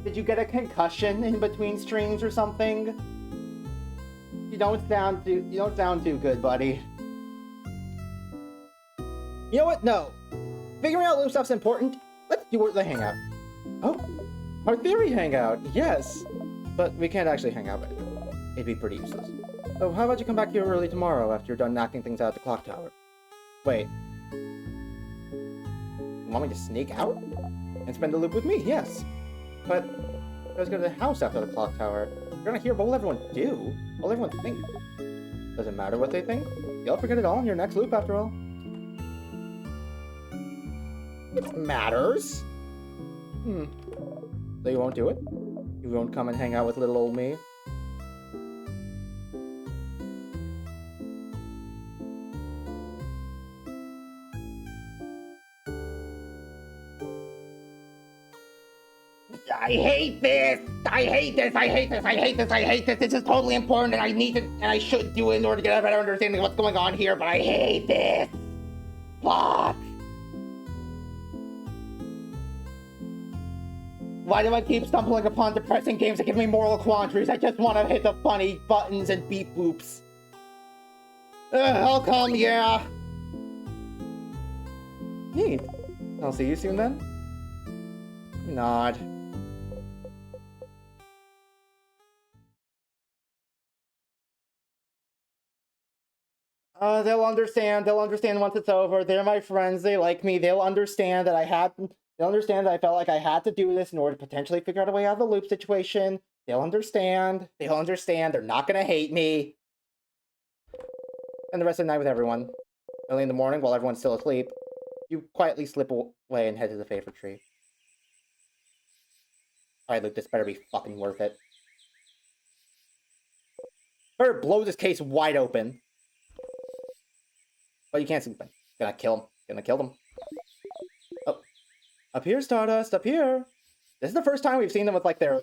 Did you get a concussion in between streams or something? You don't sound too good, buddy. You know what? No. Figuring out loop stuff's important. Let's do the hangout. Oh, our theory hangout. Yes, but we can't actually hang out right now. It'd be pretty useless. So how about you come back here early tomorrow after you're done knocking things out at the clock tower? Wait. You want me to sneak out and spend the loop with me? Yes. But let's go to the house after the clock tower. You're gonna hear what will everyone do? What will everyone think? Doesn't matter what they think. You'll forget it all in your next loop after all. It matters. So you won't do it? You won't come and hang out with little old me? I hate this! I hate this! I hate this! I hate this! I hate this! This is totally important and I need to and I should do it in order to get a better understanding of what's going on here, but I hate this! Fuck! Why do I keep stumbling upon depressing games that give me moral quandaries? I just want to hit the funny buttons and beep boops. I'll come, yeah! Neat. I'll see you soon then? Nod. They'll understand once it's over. They're my friends, they like me, they'll understand that I felt like I had to do this in order to potentially figure out a way out of the loop situation. They'll understand, they're not gonna hate me. And the rest of the night with everyone. Early in the morning, while everyone's still asleep, you quietly slip away and head to the favorite tree. Alright, Luke, this better be fucking worth it. Better blow this case wide open. But you can't sleep. Gonna kill him. Gonna kill them. Oh. Up here, Stardust. Up here. This is the first time we've seen them with, like, their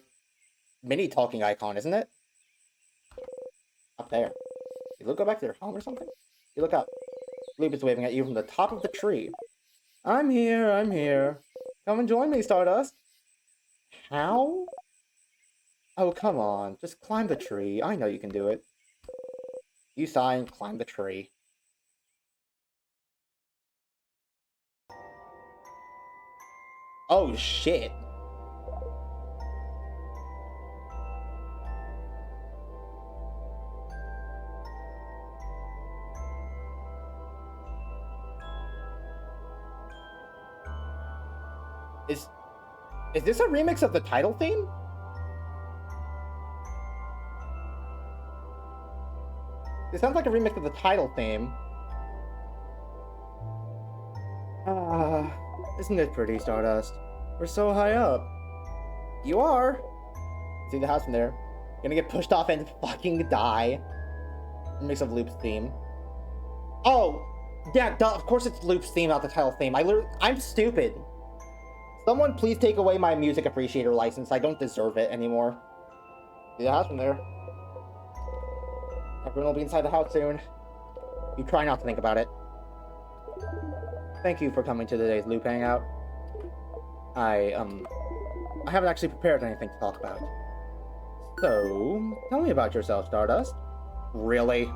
mini talking icon, isn't it? Up there. You look, go back to their home or something? You look up. Loop is waving at you from the top of the tree. I'm here. I'm here. Come and join me, Stardust. How? Oh, come on. Just climb the tree. I know you can do it. You sigh and climb the tree. Oh, shit. Is this a remix of the title theme? It sounds like a remix of the title theme. Isn't it pretty, Stardust? We're so high up. You are. See the house from there. You're gonna get pushed off and fucking die. Remix of Loop's theme. Oh! Yeah, duh, of course it's Loop's theme, not the title theme. I'm stupid. Someone please take away my music appreciator license. I don't deserve it anymore. See the house from there. Everyone will be inside the house soon. You try not to think about it. Thank you for coming to today's Loop Hangout. I haven't actually prepared anything to talk about. So, tell me about yourself, Stardust. Really?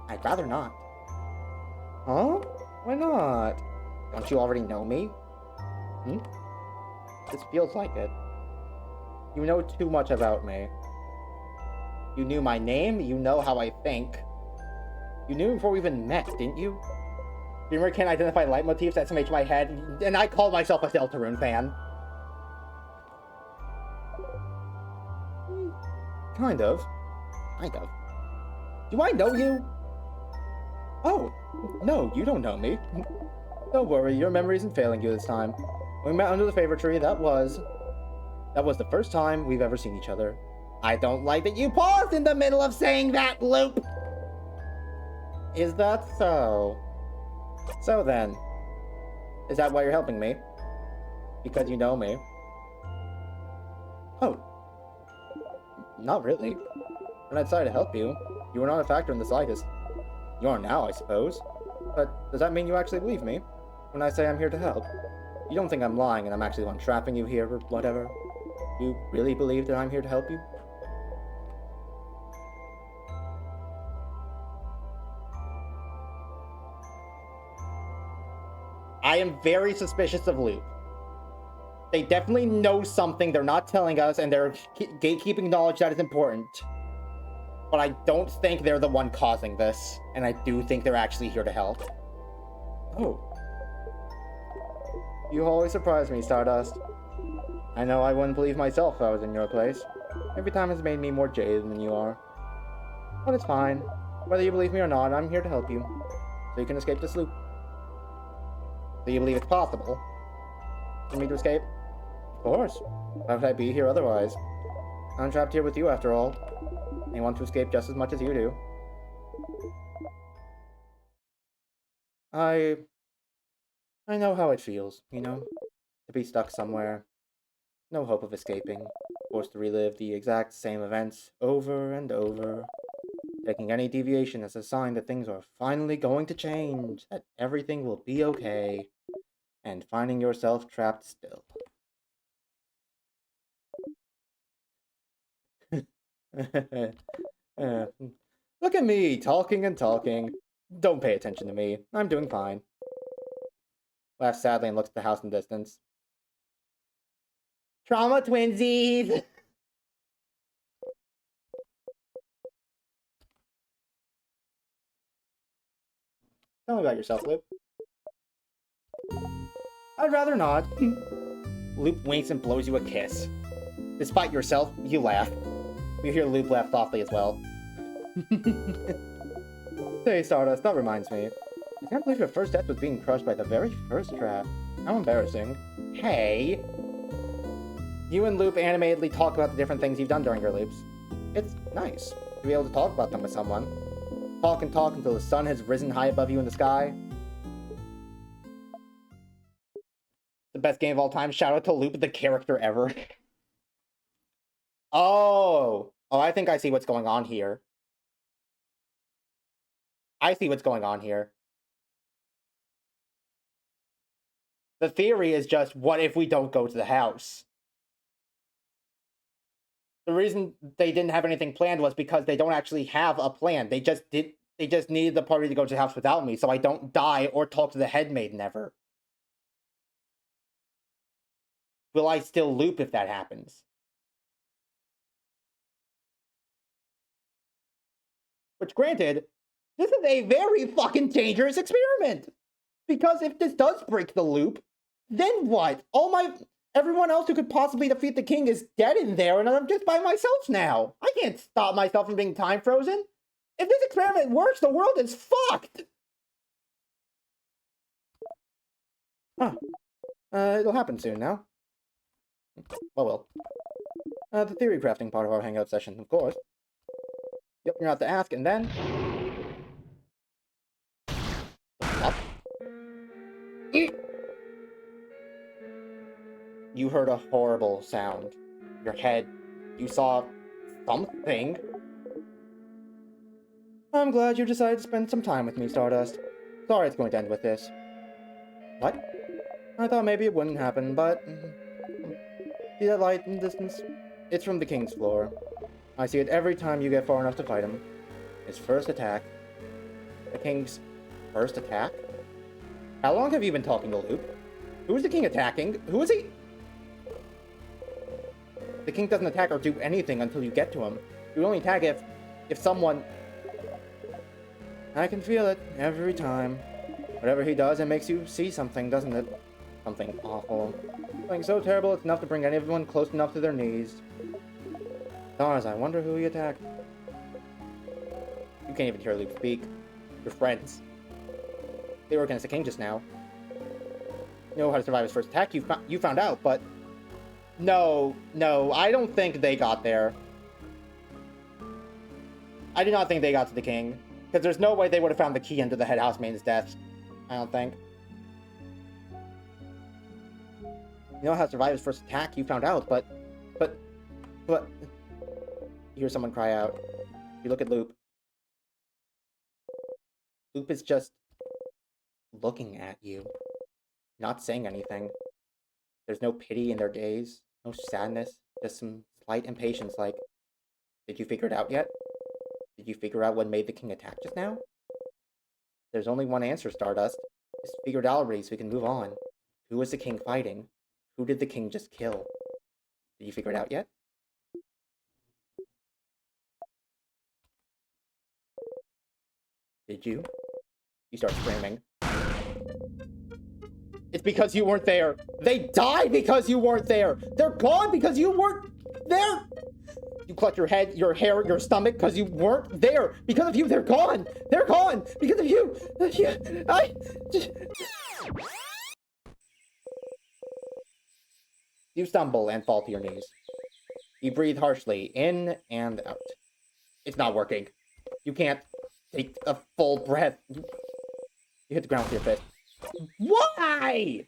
I'd rather not. Huh? Why not? Don't you already know me? This feels like it. You know too much about me. You knew my name, you know how I think. You knew before we even met, didn't you? Dreamer can't identify leitmotifs that SMH my head, and I called myself a Deltarune fan. Kind of. Do I know you? Oh, no, you don't know me. Don't worry, your memory isn't failing you this time. When we met under the favorite tree, that was the first time we've ever seen each other. I don't like that you paused in the middle of saying that, Loop! Is that so? So then, is that why you're helping me? Because you know me? Oh. Not really. When I decided to help you, You were not a factor in the slightest. You are now, I suppose. But does that mean you actually believe me when I say I'm here to help? You don't think I'm lying and I'm actually the one trapping you here or whatever? You really believe that I'm here to help you? I am very suspicious of Loop. They definitely know something they're not telling us, and they're gatekeeping knowledge that is important. But I don't think they're the one causing this, and I do think they're actually here to help. Oh. You always surprise me, Stardust. I know I wouldn't believe myself if I was in your place. Every time has made me more jaded than you are. But it's fine. Whether you believe me or not, I'm here to help you. So you can escape this loop. Do you believe it's possible for me to escape? Of course. Why would I be here otherwise? I'm trapped here with you after all. I want to escape just as much as you do. I know how it feels, you know? To be stuck somewhere. No hope of escaping. Forced to relive the exact same events over and over. Taking any deviation as a sign that things are finally going to change. That everything will be okay. And finding yourself trapped still. Look at me, talking and talking. Don't pay attention to me. I'm doing fine. Laughs sadly and looks at the house in the distance. Trauma twinsies! Tell me about yourself, Loop. I'd rather not. Loop winks and blows you a kiss. Despite yourself, you laugh. You hear Loop laugh softly as well. Say, Stardust, that reminds me. I can't believe your first death was being crushed by the very first trap. How embarrassing. Hey! You and Loop animatedly talk about the different things you've done during your loops. It's nice to be able to talk about them with someone. Talk and talk until the sun has risen high above you in the sky. The best game of all time. Shout out to Loop, the character ever. Oh, I think I see what's going on here. I see what's going on here. The theory is just, what if we don't go to the house? The reason they didn't have anything planned was because they don't actually have a plan. They just needed the party to go to the house without me, so I don't die or talk to the headmaiden ever. Will I still loop if that happens? Which, granted, this is a very fucking dangerous experiment! Because if this does break the loop, then what? Everyone else who could possibly defeat the king is dead in there, and I'm just by myself now. I can't stop myself from being time frozen. If this experiment works, the world is fucked! Huh. It'll happen soon now. Oh well. The theory crafting part of our hangout session, of course. Yep, you're gonna have to ask, and then... What? You heard a horrible sound. Your head. You saw... something. I'm glad you decided to spend some time with me, Stardust. Sorry it's going to end with this. What? I thought maybe it wouldn't happen, but... See that light in the distance? It's from the king's floor. I see it every time you get far enough to fight him. His first attack. The king's first attack? How long have you been talking to Loop? Who is the king attacking? Who is he? The king doesn't attack or do anything until you get to him. You only attack if someone... I can feel it every time. Whatever he does, it makes you see something, doesn't it? Something awful. Something so terrible it's enough to bring anyone close enough to their knees. Stars, I wonder who he attacked. You can't even hear Loop speak. You're friends. They were against the king just now. You know how to survive his first attack? You found out, but... No, I don't think they got there. I do not think they got to the king. Because there's no way they would have found the key under the head housemaiden's desk. I don't think. You know how to survive his first attack? You found out, but... You hear someone cry out. You look at Loop. Loop is just looking at you, not saying anything. There's no pity in their gaze, no sadness, just some slight impatience like, did you figure it out yet? Did you figure out what made the king attack just now? There's only one answer, Stardust. Just figure it out already so we can move on. Who was the king fighting? Who did the king just kill? Did you figure it out yet? Did you? You start screaming. It's because you weren't there. They died because you weren't there. They're gone because you weren't there. You clutch your head, your hair, your stomach because you weren't there. Because of you, they're gone. They're gone because of you. You stumble and fall to your knees. You breathe harshly, in and out. It's not working. You can't take a full breath. You hit the ground with your fist. Why?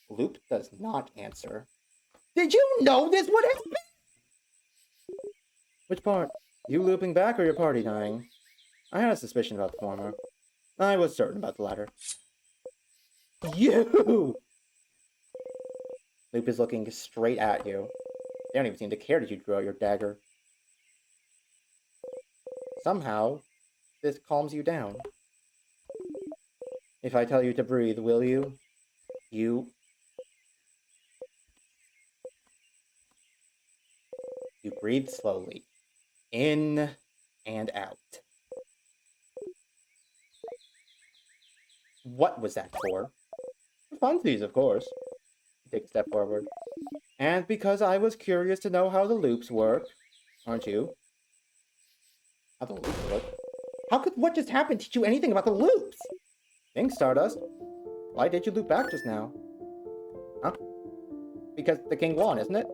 Loop does not answer. Did you know this would happen? Which part? You looping back or your party dying? I had a suspicion about the former. I was certain about the latter. You! Loop is looking straight at you. They don't even seem to care that you drew out your dagger. Somehow, this calms you down. If I tell you to breathe, will you? You breathe slowly. In and out. What was that for? For funsies, of course. Take a step forward. And because I was curious to know how the loops work, aren't you? How the loops work? How could what just happened teach you anything about the loops? Think, Stardust. Why did you loop back just now? Huh? Because the king won, isn't it?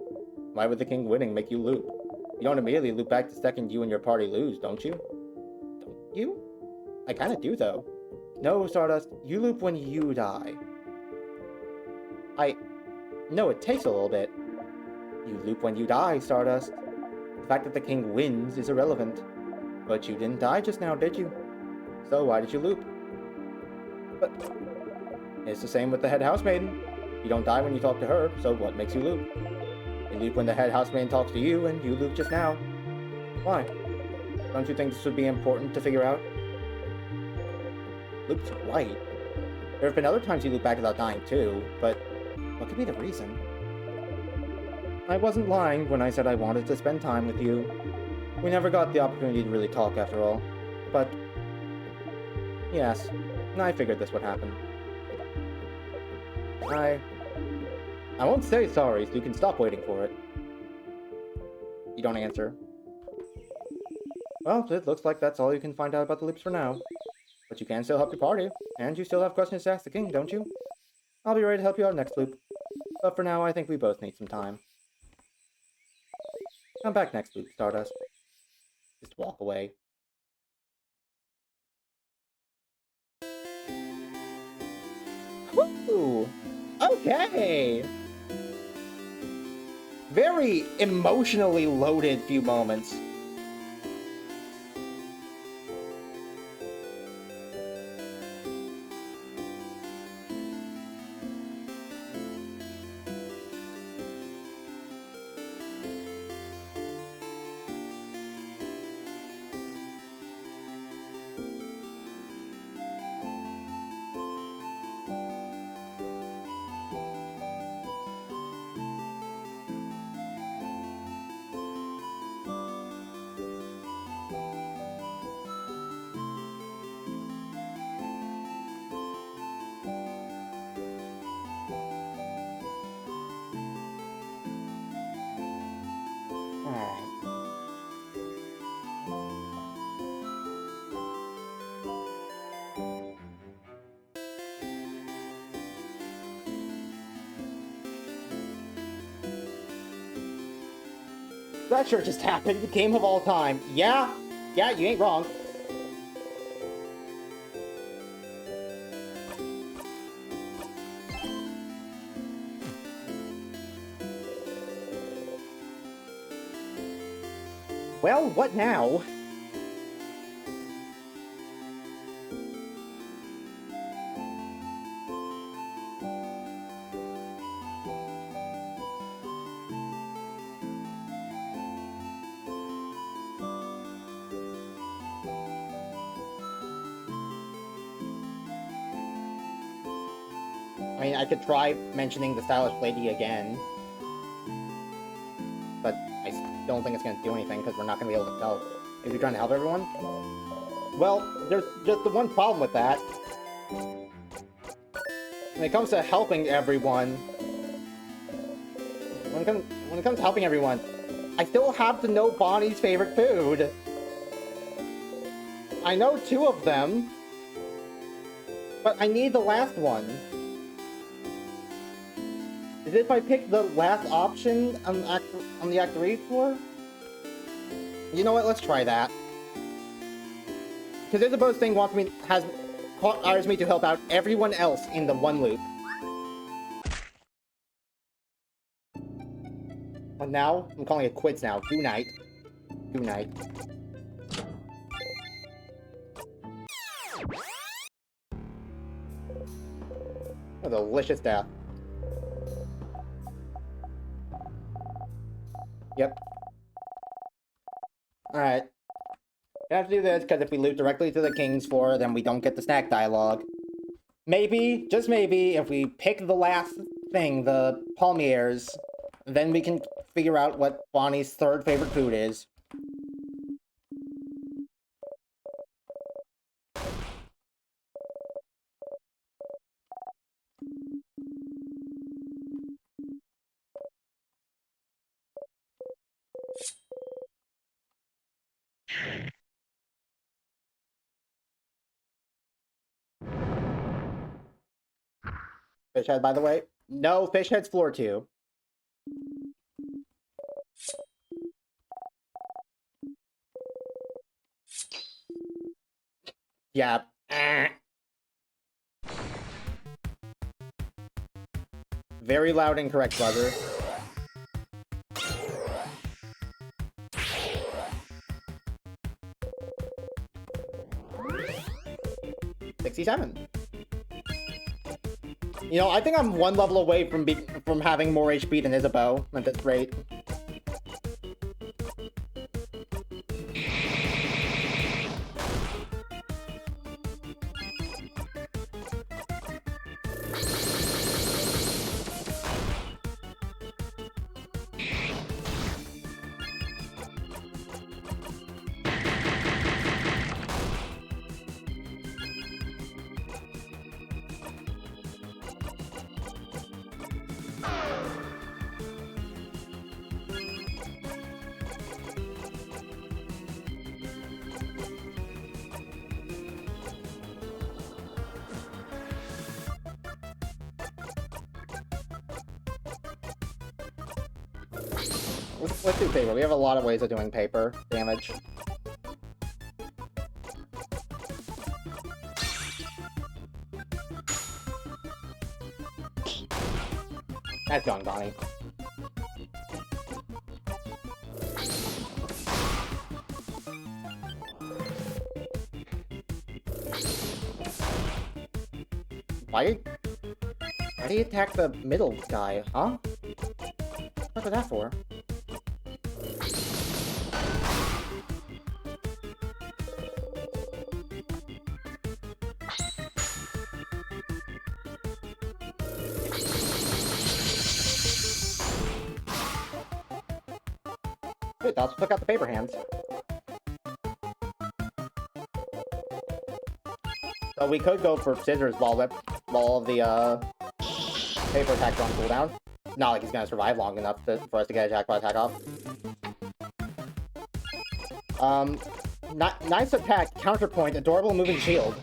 Why would the king winning make you loop? You don't immediately loop back the second you and your party lose, don't you? Don't you? I kinda do, though. No, Stardust, you loop when you die. No, it takes a little bit. You loop when you die, Stardust. The fact that the king wins is irrelevant. But you didn't die just now, did you? So why did you loop? But it's the same with the head housemaiden. You don't die when you talk to her, so what makes you loop? You loop when the head housemaiden talks to you, and you loop just now. Why? Don't you think this would be important to figure out? Loop's right. There have been other times you loop back without dying too, but what could be the reason? I wasn't lying when I said I wanted to spend time with you. We never got the opportunity to really talk after all. But yes, I figured this would happen. I won't say sorry, so you can stop waiting for it. You don't answer. Well, it looks like that's all you can find out about the loops for now. But you can still help your party, and you still have questions to ask the king, don't you? I'll be ready to help you out next loop. But for now, I think we both need some time. Come back next loop, Stardust. Just walk away. Woo! Okay! Very emotionally loaded few moments. That sure just happened. The game of all time. Yeah, you ain't wrong. Well, what now? mean, I could try mentioning the stylish lady again. But I don't think it's gonna do anything, because we're not gonna be able to tell. If you're trying to help everyone? Well, there's just the one problem with that. When it comes to helping everyone... When it comes to helping everyone, I still have to know Bonnie's favorite food. I know 2 of them, but I need the last one. Is it if I pick the last option on the Act 3 floor? You know what? Let's try that. Because Isabeau's thing requires me to help out everyone else in the one loop. But now, I'm calling it quits now. Good night. Good night. A delicious death. Yep. Alright. I have to do this, because if we loop directly to the King's floor, then we don't get the snack dialogue. Maybe, just maybe, if we pick the last thing, the palmiers, then we can figure out what Bonnie's 3rd favorite food is. Fishhead, by the way. No, Fishhead's floor 2. Yeah. Very loud and correct, buzzer. $67. You know, I think I'm 1 level away from having more HP than Isabeau at this rate. Let's do paper. We have a lot of ways of doing paper damage. That's gone, Bonnie. Why do you attack the middle guy, huh? What was that for? Good, let's pick out the paper hands. So we could go for scissors while the paper attack's on cooldown. Not like he's gonna survive long enough for us to get a jackpot attack off. Nice attack, counterpoint, adorable moving shield.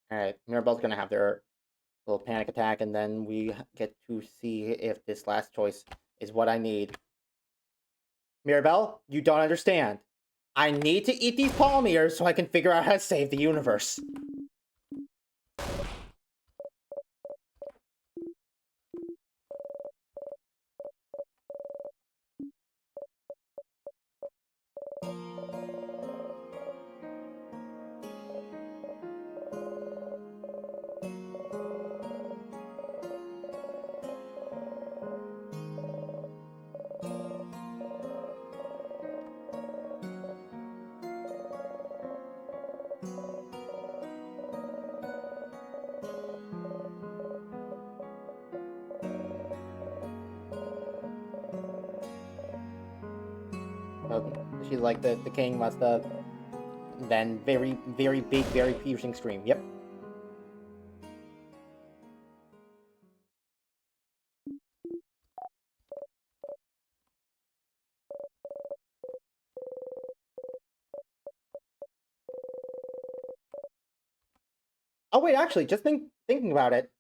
Alright, Mirabelle's gonna have their little panic attack, and then we get to see if this last choice is what I need. Mirabelle, you don't understand. I need to eat these palmiers so I can figure out how to save the universe. She's like, the king must have... Then very, very big, very piercing scream. Yep. Oh wait, actually, just thinking about it.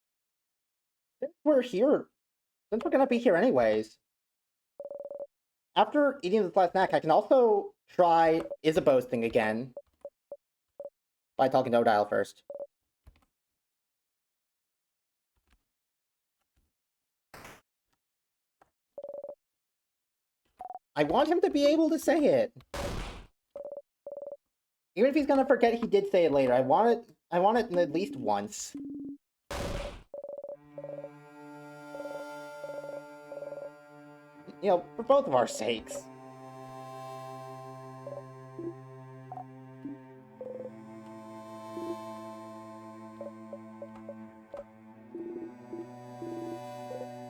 Since we're here, since we're gonna be here anyways, after eating this last snack, I can also try Isabeau's thing again by talking to Odile first. I want him to be able to say it. Even if he's gonna forget he did say it later, I want it at least once. You know, for both of our sakes.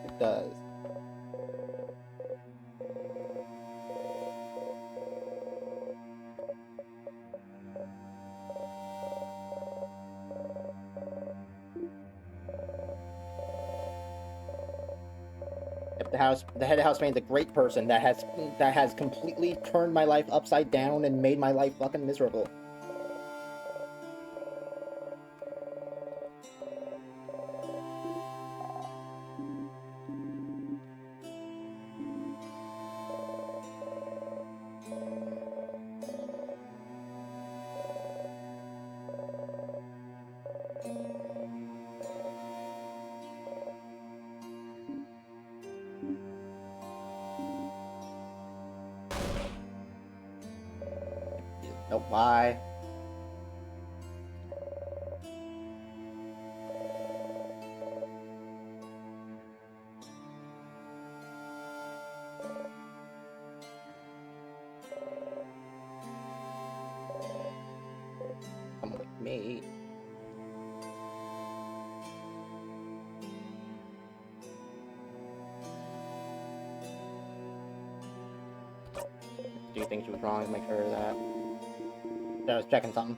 It does. The head of housemaid is a great person that has completely turned my life upside down and made my life fucking miserable. Nope, bye. Come with me. Do you think she was wrong to make sure that... I was checking something.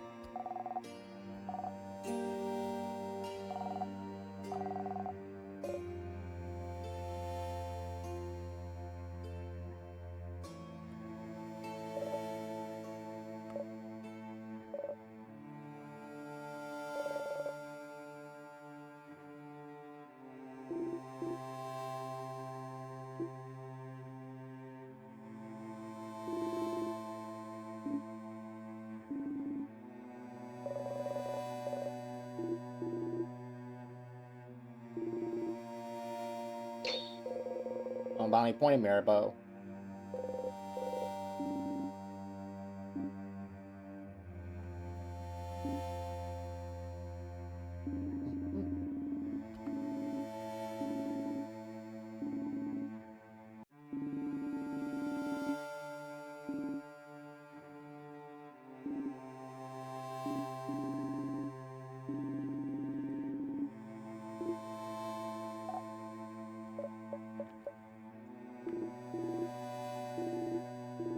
About any pointy mirror bow.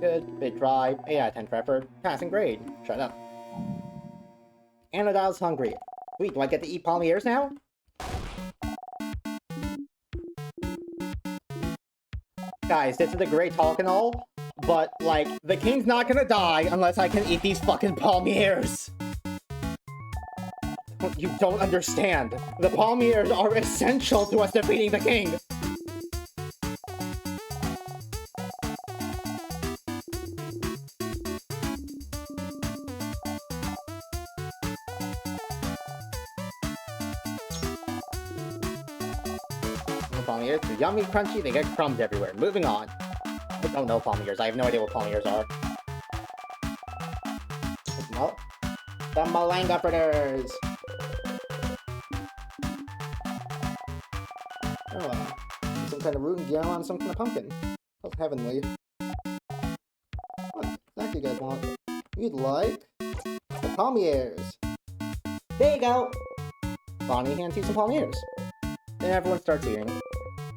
Good, bit dry, 8 out of 10 for effort, passing grade. Shut up. Anodile's hungry. Sweet, do I get to eat palmiers now? Guys, this is a great talk and all, but, like, the king's not gonna die unless I can eat these fucking palmiers! You don't understand. The palmiers are essential to us defeating the king! Palmiers, they're yummy, crunchy, they get crumbs everywhere. Moving on. I don't know palmiers. I have no idea what palmiers are. No. The Malanga fritters! Oh, some kind of root and yam on some kind of pumpkin. That's heavenly. What snack do you guys want? You'd like the palmiers. There you go! Bonnie hands you some palmiers. Then everyone starts eating.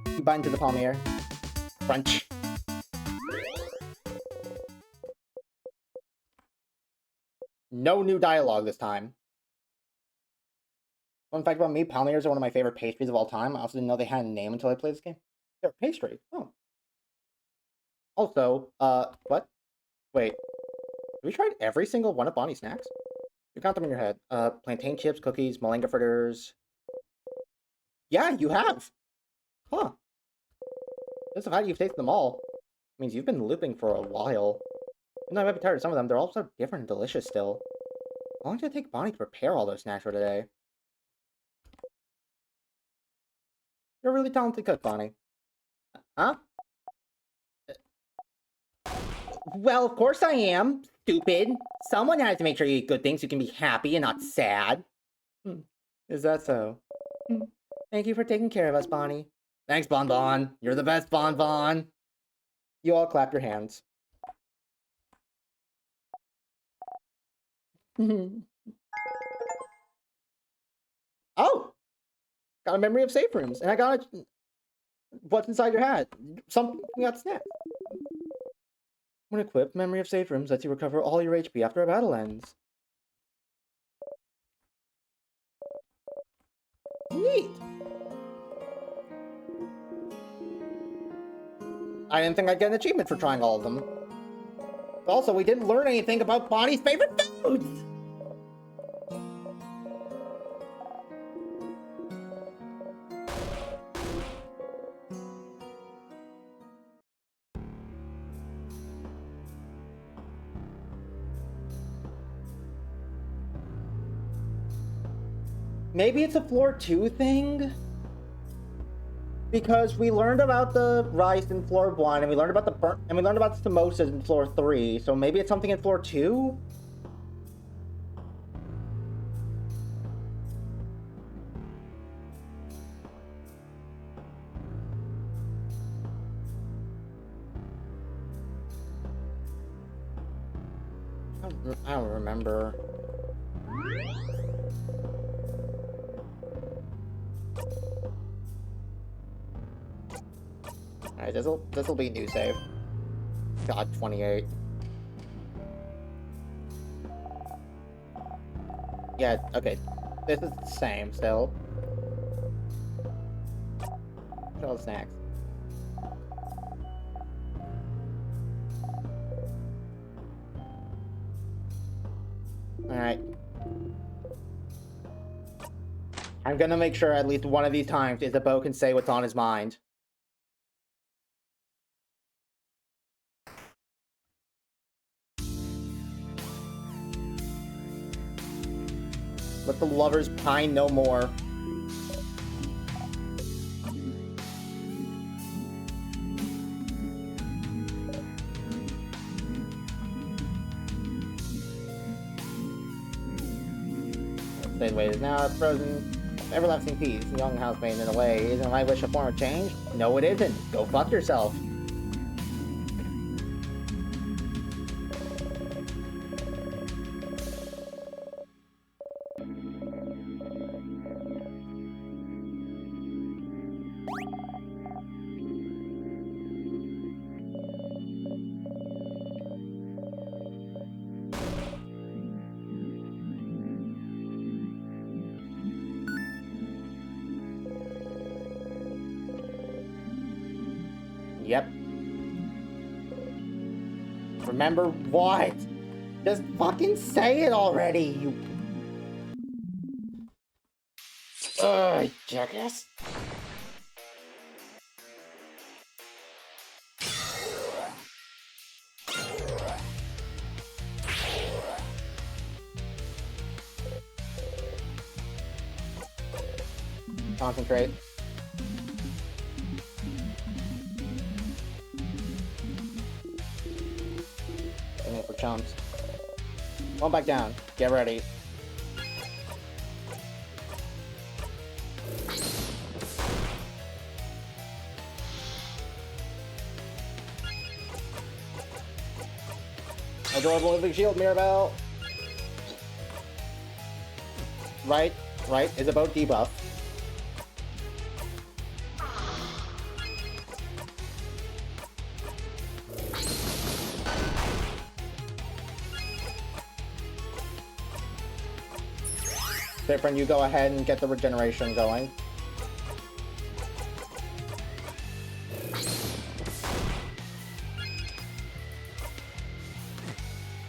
You bite into the palmier. Crunch. No new dialogue this time. Fun fact about me, palmiers are one of my favorite pastries of all time. I also didn't know they had a name until I played this game. They're a pastry. Oh. Also, what? Wait. Have we tried every single one of Bonnie's snacks? You count them in your head. Plantain chips, cookies, moringa fritters. Yeah, you have. Huh. Just the fact you've tasted them all means you've been looping for a while. Even though I might be tired of some of them, they're all so different and delicious still. How long did it take Bonnie to prepare all those snacks for today? You're a really talented cook, Bonnie. Huh? Well, of course I am, stupid. Someone has to make sure you eat good things so you can be happy and not sad. Is that so? Thank you for taking care of us, Bonnie. Thanks, Bon Bon. You're the best, Bon Bon. You all clap your hands. Oh! Got a memory of safe rooms, and I got a... What's inside your hat? Something got snapped. When equipped, memory of safe rooms lets you recover all your HP after a battle ends. Neat! I didn't think I'd get an achievement for trying all of them. Also, we didn't learn anything about Bonnie's favorite foods! Maybe it's a floor 2 thing? Because we learned about the rice in floor 1, and we learned about the burnt, and we learned about the samosas in floor 3, so maybe it's something in floor 2? I don't remember. Alright, this'll be new save. God, 28. Yeah, okay. This is the same still. Show the snacks. Alright. I'm gonna make sure at least one of these times ISABEAU can say what's on his mind. Let the lovers pine no more. The way it is now, frozen, everlasting peace, young housemaid in a way. Isn't my wish a form of change? No, it isn't. Go fuck yourself. Yep. Remember what? Just fucking say it already, you... Ugh, jackass. Concentrate. For chumps. Going back down. Get ready. Adorable living shield, Mirabelle. Right is about debuff. Different, you go ahead and get the regeneration going.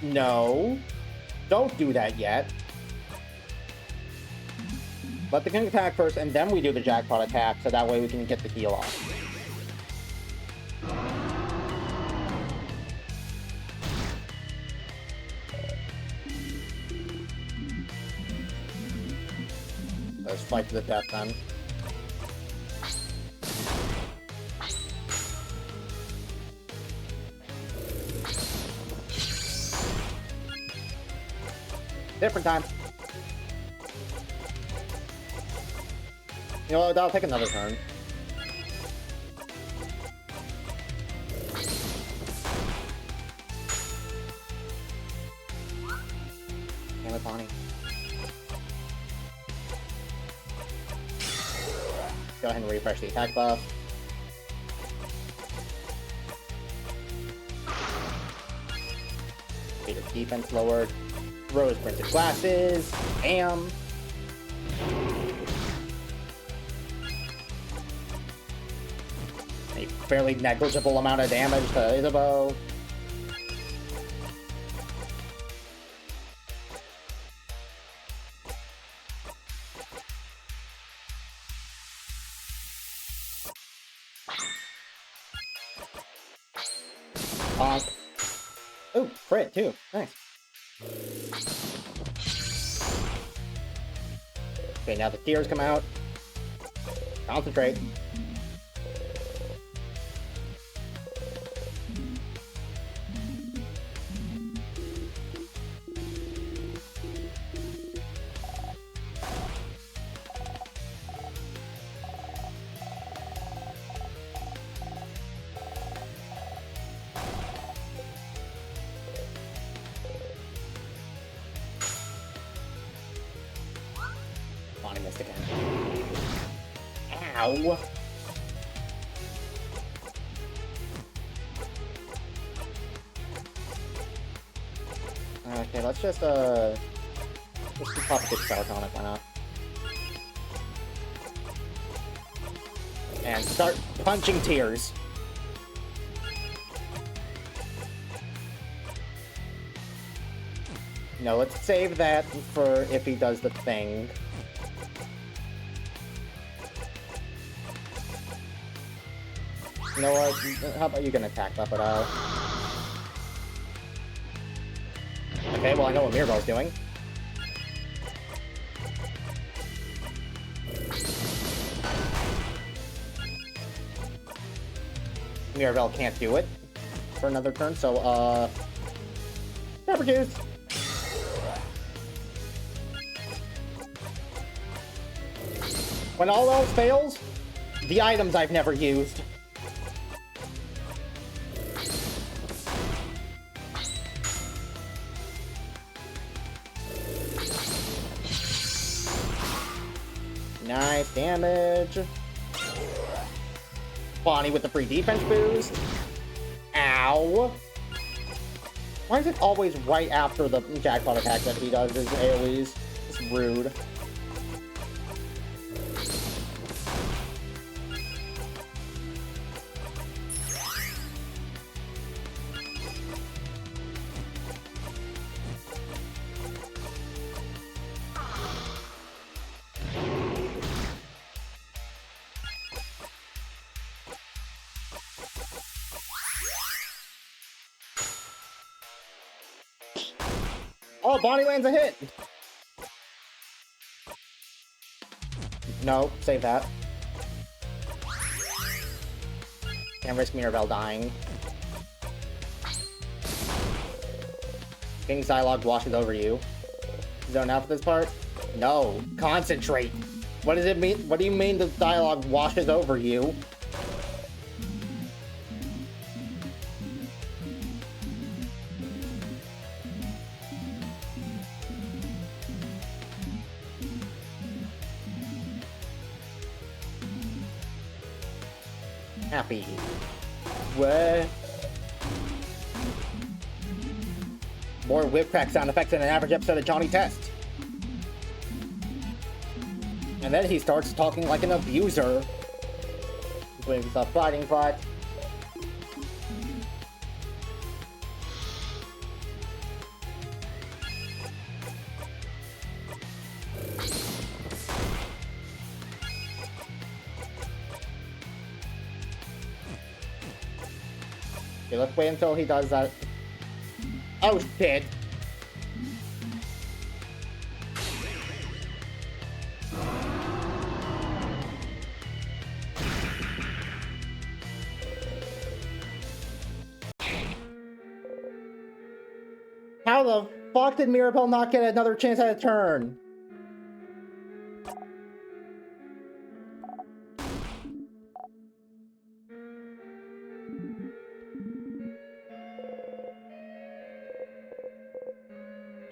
No. Don't do that yet. Let the king attack first, and then we do the jackpot attack, so that way we can get the heal off. Let's fight to the death then. Different time. You know what, I'll take another turn. Damn it, Bonnie. Go ahead and refresh the attack buff. Get your defense lowered. Rose printed glasses. Bam. A fairly negligible amount of damage to ISABEAU. Bonk. Oh, crit too. Nice. Okay, now the tears come out. Concentrate. Bonnie missed again. Ow! Okay, let's just pop a good start on it, why not? And start punching tears. No, let's save that for if he does the thing. You know what? How about you can attack buff it out? Okay, well I know what Mirabelle's doing. Mirabelle can't do it for another turn, so never juice. When all else fails, the items I've never used. Nice damage. Bonnie with the free defense boost. Ow. Why is it always right after the jackpot attack that he does his AoEs? It's rude. Oh, Bonnie lands a hit! No, save that. Can't risk Mirabelle dying. King's dialogue washes over you. Zone out for this part? No, concentrate! What does it mean? What do you mean the dialogue washes over you? Happy. What? More whip crack sound effects in an average episode of Johnny Test. And then he starts talking like an abuser. He's waiting to stop fighting, but... Okay, let's wait until he does that. Oh shit! How the fuck did Mirabelle not get another chance at a turn?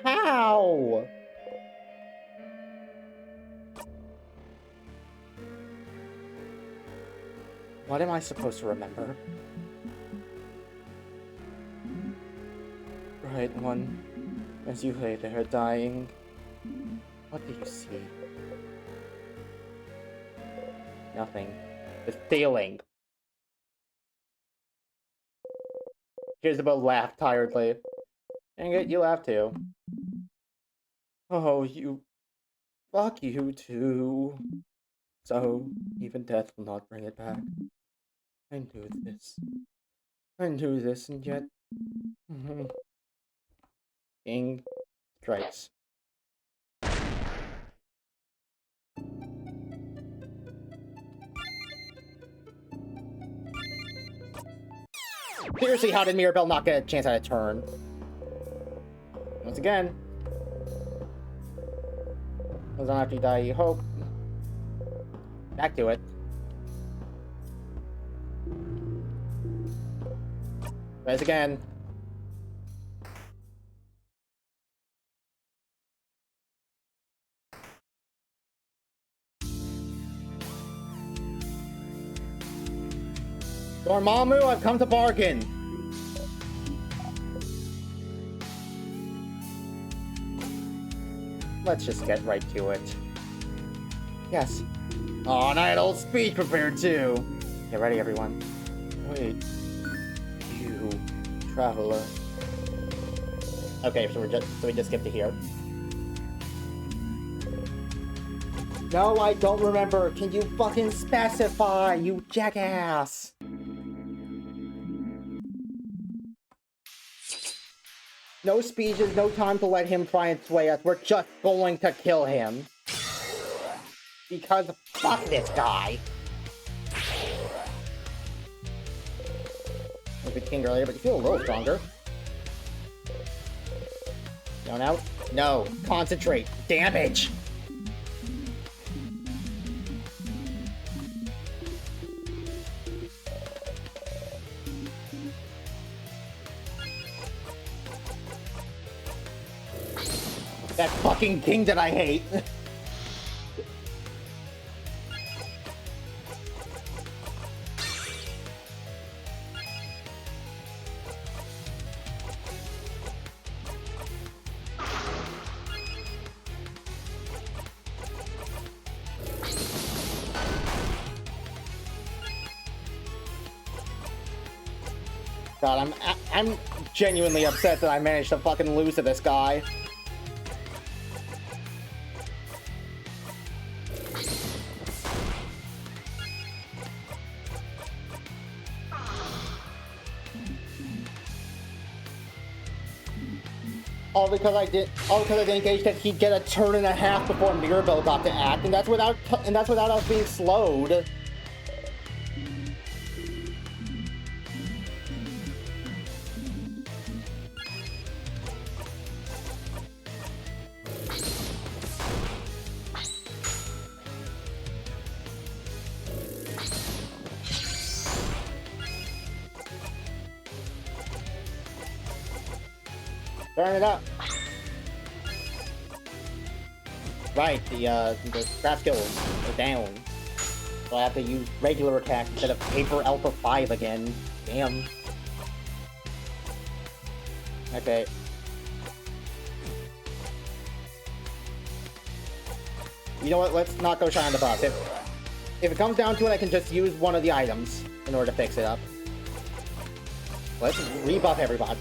How? What am I supposed to remember? Right one, as you lay there dying, what do you see? Nothing. The ceiling. Isabel laughed tiredly. Dang it, you laugh too. Oh, you... Fuck you too. So, even death will not bring it back. I knew this. I knew this, and yet... King strikes. Seriously, how did Mirabelle not get a chance at a turn? Once again. Doesn't after you die, you hope. Back to it. Rise again. Dormammu, I've come to bargain. Let's just get right to it. Yes. Oh, and I had a whole speech prepared too. Get ready, everyone. Wait. You, traveler. Okay, so we just skip to here. No, I don't remember. Can you fucking specify, you jackass? No speeches, no time to let him try and sway us. We're just going to kill him. Because fuck this guy. I was king earlier, but you feel a little stronger. No, now? No. Concentrate. Damage! That fucking king that I hate. God, I'm genuinely upset that I managed to fucking lose to this guy. All because I didn't gauge that he'd get a turn and a half before Mirabelle got to act, and that's without us being slowed. Turn it up. Right, the craft skills are down. So I have to use regular attack instead of Paper Alpha 5 again. Damn. Okay. You know what? Let's not go try on the buff. If it comes down to it, I can just use one of the items in order to fix it up. Let's rebuff everybody.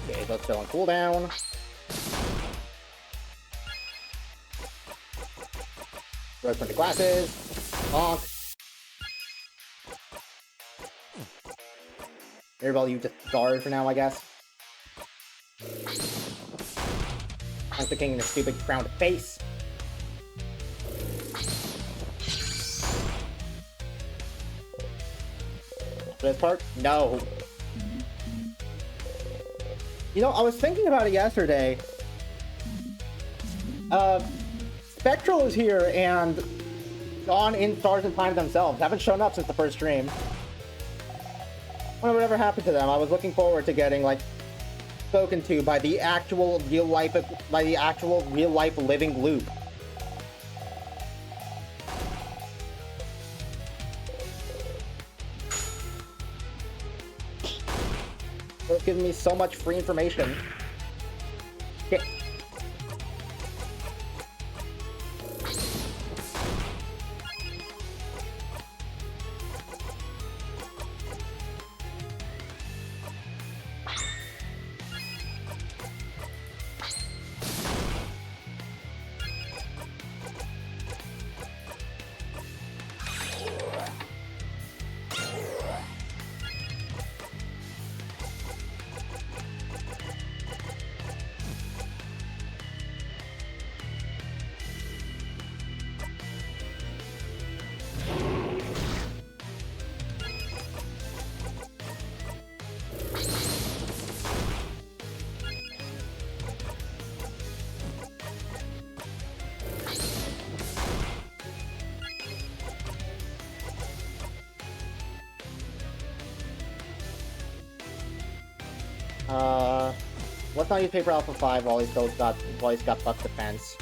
Okay, that's still on cooldown. Rose printed glasses. Bonk. Mirabelle, you just guard for now, I guess. I'm the king in a stupid crowned face. For this part? No. You know, I was thinking about it yesterday. Spectral is here and gone in Stars and Time themselves. Haven't shown up since the first stream. I wonder whatever happened to them. I was looking forward to getting, like, spoken to by the actual real life living loop. It's giving me so much free information. Okay. Let's not use Paper Alpha 5 while he's got Buck Defense.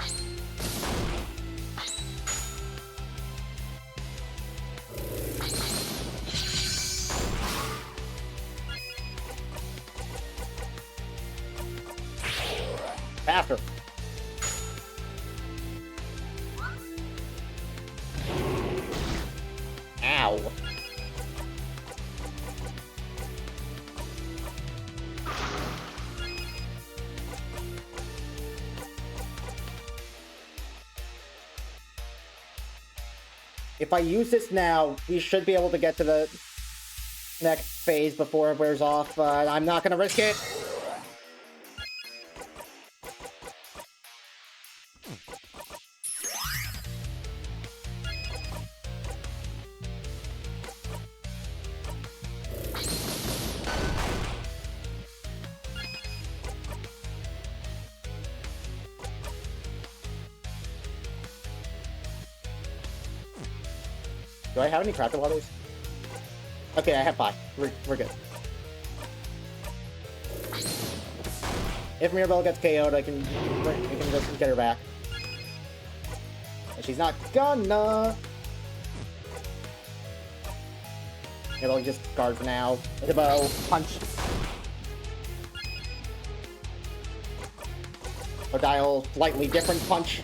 Faster. Ow. If I use this now, we should be able to get to the next phase before it wears off. I'm not gonna risk it. Do I have any Cracker Waters? Okay, I have 5. We're good. If Mirabelle gets KO'd, we can just get her back. But she's not gonna. Mirabelle just guard for now. ISABEAU, punch. Or dial slightly different punch.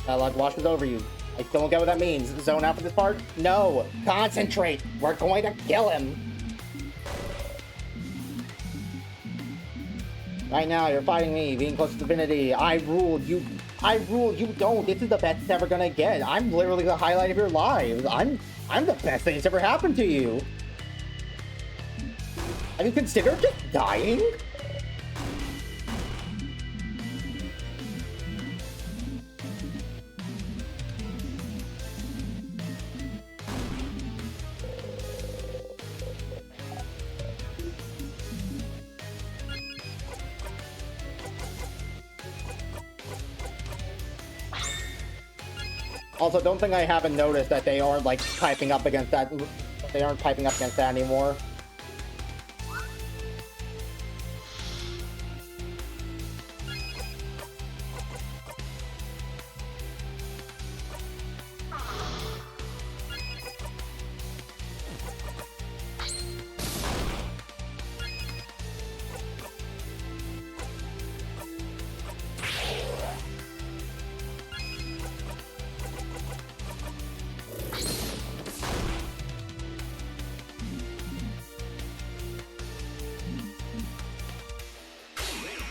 Dialogue washes over you. I still don't get what that means. Zone out for this part? No! Concentrate! We're going to kill him! Right now, you're fighting me, being close to divinity. I rule, you don't. This is the best it's ever gonna get. I'm literally the highlight of your lives. I'm the best thing that's ever happened to you. Have you considered just dying? Also, don't think I haven't noticed that they aren't, like, piping up against that. They aren't piping up against that anymore.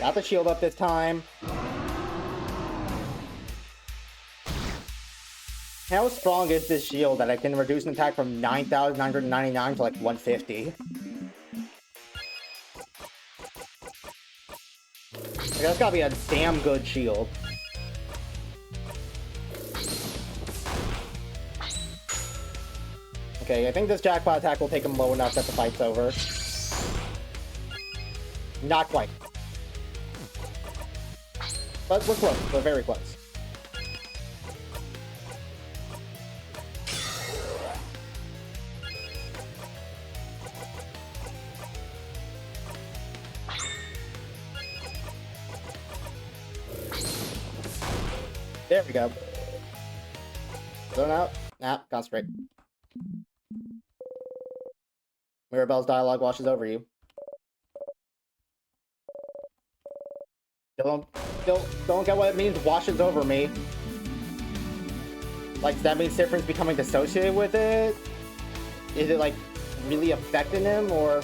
Got the shield up this time. How strong is this shield that I can reduce an attack from 9,999 to like 150? Like, that's gotta be a damn good shield. Okay, I think this jackpot attack will take him low enough that the fight's over. Not quite. But we're close. We're very close. There we go. Zone out. Nah, concentrate. Mirabelle's dialogue washes over you. Don't get what it means, washes over me. Like, does that mean SIFFRIN's becoming dissociated with it? Is it, like, really affecting him, or...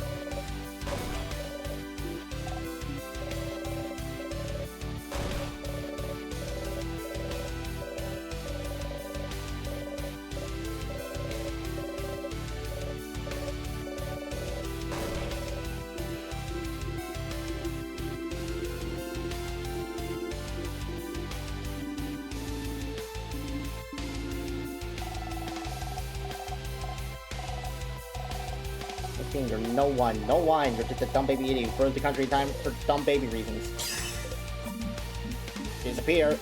You're no one. You're just a dumb baby idiot who ruins the country in time for dumb baby reasons. Disappear.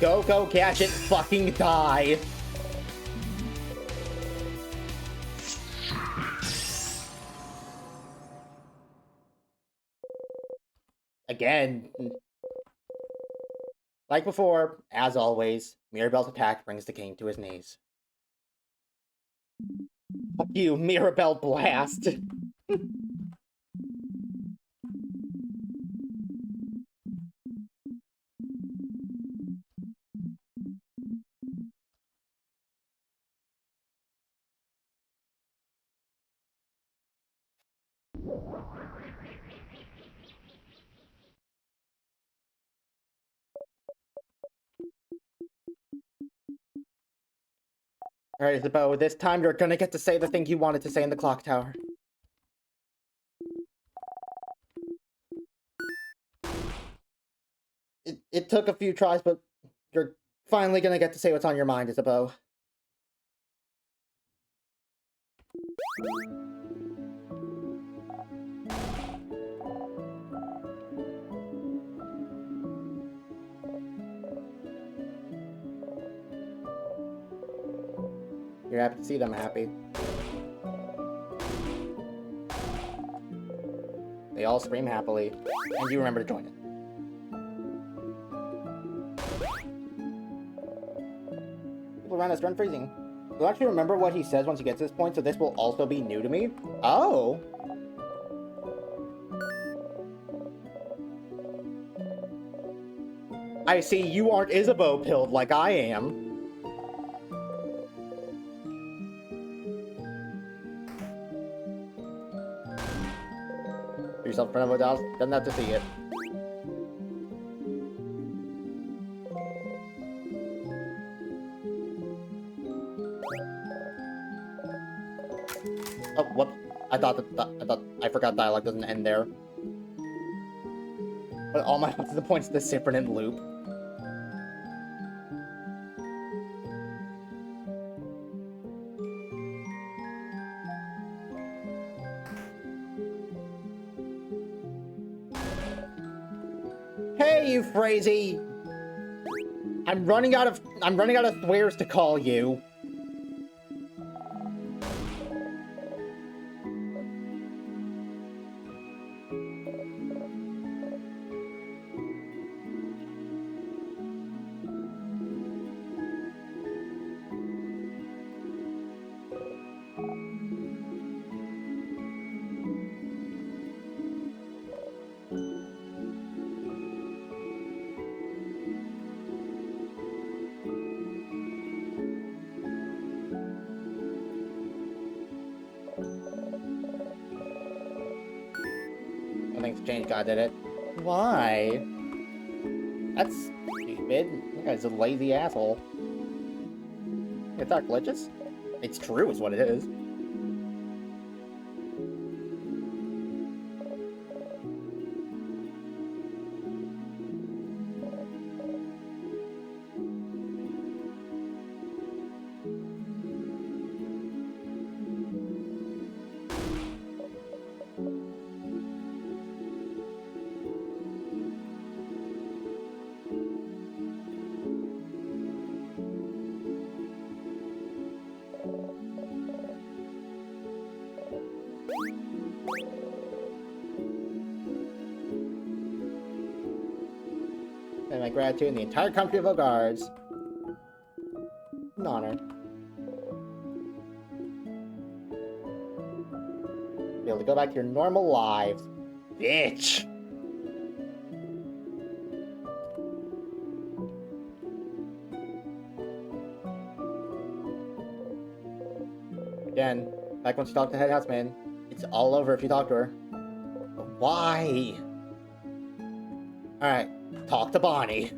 Go, Gadget, fucking die. Again. Like before, as always, Mirabelle's attack brings the king to his knees. Fuck you, Mirabelle Blast! Alright, Isabeau, this time you're gonna get to say the thing you wanted to say in the clock tower. It took a few tries, but you're finally gonna get to say what's on your mind, Isabeau. You're happy to see them happy. They all scream happily, and you remember to join it. People around us run freezing. You'll actually remember what he says once he gets to this point, so this will also be new to me. Oh! I see you aren't Isabeau pilled like I am. Yourself in front of a doll, doesn't have to see it. Oh, whoops. I forgot dialogue doesn't end there. But all my the points to the SIFFRIN loop. Hey, you Frazee! I'm running out of swears to call you. change god did it. Why? That's stupid. That guy's a lazy asshole. It's not glitches? It's true is what it is. And my gratitude in the entire country of Ogards. An honor. Be able to go back to your normal lives. Bitch! Again, back when she talked to head houseman, it's all over if you talk to her. But why? Alright. Talk to Bonnie.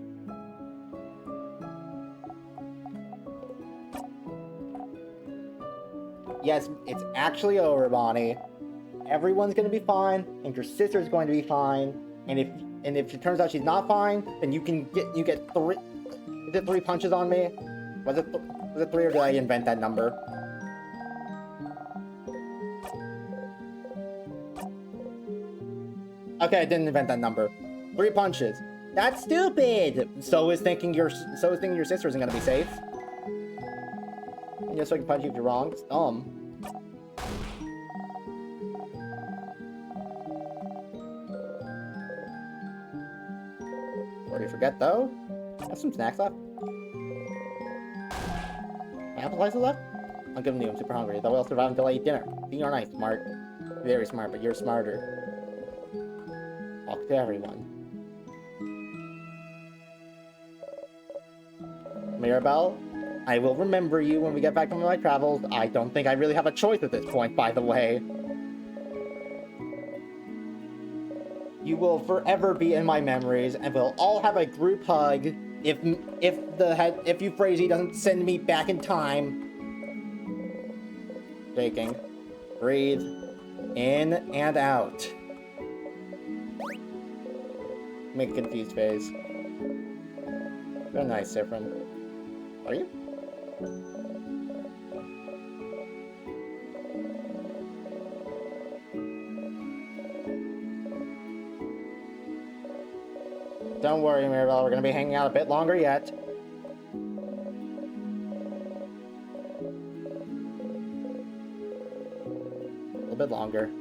Yes, it's actually over, Bonnie. Everyone's gonna be fine, and your sister's going to be fine. And if it turns out she's not fine, then you get three. Is it 3 punches on me? Was it 3 or did I invent that number? Okay, I didn't invent that number. 3 punches. That's stupid! So is thinking your sister isn't gonna be safe. And just so I can punch you if you're wrong. It's dumb. What do you forget though? Have some snacks left. Apple slices left? I'll give them to you, I'm super hungry. That will survive until I eat dinner. You are nice, smart. Very smart, but you're smarter. Talk to everyone. Mirabelle, I will remember you when we get back from my travels. I don't think I really have a choice at this point, by the way. You will forever be in my memories, and we'll all have a group hug if Euphrasia doesn't send me back in time. Shaking. Breathe. In and out. Make a confused face. Very nice, SIFFRIN. Are you? Don't worry, Mirabelle, we're gonna be hanging out a bit longer yet. A little bit longer.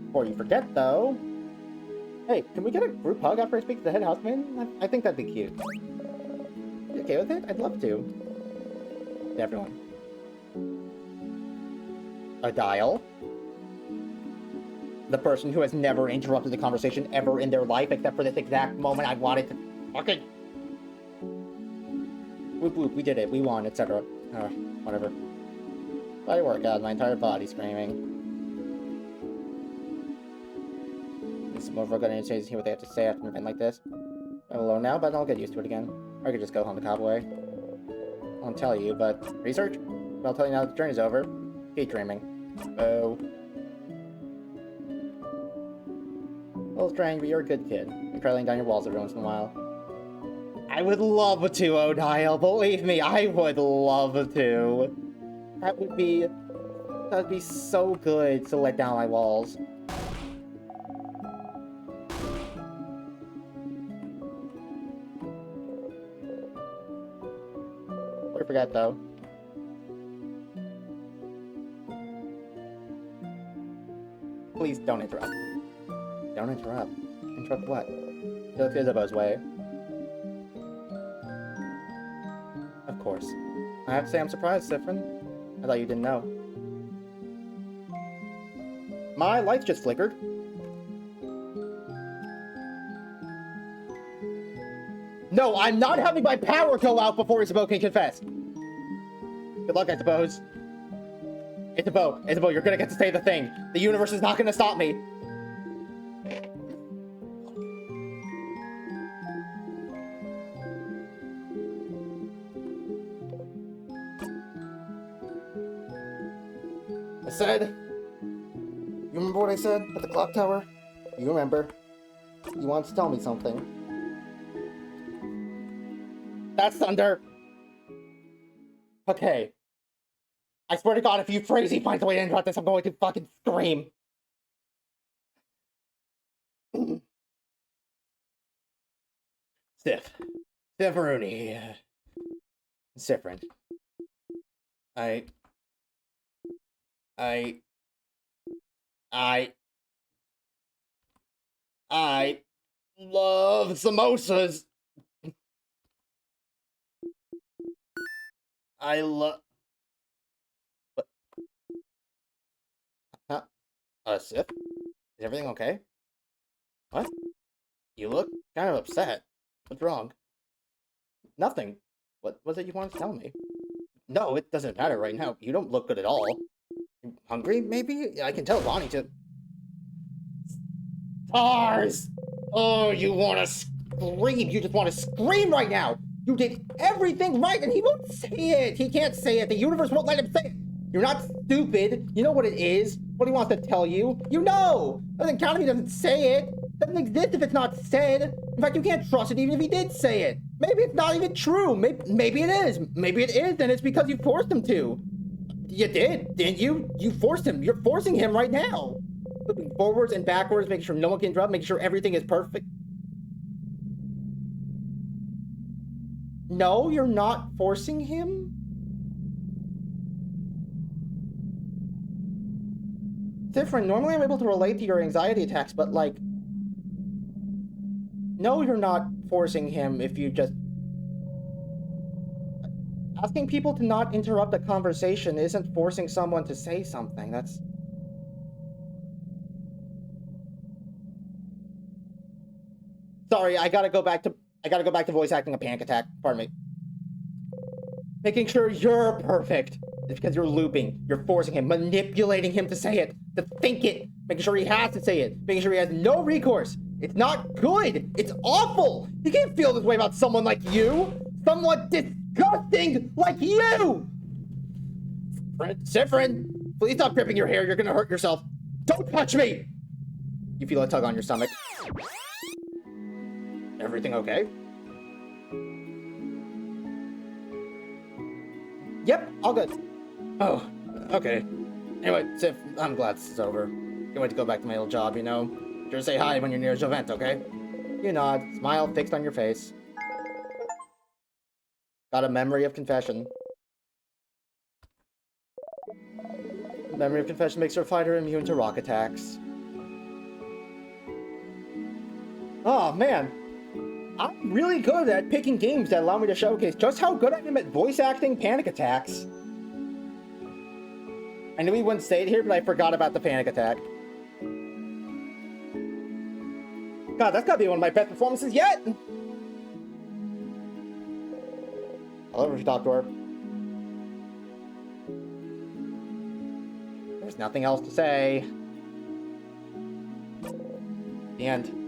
Before you forget, though... Hey, can we get a group hug after I speak to the head houseman? I think that'd be cute. You okay with it? I'd love to. To everyone. A dial. The person who has never interrupted the conversation ever in their life, except for this exact moment I wanted to fucking... Whoop whoop, we did it, we won, etc. Whatever. Body workout, my entire body screaming. Some more good to hear what they have to say after an event like this. I'm alone now, but I'll get used to it again. Or I could just go home the cowboy. I won't tell you, but research? But I'll tell you now that the journey's over. Keep dreaming. Oh. A little strange, but you're a good kid. You try laying down your walls every once in a while. I would love to, Odile. Believe me, I would love to. That'd be so good to let down my walls. What I forgot though. Please don't interrupt. Don't interrupt. Interrupt what? Go to ISABEAU's way. Of course. I have to say I'm surprised, SIFFRIN. I thought you didn't know. My lights just flickered. No, I'm not having my power go out before ISABEAU can confess. Good luck, I suppose. ISABEAU, you're gonna get to say the thing. The universe is not gonna stop me. I said... You remember what I said at the clock tower? You remember. You wanted to tell me something. That's thunder! Okay. I swear to God, if you crazy finds a way to interrupt this, I'm going to fucking scream. SIFFRIN. SIFFRIN. I love samosas. I love... Sif? Is everything okay? What? You look kind of upset. What's wrong? Nothing. What was it you wanted to tell me? No, it doesn't matter right now. You don't look good at all. Hungry, maybe? I can tell Lonnie to... Stars! Oh, you want to scream. You just want to scream right now. You did everything right, and he won't say it. He can't say it. The universe won't let him say it. You're not stupid. You know what it is. What he wants to tell you. You know. Doesn't count if he doesn't say it. Doesn't exist if it's not said. In fact, you can't trust it even if he did say it. Maybe it's not even true. Maybe it is. Maybe it is, and it's because you forced him to. You did, didn't you? You forced him. You're forcing him right now. Flipping forwards and backwards, making sure no one can interrupt, making sure everything is perfect. No, you're not forcing him? SIFFRIN, normally I'm able to relate to your anxiety attacks, but like... No, you're not forcing him if you just... Asking people to not interrupt a conversation isn't forcing someone to say something. That's... Sorry, I gotta go back to voice acting a panic attack. Pardon me. Making sure you're perfect. It's because you're looping. You're forcing him, manipulating him to say it, to think it, making sure he has to say it, making sure he has no recourse. It's not good. It's awful. You can't feel this way about someone like you. Someone disgusting like you. SIFFRIN, please stop gripping your hair. You're gonna hurt yourself. Don't touch me. You feel a tug on your stomach. Everything okay? Yep, all good. Oh, okay. Anyway, Sif, I'm glad this is over. Can't wait to go back to my old job, you know? Sure say hi when you're near Jovent, okay? You nod, smile fixed on your face. Got a memory of confession. Memory of confession makes your fighter immune to rock attacks. Oh, man. I'm really good at picking games that allow me to showcase just how good I am at voice acting panic attacks. I knew he wouldn't say it here, but I forgot about the panic attack. God, that's gotta be one of my best performances yet! Hello, Doctor. There's nothing else to say. The end.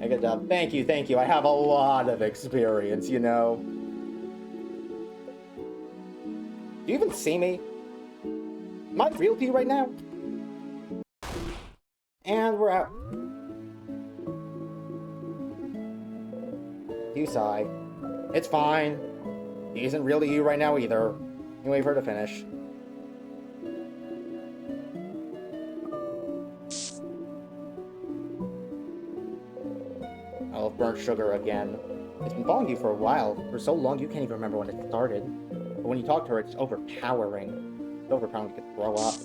Good job. Thank you. I have a lot of experience, you know. Do you even see me? Am I real to you right now? And we're out. You sigh. It's fine. He isn't real to you right now either. You wait for her to finish. Oh, burnt sugar again. It's been following you for a while. For so long, you can't even remember when it started. But when you talk to her, it's overpowering. It's overpowering to throw up.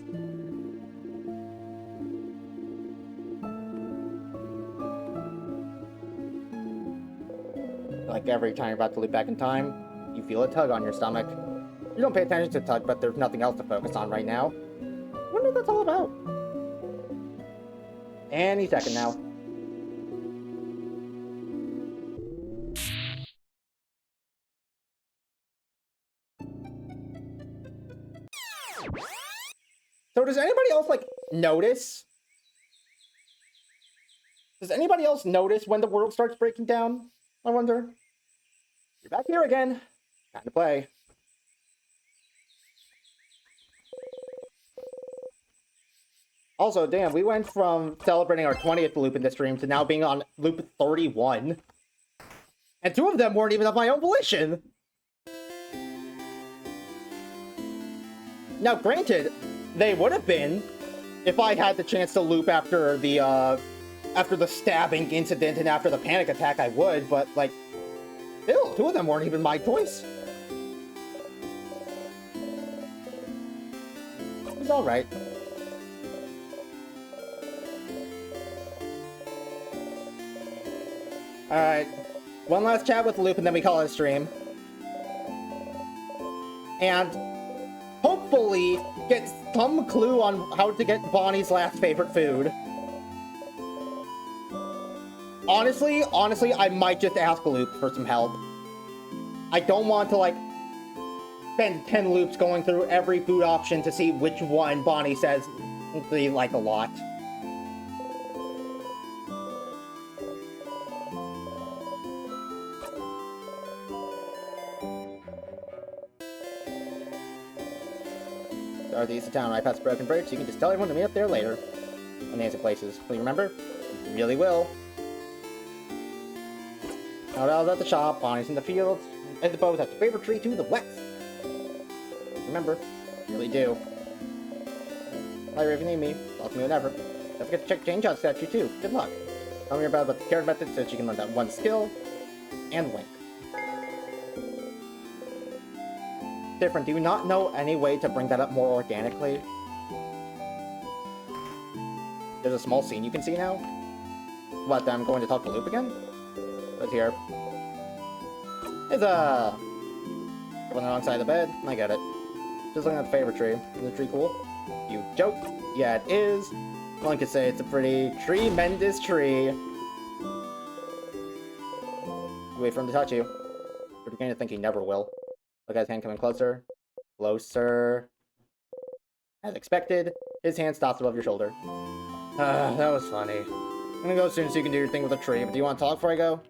Like every time you're about to leap back in time, you feel a tug on your stomach. You don't pay attention to the tug, but there's nothing else to focus on right now. I wonder what that's all about. Any second now. So does anybody else, like, notice? Does anybody else notice when the world starts breaking down? I wonder. You're back here again. Time to play. Also, damn, we went from celebrating our 20th loop in this stream to now being on loop 31. And 2 of them weren't even of my own volition. Now, granted, they would have been if I had the chance to loop after the stabbing incident and after the panic attack. I would, but like, still, 2 of them weren't even my choice. It was all right. All right, one last chat with Loop, and then we call it a stream. And hopefully get some clue on how to get Bonnie's last favorite food. Honestly, I might just ask Loop for some help. I don't want to, like, spend 10 loops going through every food option to see which one Bonnie says they like a lot. Are these the town right past Broken Bridge? You can just tell everyone to meet up there later. And names of places. Will you remember? You really will. Odell's at the shop, Bonnie's in the fields, Isabeu's at the favorite tree to the west. Remember, you really do. Later if you need me, talk to me whenever. Don't forget to check change out statue too. Good luck. Tell me about the carrot method so she can learn that one skill. And wink. Different. Do you not know any way to bring that up more organically? There's a small scene you can see now. What, I'm going to talk to Loop again? What's here? It's one alongside the bed. I get it. Just looking at the favorite tree. Is the tree cool? You joke. Yeah, it is. One could say it's a pretty tremendous tree. Wait for him to touch you. You're beginning to think he never will. Look at his hand coming closer. Closer. As expected, his hand stops above your shoulder. That was funny. I'm gonna go soon so you can do your thing with the tree, but do you want to talk before I go?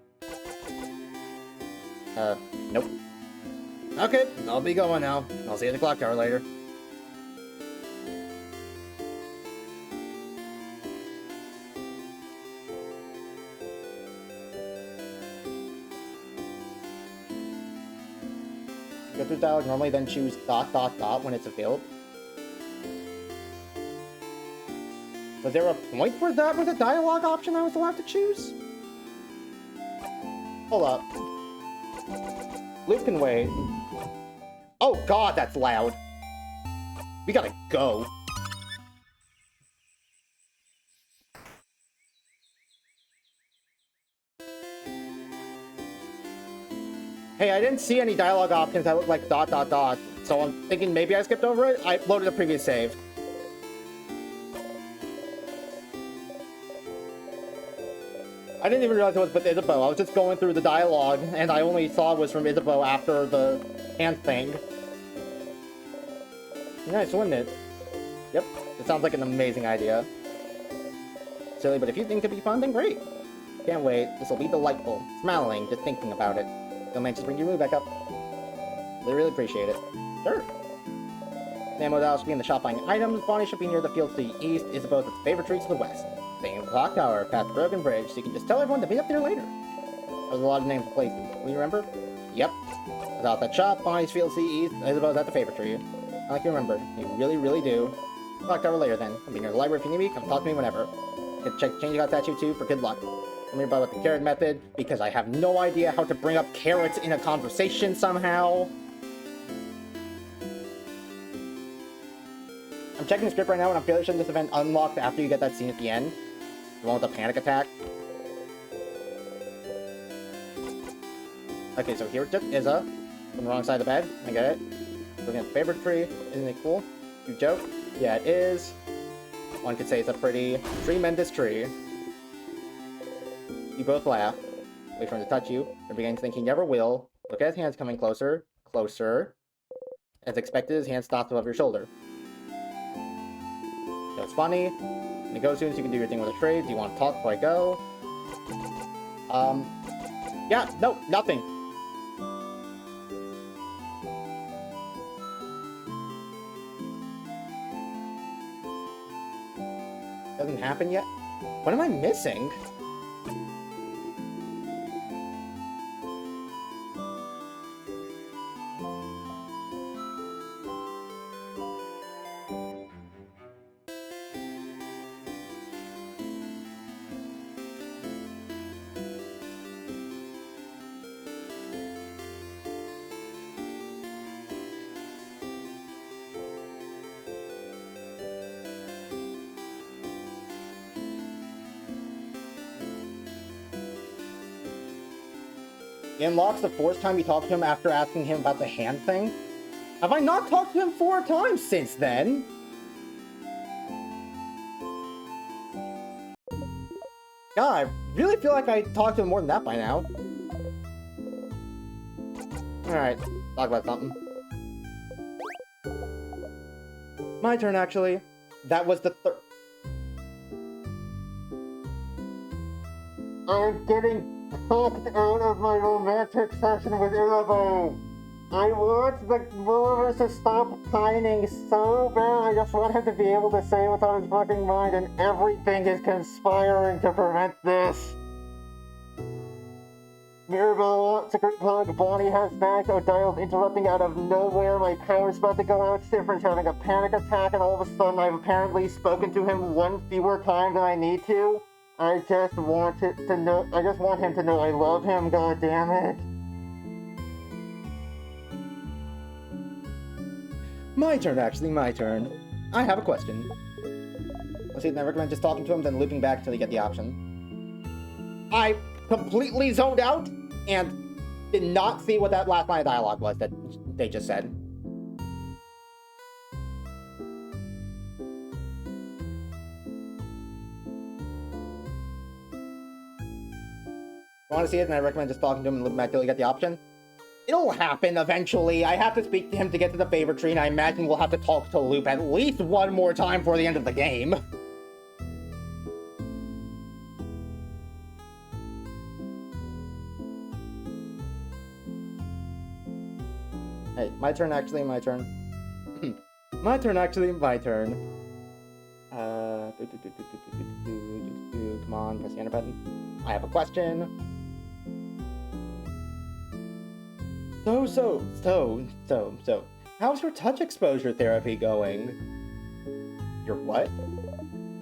Nope. Okay, I'll be going now. I'll see you at the clock tower later. Go through dialogue normally, then choose ... when it's available. Was there a point where that was a dialogue option I was allowed to choose? Hold up. Luke can wait. Oh god, that's loud. We gotta go. Hey, I didn't see any dialogue options that looked like ... so I'm thinking maybe I skipped over it. I loaded a previous save. I didn't even realize it was with Isabeau. I was just going through the dialogue, and I only saw it was from Isabeau after the hand thing. Nice, wouldn't it? Yep, it sounds like an amazing idea. Silly, but if you think it'd be fun, then great. Can't wait. This will be delightful. Smiling, just thinking about it. You'll manage to bring your mood back up. Really appreciate it. Sure. Sam should be in the shop buying items. Bonnie should be near the fields to the east. Isabeau's its favorite tree to the west. Staying in the clock tower, past the Broken Bridge, so you can just tell everyone to meet up there later. There's a lot of names of places. Will you remember? Yep. Without that shop, Bonnie's fields to the east. Isabeau's at the favorite tree. I like you remember. You really, really do. Clock tower later then. I'll be near the library if you need me. Come talk to me whenever. Get check changing out statue too for good luck. Tell me about the carrot method, because I have no idea how to bring up carrots in a conversation somehow. I'm checking the script right now, and I'm fairly sure this event unlocked after you get that scene at the end. The one with the panic attack. Okay, so here just Isa. From the wrong side of the bed. I get it. Looking at the favorite tree. Isn't it cool? You joke? Yeah, it is. One could say it's a pretty tremendous tree. You both laugh. Wait for him to touch you. You're beginning to think he never will. Look at his hands coming closer. Closer. As expected, his hand stops above your shoulder. That's funny. When you go soon, so you can do your thing with the trade. Do you want to talk before I go? Yeah, no, nothing. Hasn't happened yet? What am I missing? He unlocks the fourth time you talk to him after asking him about the hand thing. Have I not talked to him 4 times since then? God, I really feel like I talked to him more than that by now. Alright, talk about something. My turn, actually. That was the third. I'm getting talked out of my romantic session with ISABEAU. I want the movers to stop pining so bad. I just want him to be able to say what's on his fucking mind, and everything is conspiring to prevent this. Mirabelle wants a group hug. Bonnie has snacks. Odile's interrupting out of nowhere. My power's about to go out. Siffrin's having a panic attack, and all of a sudden I've apparently spoken to him 1 fewer time than I need to. I just want him to know I love him, god damn it. My turn, actually, my turn. I have a question. Let's see, I recommend just talking to him, then looping back until you get the option. I completely zoned out and did not see what that last line of dialogue was that they just said. Want to see it, and I recommend just talking to him and looping back until you get the option. It'll happen eventually. I have to speak to him to get to the favorite tree, and I imagine we'll have to talk to Loop at least 1 more time before the end of the game. Hey, my turn, actually, my turn. My turn, actually, my turn. Come on, press the enter button. I have a question. So, how's your touch exposure therapy going? Your what?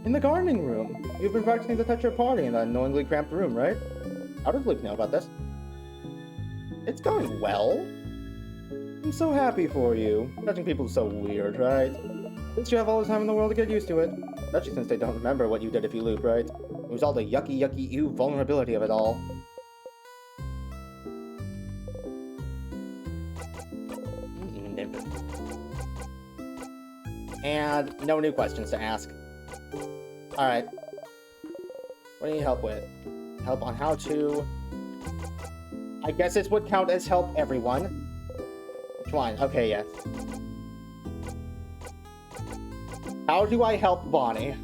In the gardening room. You've been practicing to touch your party in that annoyingly cramped room, right? How does Luke know about this? It's going well. I'm so happy for you. Touching people is so weird, right? At least you have all the time in the world to get used to it. Especially since they don't remember what you did if you loop, right? It was all the yucky, ew vulnerability of it all. And no new questions to ask. Alright. What do you need help with? Help on how to... I guess this would count as help everyone. Which one? Okay, yes. How do I help Bonnie?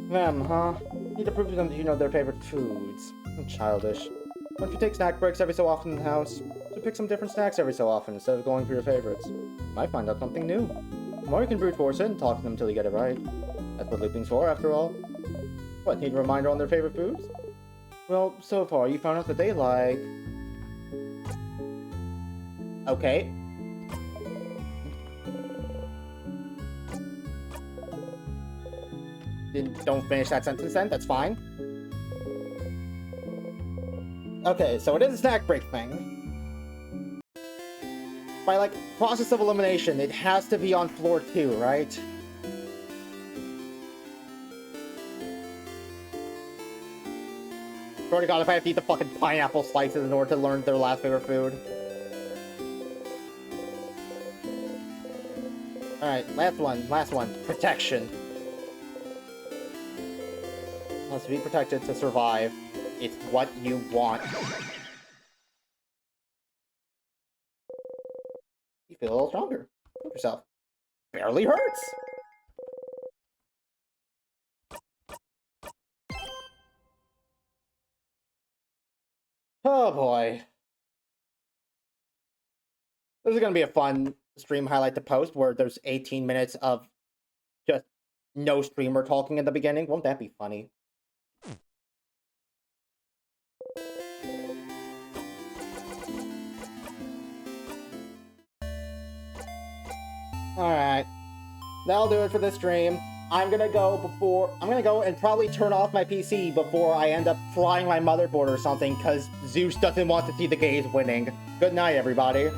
Them, huh? Need to prove to them that you know their favorite foods. I'm childish. Why don't you take snack breaks every so often in the house? So pick some different snacks every so often instead of going for your favorites. You might find out something new. Or you can brute force it and talk to them until you get it right. That's what looping's for, after all. What, need a reminder on their favorite foods? Well, so far, you found out that they like... Okay. Don't finish that sentence then, that's fine. Okay, so it is a snack break thing. By, like, process of elimination, it has to be on floor 2, right? Swear to God, if I have to eat the fucking pineapple slices in order to learn their last favorite food. Alright, last one. Protection. Must be protected to survive. It's what you want. You feel a little stronger. Help yourself. Barely hurts! Oh boy. This is gonna be a fun stream highlight to post where there's 18 minutes of just no streamer talking in the beginning. Won't that be funny? Alright. That'll do it for this stream. I'm gonna go and probably turn off my PC before I end up frying my motherboard or something, because Zeus doesn't want to see the gays winning. Good night, everybody.